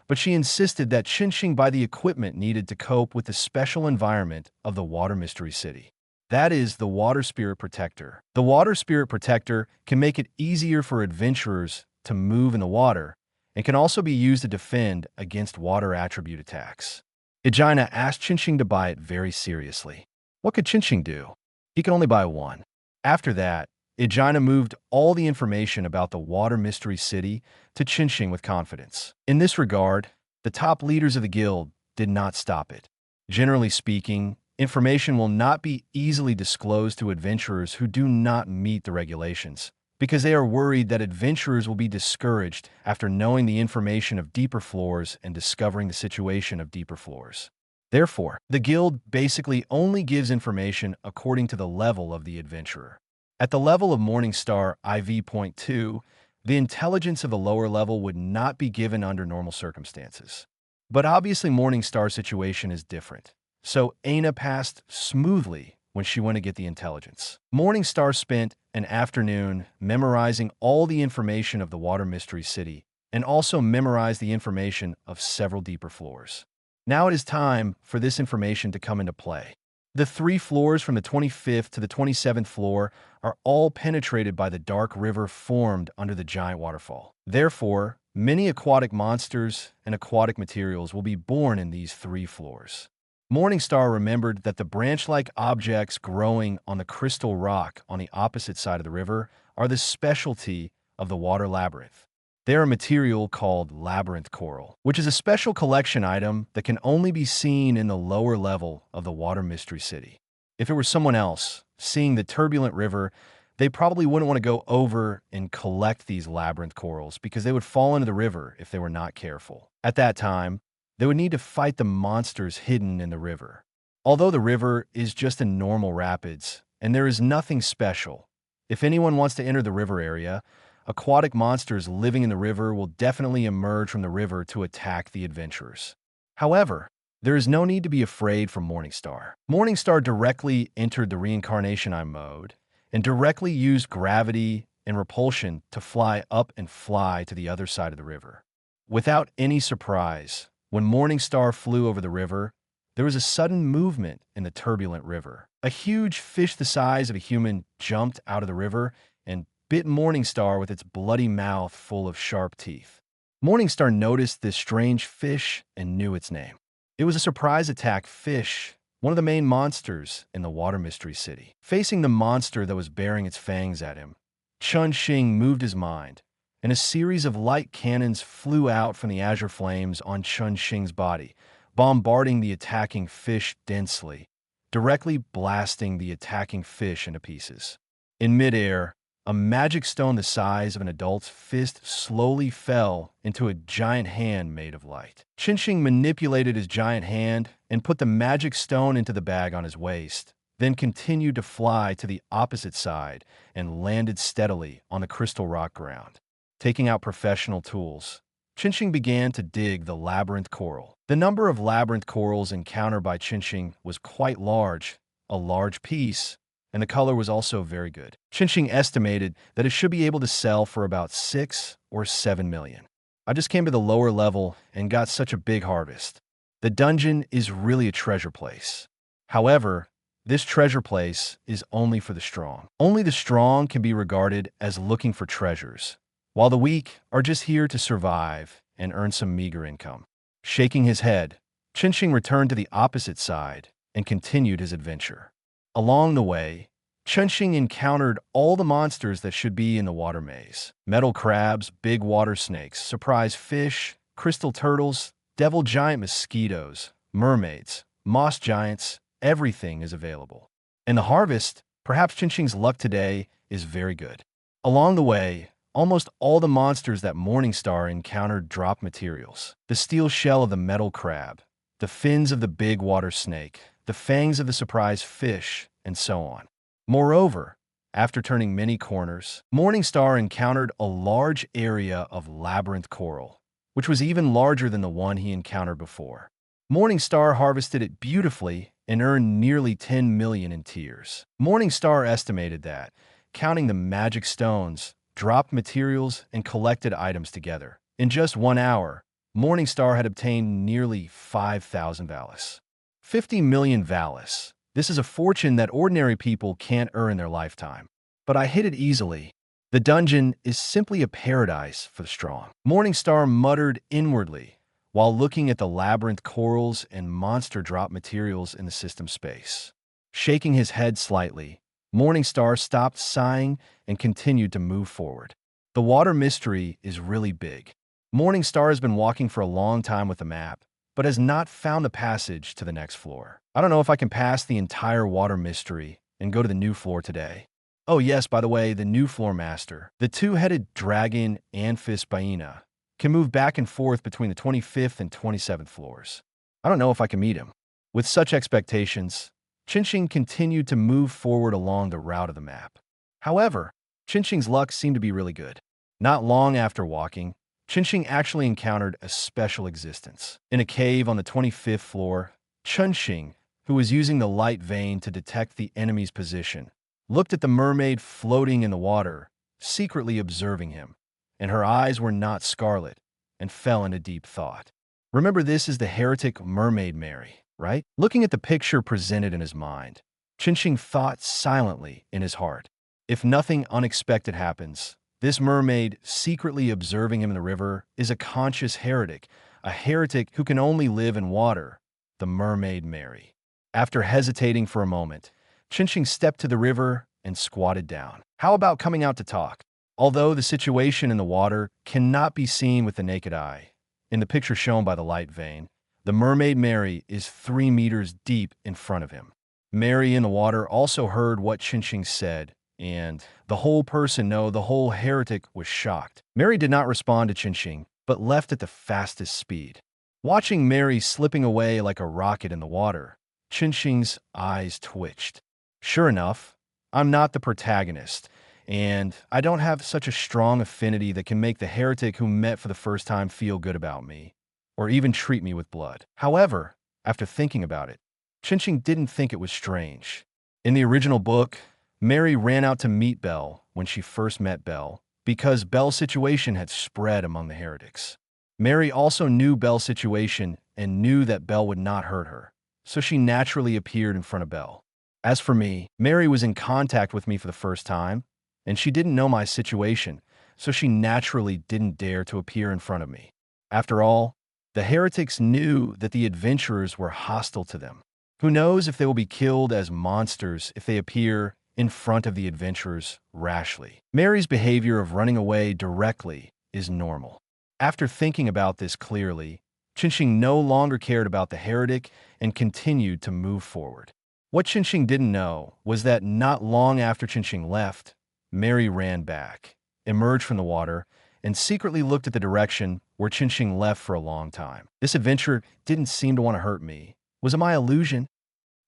but she insisted that Chinching buy the equipment needed to cope with the special environment of the Water Mystery City. That is the Water Spirit Protector. The Water Spirit Protector can make it easier for adventurers to move in the water and can also be used to defend against water attribute attacks. Aegina asked Chinching to buy it very seriously. What could Chinching do? He could only buy one. After that, Aegina moved all the information about the Water Mystery City to Chinching with confidence. In this regard, the top leaders of the guild did not stop it. Generally speaking, information will not be easily disclosed to adventurers who do not meet the regulations, because they are worried that adventurers will be discouraged after knowing the information of deeper floors and discovering the situation of deeper floors. Therefore, the guild basically only gives information according to the level of the adventurer. At the level of Morningstar IV.2, the intelligence of the lower level would not be given under normal circumstances. But obviously Morningstar's situation is different, so Aina passed smoothly when she went to get the intelligence. Morningstar spent an afternoon memorizing all the information of the Water Mystery City and also memorized the information of several deeper floors. Now it is time for this information to come into play. The 3 floors from the 25th to the 27th floor are all penetrated by the dark river formed under the giant waterfall. Therefore, many aquatic monsters and aquatic materials will be born in these 3 floors. Morningstar remembered that the branch-like objects growing on the crystal rock on the opposite side of the river are the specialty of the water labyrinth. They are a material called labyrinth coral, which is a special collection item that can only be seen in the lower level of the Water Mystery City. If it were someone else, seeing the turbulent river, they probably wouldn't want to go over and collect these labyrinth corals because they would fall into the river if they were not careful. At that time, they would need to fight the monsters hidden in the river. Although the river is just a normal rapids, and there is nothing special, if anyone wants to enter the river area, aquatic monsters living in the river will definitely emerge from the river to attack the adventurers. However, there is no need to be afraid from Morningstar. Morningstar directly entered the reincarnation eye mode and directly used gravity and repulsion to fly up and fly to the other side of the river. Without any surprise, when Morningstar flew over the river, there was a sudden movement in the turbulent river. A huge fish the size of a human jumped out of the river and bit Morningstar with its bloody mouth full of sharp teeth. Morningstar noticed this strange fish and knew its name. It was a surprise attack fish, one of the main monsters in the Water Mystery City. Facing the monster that was bearing its fangs at him, Chun-Shing moved his mind, and a series of light cannons flew out from the azure flames on Chun-Shing's body, bombarding the attacking fish densely, directly blasting the attacking fish into pieces. In midair, a magic stone the size of an adult's fist slowly fell into a giant hand made of light. Chun-Shing manipulated his giant hand and put the magic stone into the bag on his waist, then continued to fly to the opposite side and landed steadily on the crystal rock ground. Taking out professional tools, Chun-Shing began to dig the labyrinth coral. The number of labyrinth corals encountered by Chun-Shing was quite large, a large piece, and the color was also very good. Chun-Shing estimated that it should be able to sell for about 6 or 7 million. I just came to the lower level and got such a big harvest. The dungeon is really a treasure place. However, this treasure place is only for the strong. Only the strong can be regarded as looking for treasures, while the weak are just here to survive and earn some meager income. Shaking his head, Chun-Shing returned to the opposite side and continued his adventure. Along the way, Chun-Shing encountered all the monsters that should be in the water maze. Metal crabs, big water snakes, surprise fish, crystal turtles, devil giant mosquitoes, mermaids, moss giants, everything is available. In the harvest, perhaps Chun-Shing's luck today is very good. Along the way, almost all the monsters that Morningstar encountered dropped materials. The steel shell of the metal crab, the fins of the big water snake, the fangs of the surprise fish, and so on. Moreover, after turning many corners, Morningstar encountered a large area of labyrinth coral, which was even larger than the one he encountered before. Morningstar harvested it beautifully and earned nearly 10 million in tiers. Morningstar estimated that, counting the magic stones, dropped materials, and collected items together, in just 1 hour, Morningstar had obtained nearly 5,000 valis. 50 million valis. This is a fortune that ordinary people can't earn in their lifetime. But I hit it easily. The dungeon is simply a paradise for the strong. Morningstar muttered inwardly while looking at the labyrinth corals and monster drop materials in the system space. Shaking his head slightly, Morningstar stopped sighing and continued to move forward. The water mystery is really big. Morningstar has been walking for a long time with the map, but has not found the passage to the next floor. I don't know if I can pass the entire water mystery and go to the new floor today. Oh yes, by the way, the new floor master, the 2-headed dragon Amphisbaena, can move back and forth between the 25th and 27th floors. I don't know if I can meet him. With such expectations, Chun-Shing continued to move forward along the route of the map. However, Chun-Shing's luck seemed to be really good. Not long after walking, Chun-Shing actually encountered a special existence. In a cave on the 25th floor, Chun-Shing, who was using the light vein to detect the enemy's position, looked at the mermaid floating in the water, secretly observing him, and her eyes were not scarlet, and fell into deep thought. Remember, this is the heretic mermaid Mary, right? Looking at the picture presented in his mind, Chinching thought silently in his heart. If nothing unexpected happens, this mermaid secretly observing him in the river is a conscious heretic, a heretic who can only live in water, the mermaid Mary. After hesitating for a moment, Chinching stepped to the river and squatted down. How about coming out to talk? Although the situation in the water cannot be seen with the naked eye, in the picture shown by the light vein, the mermaid Mary is 3 meters deep in front of him. Mary in the water also heard what Chinching said, and the whole heretic was shocked. Mary did not respond to Chinching, but left at the fastest speed. Watching Mary slipping away like a rocket in the water, Chinching's eyes twitched. Sure enough, I'm not the protagonist, and I don't have such a strong affinity that can make the heretic who met for the first time feel good about me, or even treat me with blood. However, after thinking about it, Chinching didn't think it was strange. In the original book, Mary ran out to meet Belle when she first met Belle, because Belle's situation had spread among the heretics. Mary also knew Belle's situation and knew that Belle would not hurt her, so she naturally appeared in front of Belle. As for me, Mary was in contact with me for the first time, and she didn't know my situation, so she naturally didn't dare to appear in front of me. After all, the heretics knew that the adventurers were hostile to them. Who knows if they will be killed as monsters if they appear in front of the adventurers rashly. Mary's behavior of running away directly is normal. After thinking about this clearly, Chinching no longer cared about the heretic and continued to move forward. What Chinching didn't know was that not long after Chinching left, Mary ran back, emerged from the water, and secretly looked at the direction where Chinching left for a long time. This adventurer didn't seem to want to hurt me. Was it my illusion?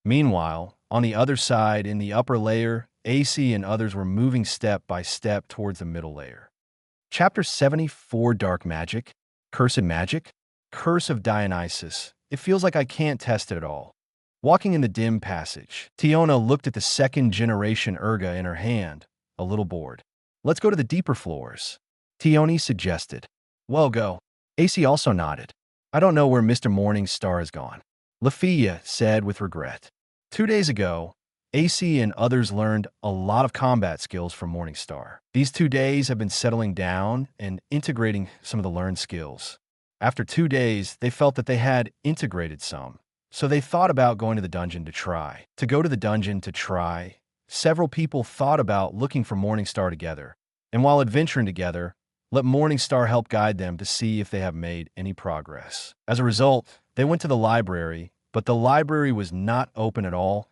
Meanwhile, on the other side, in the upper layer, AC and others were moving step by step towards the middle layer. Chapter 74, Dark Magic, Cursed Magic, Curse of Dionysus. It feels like I can't test it at all. Walking in the dim passage, Tiona looked at the second-generation Urga in her hand, a little bored. Let's go to the deeper floors, Tioni suggested. Well, go. AC also nodded. I don't know where Mr. Morningstar has gone, Lafia said with regret. 2 days ago, AC and others learned a lot of combat skills from Morningstar. These 2 days have been settling down and integrating some of the learned skills. After 2 days, they felt that they had integrated some, so they thought about going to the dungeon to try. Several people thought about looking for Morningstar together, and while adventuring together, let Morningstar help guide them to see if they have made any progress. As a result, they went to the library, but the library was not open at all,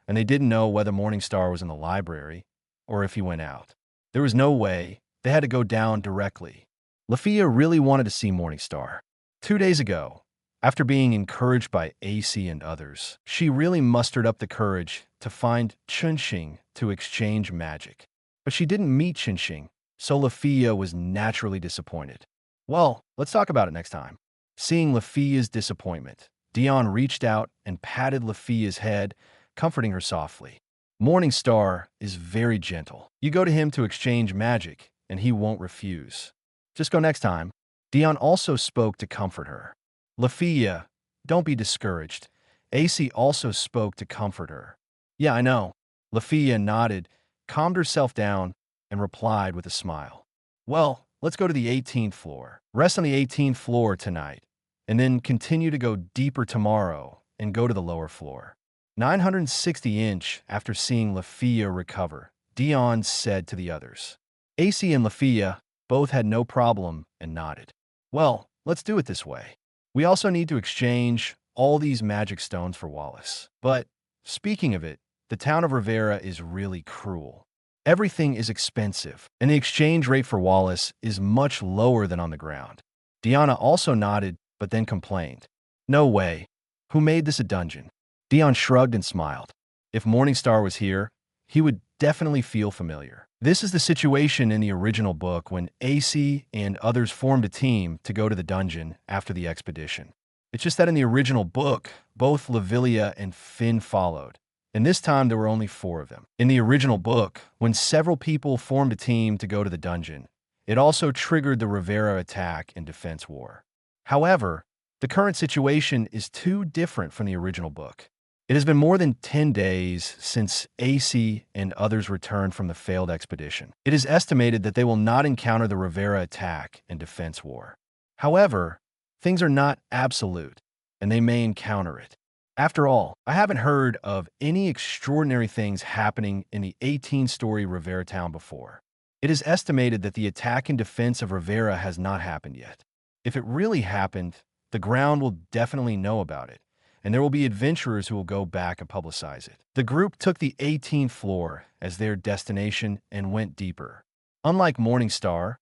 and they didn't know whether Morningstar was in the library or if he went out. There was no way. They had to go down directly. Lafia really wanted to see Morningstar. 2 days ago, after being encouraged by AC and others, she really mustered up the courage to find Chinching to exchange magic. But she didn't meet Chinching, so Lafia was naturally disappointed. Well, let's talk about it next time. Seeing Lafia's disappointment, Dion reached out and patted Lafia's head, comforting her softly. Morningstar is very gentle. You go to him to exchange magic, and he won't refuse. Just go next time. Dion also spoke to comfort her. Lafia, don't be discouraged. AC also spoke to comfort her. Yeah, I know. Lafia nodded, calmed herself down, and replied with a smile. Well, let's go to the 18th floor. Rest on the 18th floor tonight, and then continue to go deeper tomorrow and go to the lower floor. 960-inch after seeing Lafia recover, Dion said to the others. AC and Lafia both had no problem and nodded. Well, let's do it this way. We also need to exchange all these magic stones for Wallace. But, speaking of it, the town of Rivera is really cruel. Everything is expensive, and the exchange rate for Wallace is much lower than on the ground. Diana also nodded, but then complained. No way. Who made this a dungeon? Dion shrugged and smiled. If Morningstar was here, he would definitely feel familiar. This is the situation in the original book when AC and others formed a team to go to the dungeon after the expedition. It's just that in the original book, both Lavilia and Finn followed, and this time there were only 4 of them. In the original book, when several people formed a team to go to the dungeon, it also triggered the Rivera attack and defense war. However, the current situation is too different from the original book. It has been more than 10 days since AC and others returned from the failed expedition. It is estimated that they will not encounter the Rivera attack and defense war. However, things are not absolute, and they may encounter it. After all, I haven't heard of any extraordinary things happening in the 18-story Rivera town before. It is estimated that the attack and defense of Rivera has not happened yet. If it really happened, the ground will definitely know about it, and there will be adventurers who will go back and publicize it. The group took the 18th floor as their destination and went deeper. Unlike Morningstar,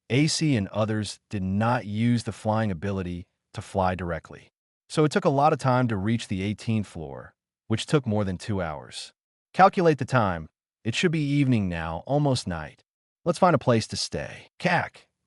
AC and others did not use the flying ability to fly directly. So it took a lot of time to reach the 18th floor, which took more than 2 hours. Calculate the time. It should be evening now, almost night. Let's find a place to stay.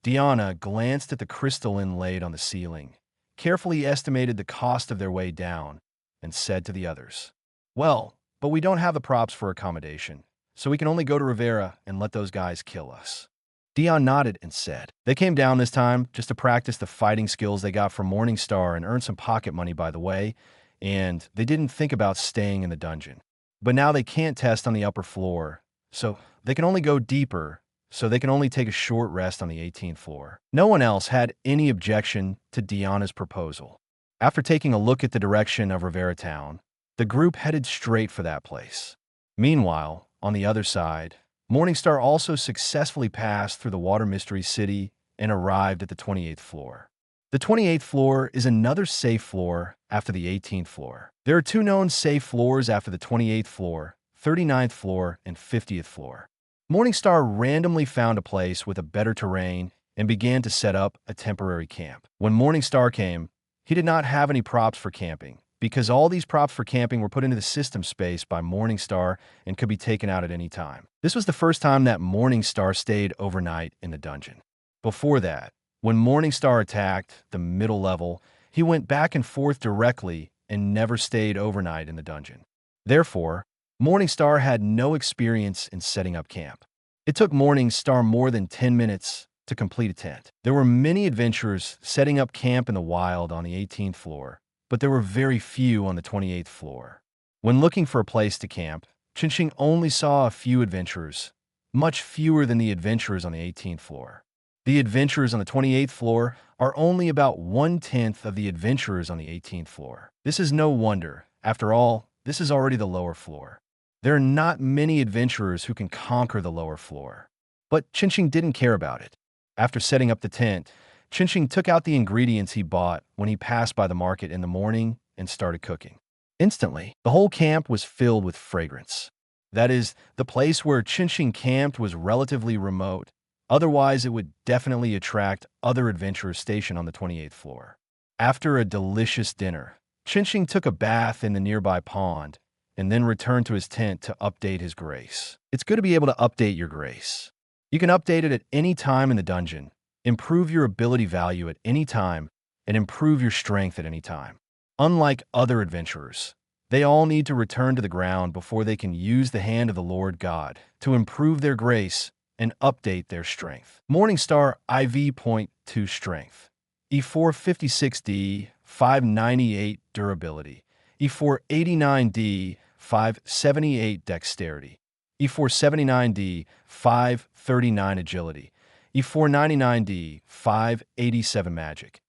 Diana glanced at the crystal inlaid on the ceiling, carefully estimated the cost of their way down, and said to the others, "Well, but we don't have the props for accommodation, so we can only go to Rivera and let those guys kill us." Dion nodded and said, "They came down this time just to practice the fighting skills they got from Morningstar and earn some pocket money by the way, and they didn't think about staying in the dungeon. But now they can't test on the upper floor, so they can only go deeper, so they can only take a short rest on the 18th floor." No one else had any objection to Diana's proposal. After taking a look at the direction of Rivera Town, the group headed straight for that place. Meanwhile, on the other side, Morningstar also successfully passed through the Water Mystery City and arrived at the 28th floor. The 28th floor is another safe floor after the 18th floor. There are 2 known safe floors after the 28th floor, 39th floor, and 50th floor. Morningstar randomly found a place with a better terrain and began to set up a temporary camp. When Morningstar came, he did not have any props for camping, because all these props for camping were put into the system space by Morningstar and could be taken out at any time. This was the first time that Morningstar stayed overnight in the dungeon. Before that, when Morningstar attacked the middle level, he went back and forth directly and never stayed overnight in the dungeon. Therefore, Morningstar had no experience in setting up camp. It took Morningstar more than 10 minutes to complete a tent. There were many adventurers setting up camp in the wild on the 18th floor, but there were very few on the 28th floor. When looking for a place to camp, Chinching only saw a few adventurers, much fewer than the adventurers on the 18th floor. The adventurers on the 28th floor are only about 1/10 of the adventurers on the 18th floor. This is no wonder. After all, this is already the lower floor. There are not many adventurers who can conquer the lower floor. But Chinching didn't care about it. After setting up the tent, Chinching took out the ingredients he bought when he passed by the market in the morning and started cooking. Instantly, the whole camp was filled with fragrance. That is, the place where Chinching camped was relatively remote. Otherwise, it would definitely attract other adventurers stationed on the 28th floor. After a delicious dinner, Chinching took a bath in the nearby pond and then returned to his tent to update his grace. It's good to be able to update your grace. You can update it at any time in the dungeon, improve your ability value at any time, and improve your strength at any time. Unlike other adventurers, they all need to return to the ground before they can use the hand of the Lord God to improve their grace and update their strength. Morningstar IV.2 Strength, E456D 598 Durability, E489D 578 Dexterity, E479D 539 Agility, E499D 587 Magic,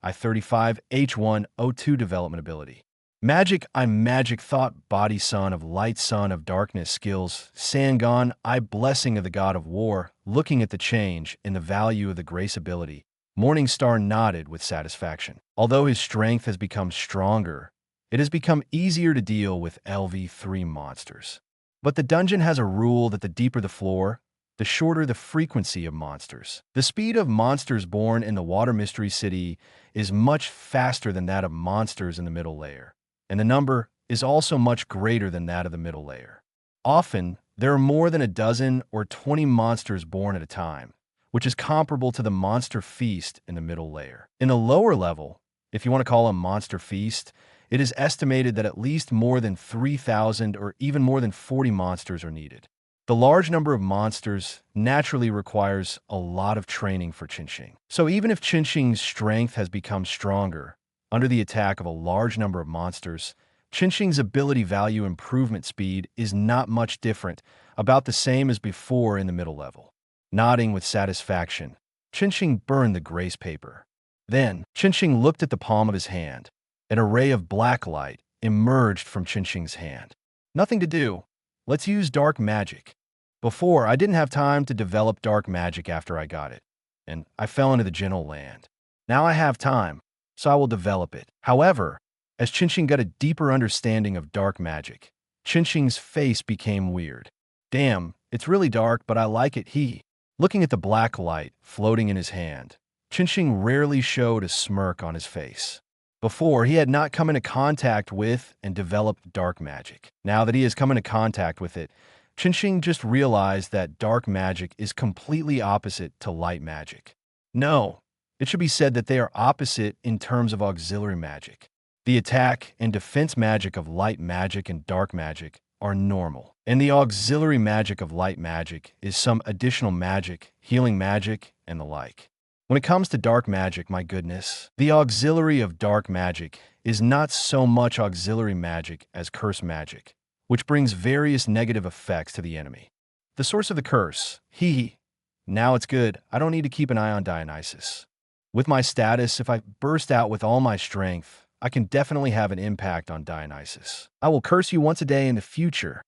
I35H102 Development Ability. Magic, I'm Magic Thought, Body Son of Light, Son of Darkness Skills, Sangon, I Blessing of the God of War. Looking at the change in the value of the grace ability, Morningstar nodded with satisfaction. Although his strength has become stronger, it has become easier to deal with LV3 monsters. But the dungeon has a rule that the deeper the floor, the shorter the frequency of monsters. The speed of monsters born in the Water Mystery City is much faster than that of monsters in the middle layer, and the number is also much greater than that of the middle layer. Often, there are more than a dozen or 20 monsters born at a time, which is comparable to the monster feast in the middle layer. In the lower level, If you want to call a monster feast, it is estimated that at least more than 3,000 or even more than 40 monsters are needed. The large number of monsters naturally requires a lot of training for Qinxing. So even if Qinxing's strength has become stronger under the attack of a large number of monsters, Qinxing's ability value improvement speed is not much different, about the same as before in the middle level. Nodding with satisfaction, Qinxing burned the grace paper. Then, Qinxing looked at the palm of his hand. An array of black light emerged from Qinxing's hand. Nothing to do. Let's use dark magic. Before, I didn't have time to develop dark magic after I got it, and I fell into the gentle land. Now I have time, so I will develop it. However, as Qinxing got a deeper understanding of dark magic, Qinxing's face became weird. Damn, it's really dark, but I like it, Looking at the black light floating in his hand, Qinxing rarely showed a smirk on his face. Before, he had not come into contact with and developed dark magic. Now that he has come into contact with it, Qinxing just realized that dark magic is completely opposite to light magic. No, it should be said that they are opposite in terms of auxiliary magic. The attack and defense magic of light magic and dark magic are normal, and the auxiliary magic of light magic is some additional magic, healing magic, and the like. When it comes to dark magic, my goodness, the auxiliary of dark magic is not so much auxiliary magic as curse magic, which brings various negative effects to the enemy. The source of the curse, Now it's good, I don't need to keep an eye on Dionysus. With my status, if I burst out with all my strength, I can definitely have an impact on Dionysus. I will curse you once a day in the future.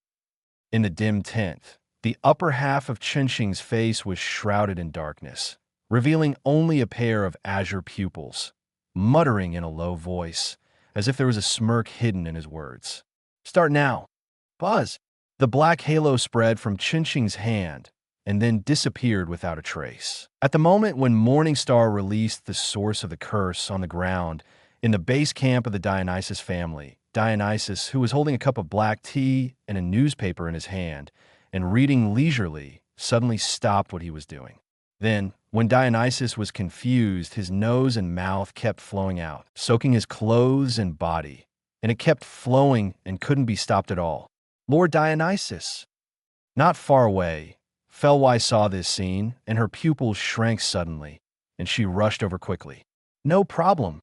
In the dim tent, the upper half of Qinxing's face was shrouded in darkness, revealing only a pair of azure pupils, muttering in a low voice, as if there was a smirk hidden in his words. Start now. Buzz. The black halo spread from Qinxing's hand and then disappeared without a trace. At the moment when Morningstar released the source of the curse on the ground, in the base camp of the Dionysus family, Dionysus, who was holding a cup of black tea and a newspaper in his hand and reading leisurely, suddenly stopped what he was doing. Then, when Dionysus was confused, his nose and mouth kept flowing out, soaking his clothes and body, and it kept flowing and couldn't be stopped at all. Lord Dionysus! Not far away, Felwai saw this scene, and her pupils shrank suddenly, and she rushed over quickly. No problem.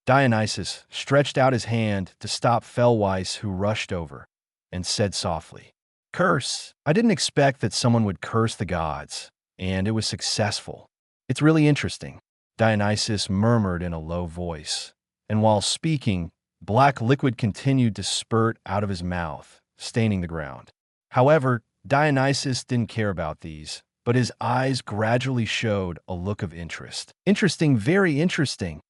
Dionysus stretched out his hand to stop Felweiss, who rushed over, and said softly, Curse! I didn't expect that someone would curse the gods, and it was successful. It's really interesting, Dionysus murmured in a low voice, and while speaking, black liquid continued to spurt out of his mouth, staining the ground. However, Dionysus didn't care about these, but his eyes gradually showed a look of interest. Interesting, very interesting.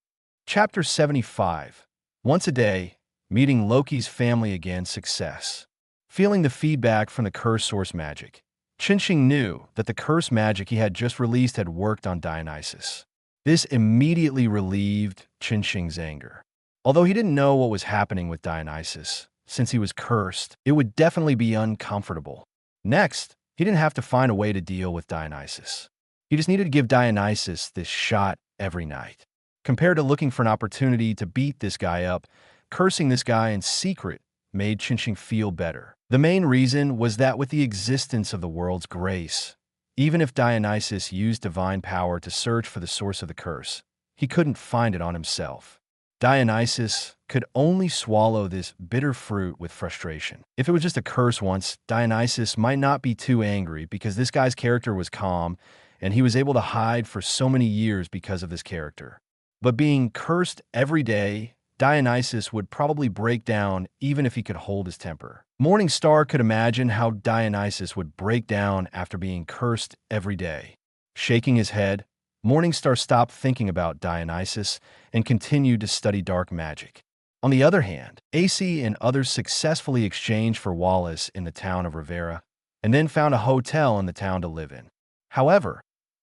Chapter 75. Once a day, meeting Loki's family again, success. Feeling the feedback from the curse source magic, Qinxing knew that the curse magic he had just released had worked on Dionysus. This immediately relieved Qinxing's anger. Although he didn't know what was happening with Dionysus, since he was cursed, it would definitely be uncomfortable. Next, he didn't have to find a way to deal with Dionysus. He just needed to give Dionysus this shot every night. Compared to looking for an opportunity to beat this guy up, cursing this guy in secret made Qinxing feel better. The main reason was that with the existence of the world's grace, even if Dionysus used divine power to search for the source of the curse, he couldn't find it on himself. Dionysus could only swallow this bitter fruit with frustration. If it was just a curse once, Dionysus might not be too angry because this guy's character was calm and he was able to hide for so many years because of this character. But being cursed every day, Dionysus would probably break down even if he could hold his temper. Morningstar could imagine how Dionysus would break down after being cursed every day. Shaking his head, Morningstar stopped thinking about Dionysus and continued to study dark magic. On the other hand, AC and others successfully exchanged for Wallace in the town of Rivera and then found a hotel in the town to live in. However,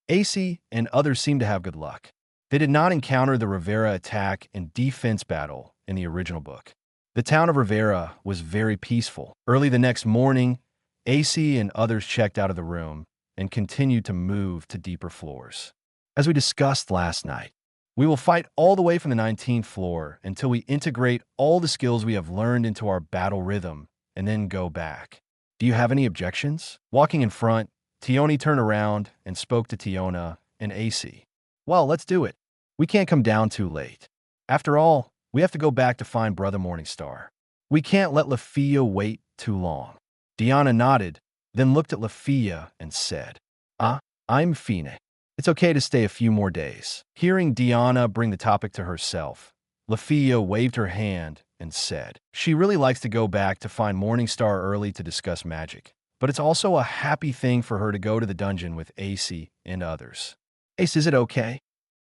AC and others seemed to have good luck. They did not encounter the Rivera attack and defense battle in the original book. The town of Rivera was very peaceful. Early the next morning, AC and others checked out of the room and continued to move to deeper floors. As we discussed last night, We will fight all the way from the 19th floor until we integrate all the skills we have learned into our battle rhythm and then go back. Do you have any objections? Walking in front, Tioni turned around and spoke to Tiona and AC. Well, let's do it. We can't come down too late. After all, we have to go back to find Brother Morningstar. We can't let Lafia wait too long. Diana nodded, then looked at Lafia and said, I'm Fine. It's okay to stay a few more days. Hearing Diana bring the topic to herself, Lafia waved her hand and said, she really likes to go back to find Morningstar early to discuss magic, but it's also a happy thing for her to go to the dungeon with AC and others. Ace, is it okay?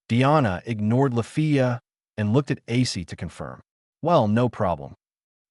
Diana ignored Lafia and looked at AC to confirm. Well, no problem.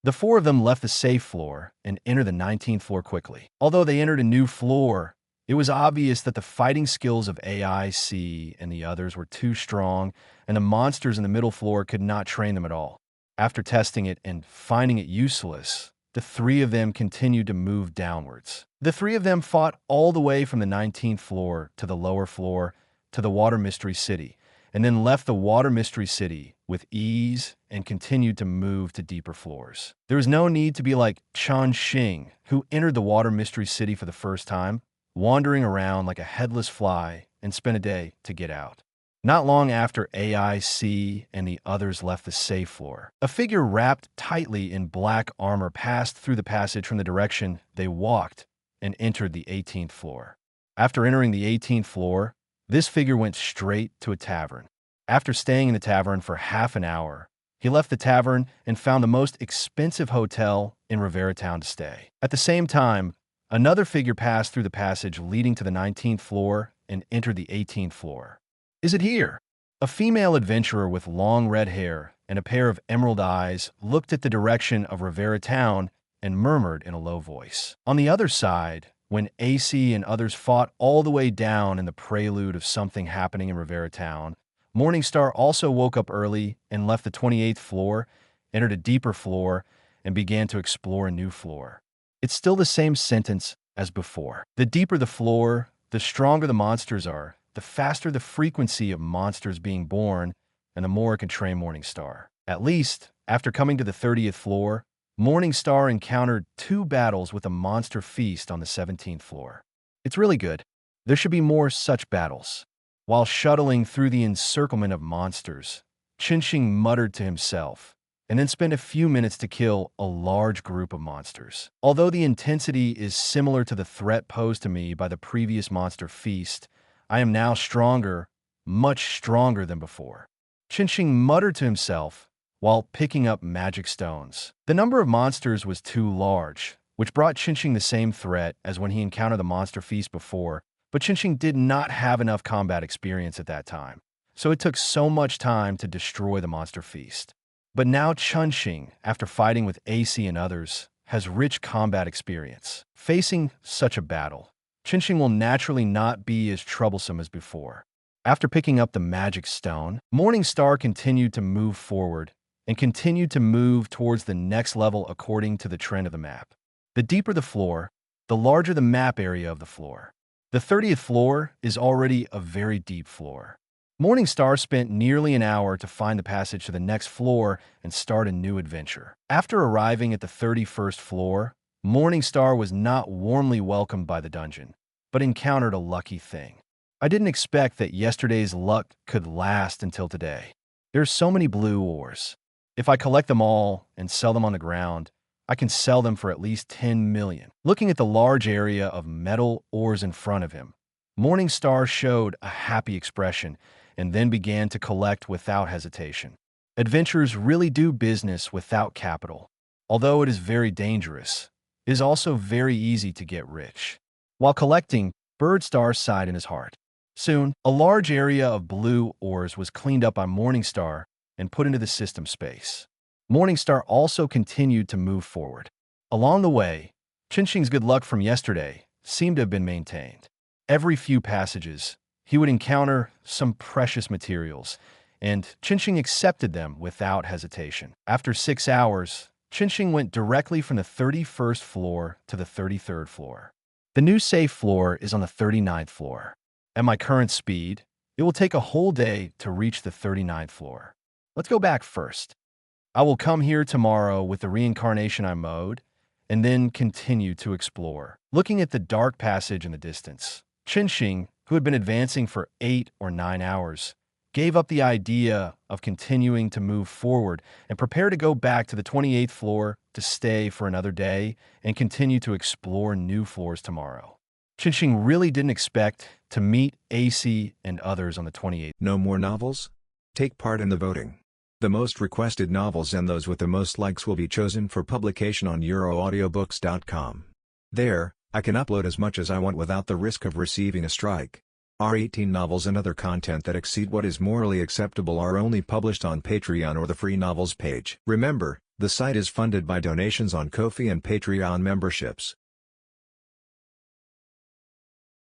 The four of them left the safe floor and entered the 19th floor quickly. Although they entered a new floor, it was obvious that the fighting skills of AIC and the others were too strong, and the monsters in the middle floor could not train them at all. After testing it and finding it useless, the three of them continued to move downwards. The three of them fought all the way from the 19th floor to the lower floor to the Water Mystery City, and then left the Water Mystery City with ease and continued to move to deeper floors. There was no need to be like Chan Xing, who entered the Water Mystery City for the first time, wandering around like a headless fly and spent a day to get out. Not long after AIC and the others left the safe floor, a figure wrapped tightly in black armor passed through the passage from the direction they walked and entered the 18th floor. After entering the 18th floor, this figure went straight to a tavern. After staying in the tavern for half an hour, he left the tavern and found the most expensive hotel in Rivera Town to stay. At the same time, another figure passed through the passage leading to the 19th floor and entered the 18th floor. Is it here? A female adventurer with long red hair and a pair of emerald eyes looked at the direction of Rivera Town and murmured in a low voice. On the other side, when AC and others fought all the way down in the prelude of something happening in Rivera Town, Morningstar also woke up early and left the 28th floor, entered a deeper floor, and began to explore a new floor. It's still the same sentence as before. The deeper the floor, the stronger the monsters are, the faster the frequency of monsters being born, and the more it can train Morningstar. At least, after coming to the 30th floor, Morningstar encountered 2 battles with a monster feast on the 17th floor. It's really good. There should be more such battles. While shuttling through the encirclement of monsters, Chinching muttered to himself, and then spent a few minutes to kill a large group of monsters. Although the intensity is similar to the threat posed to me by the previous monster feast, I am now stronger, much stronger than before. Chinching muttered to himself while picking up magic stones. The number of monsters was too large, which brought Chinching the same threat as when he encountered the monster feast before, but Chinching did not have enough combat experience at that time, so it took so much time to destroy the monster feast. But now Chinching, after fighting with AC and others, has rich combat experience. Facing such a battle, Chinching will naturally not be as troublesome as before. After picking up the magic stone, Morningstar continued to move forward and continued to move towards the next level according to the trend of the map. The deeper the floor, the larger the map area of the floor. The 30th floor is already a very deep floor. Morningstar spent nearly an hour to find the passage to the next floor and start a new adventure. After arriving at the 31st floor, Morningstar was not warmly welcomed by the dungeon, but encountered a lucky thing. I didn't expect that yesterday's luck could last until today. There's so many blue ores. If I collect them all and sell them on the ground, I can sell them for at least 10 million. Looking at the large area of metal ores in front of him, Morningstar showed a happy expression and then began to collect without hesitation. Adventurers really do business without capital. Although it is very dangerous, it is also very easy to get rich. While collecting, Birdstar sighed in his heart. Soon, a large area of blue ores was cleaned up by Morningstar and put into the system space. Morningstar also continued to move forward. Along the way, Chinching's good luck from yesterday seemed to have been maintained. Every few passages, he would encounter some precious materials, and Chinching accepted them without hesitation. After 6 hours, Chinching went directly from the 31st floor to the 33rd floor. The new safe floor is on the 39th floor. At my current speed, It will take a whole day to reach the 39th floor. Let's go back first. I will come here tomorrow with the reincarnation I mowed, and then continue to explore. Looking at the dark passage in the distance, Qinxing, who had been advancing for 8 or 9 hours, gave up the idea of continuing to move forward and prepared to go back to the 28th floor to stay for another day and continue to explore new floors tomorrow. Qinxing really didn't expect to meet AC and others on the 28th. No more novels? Take part in the voting. The most requested novels and those with the most likes will be chosen for publication on euroaudiobooks.com. There, I can upload as much as I want without the risk of receiving a strike. Our 18 novels and other content that exceed what is morally acceptable are only published on Patreon or the free novels page. Remember, the site is funded by donations on Ko-fi and Patreon memberships.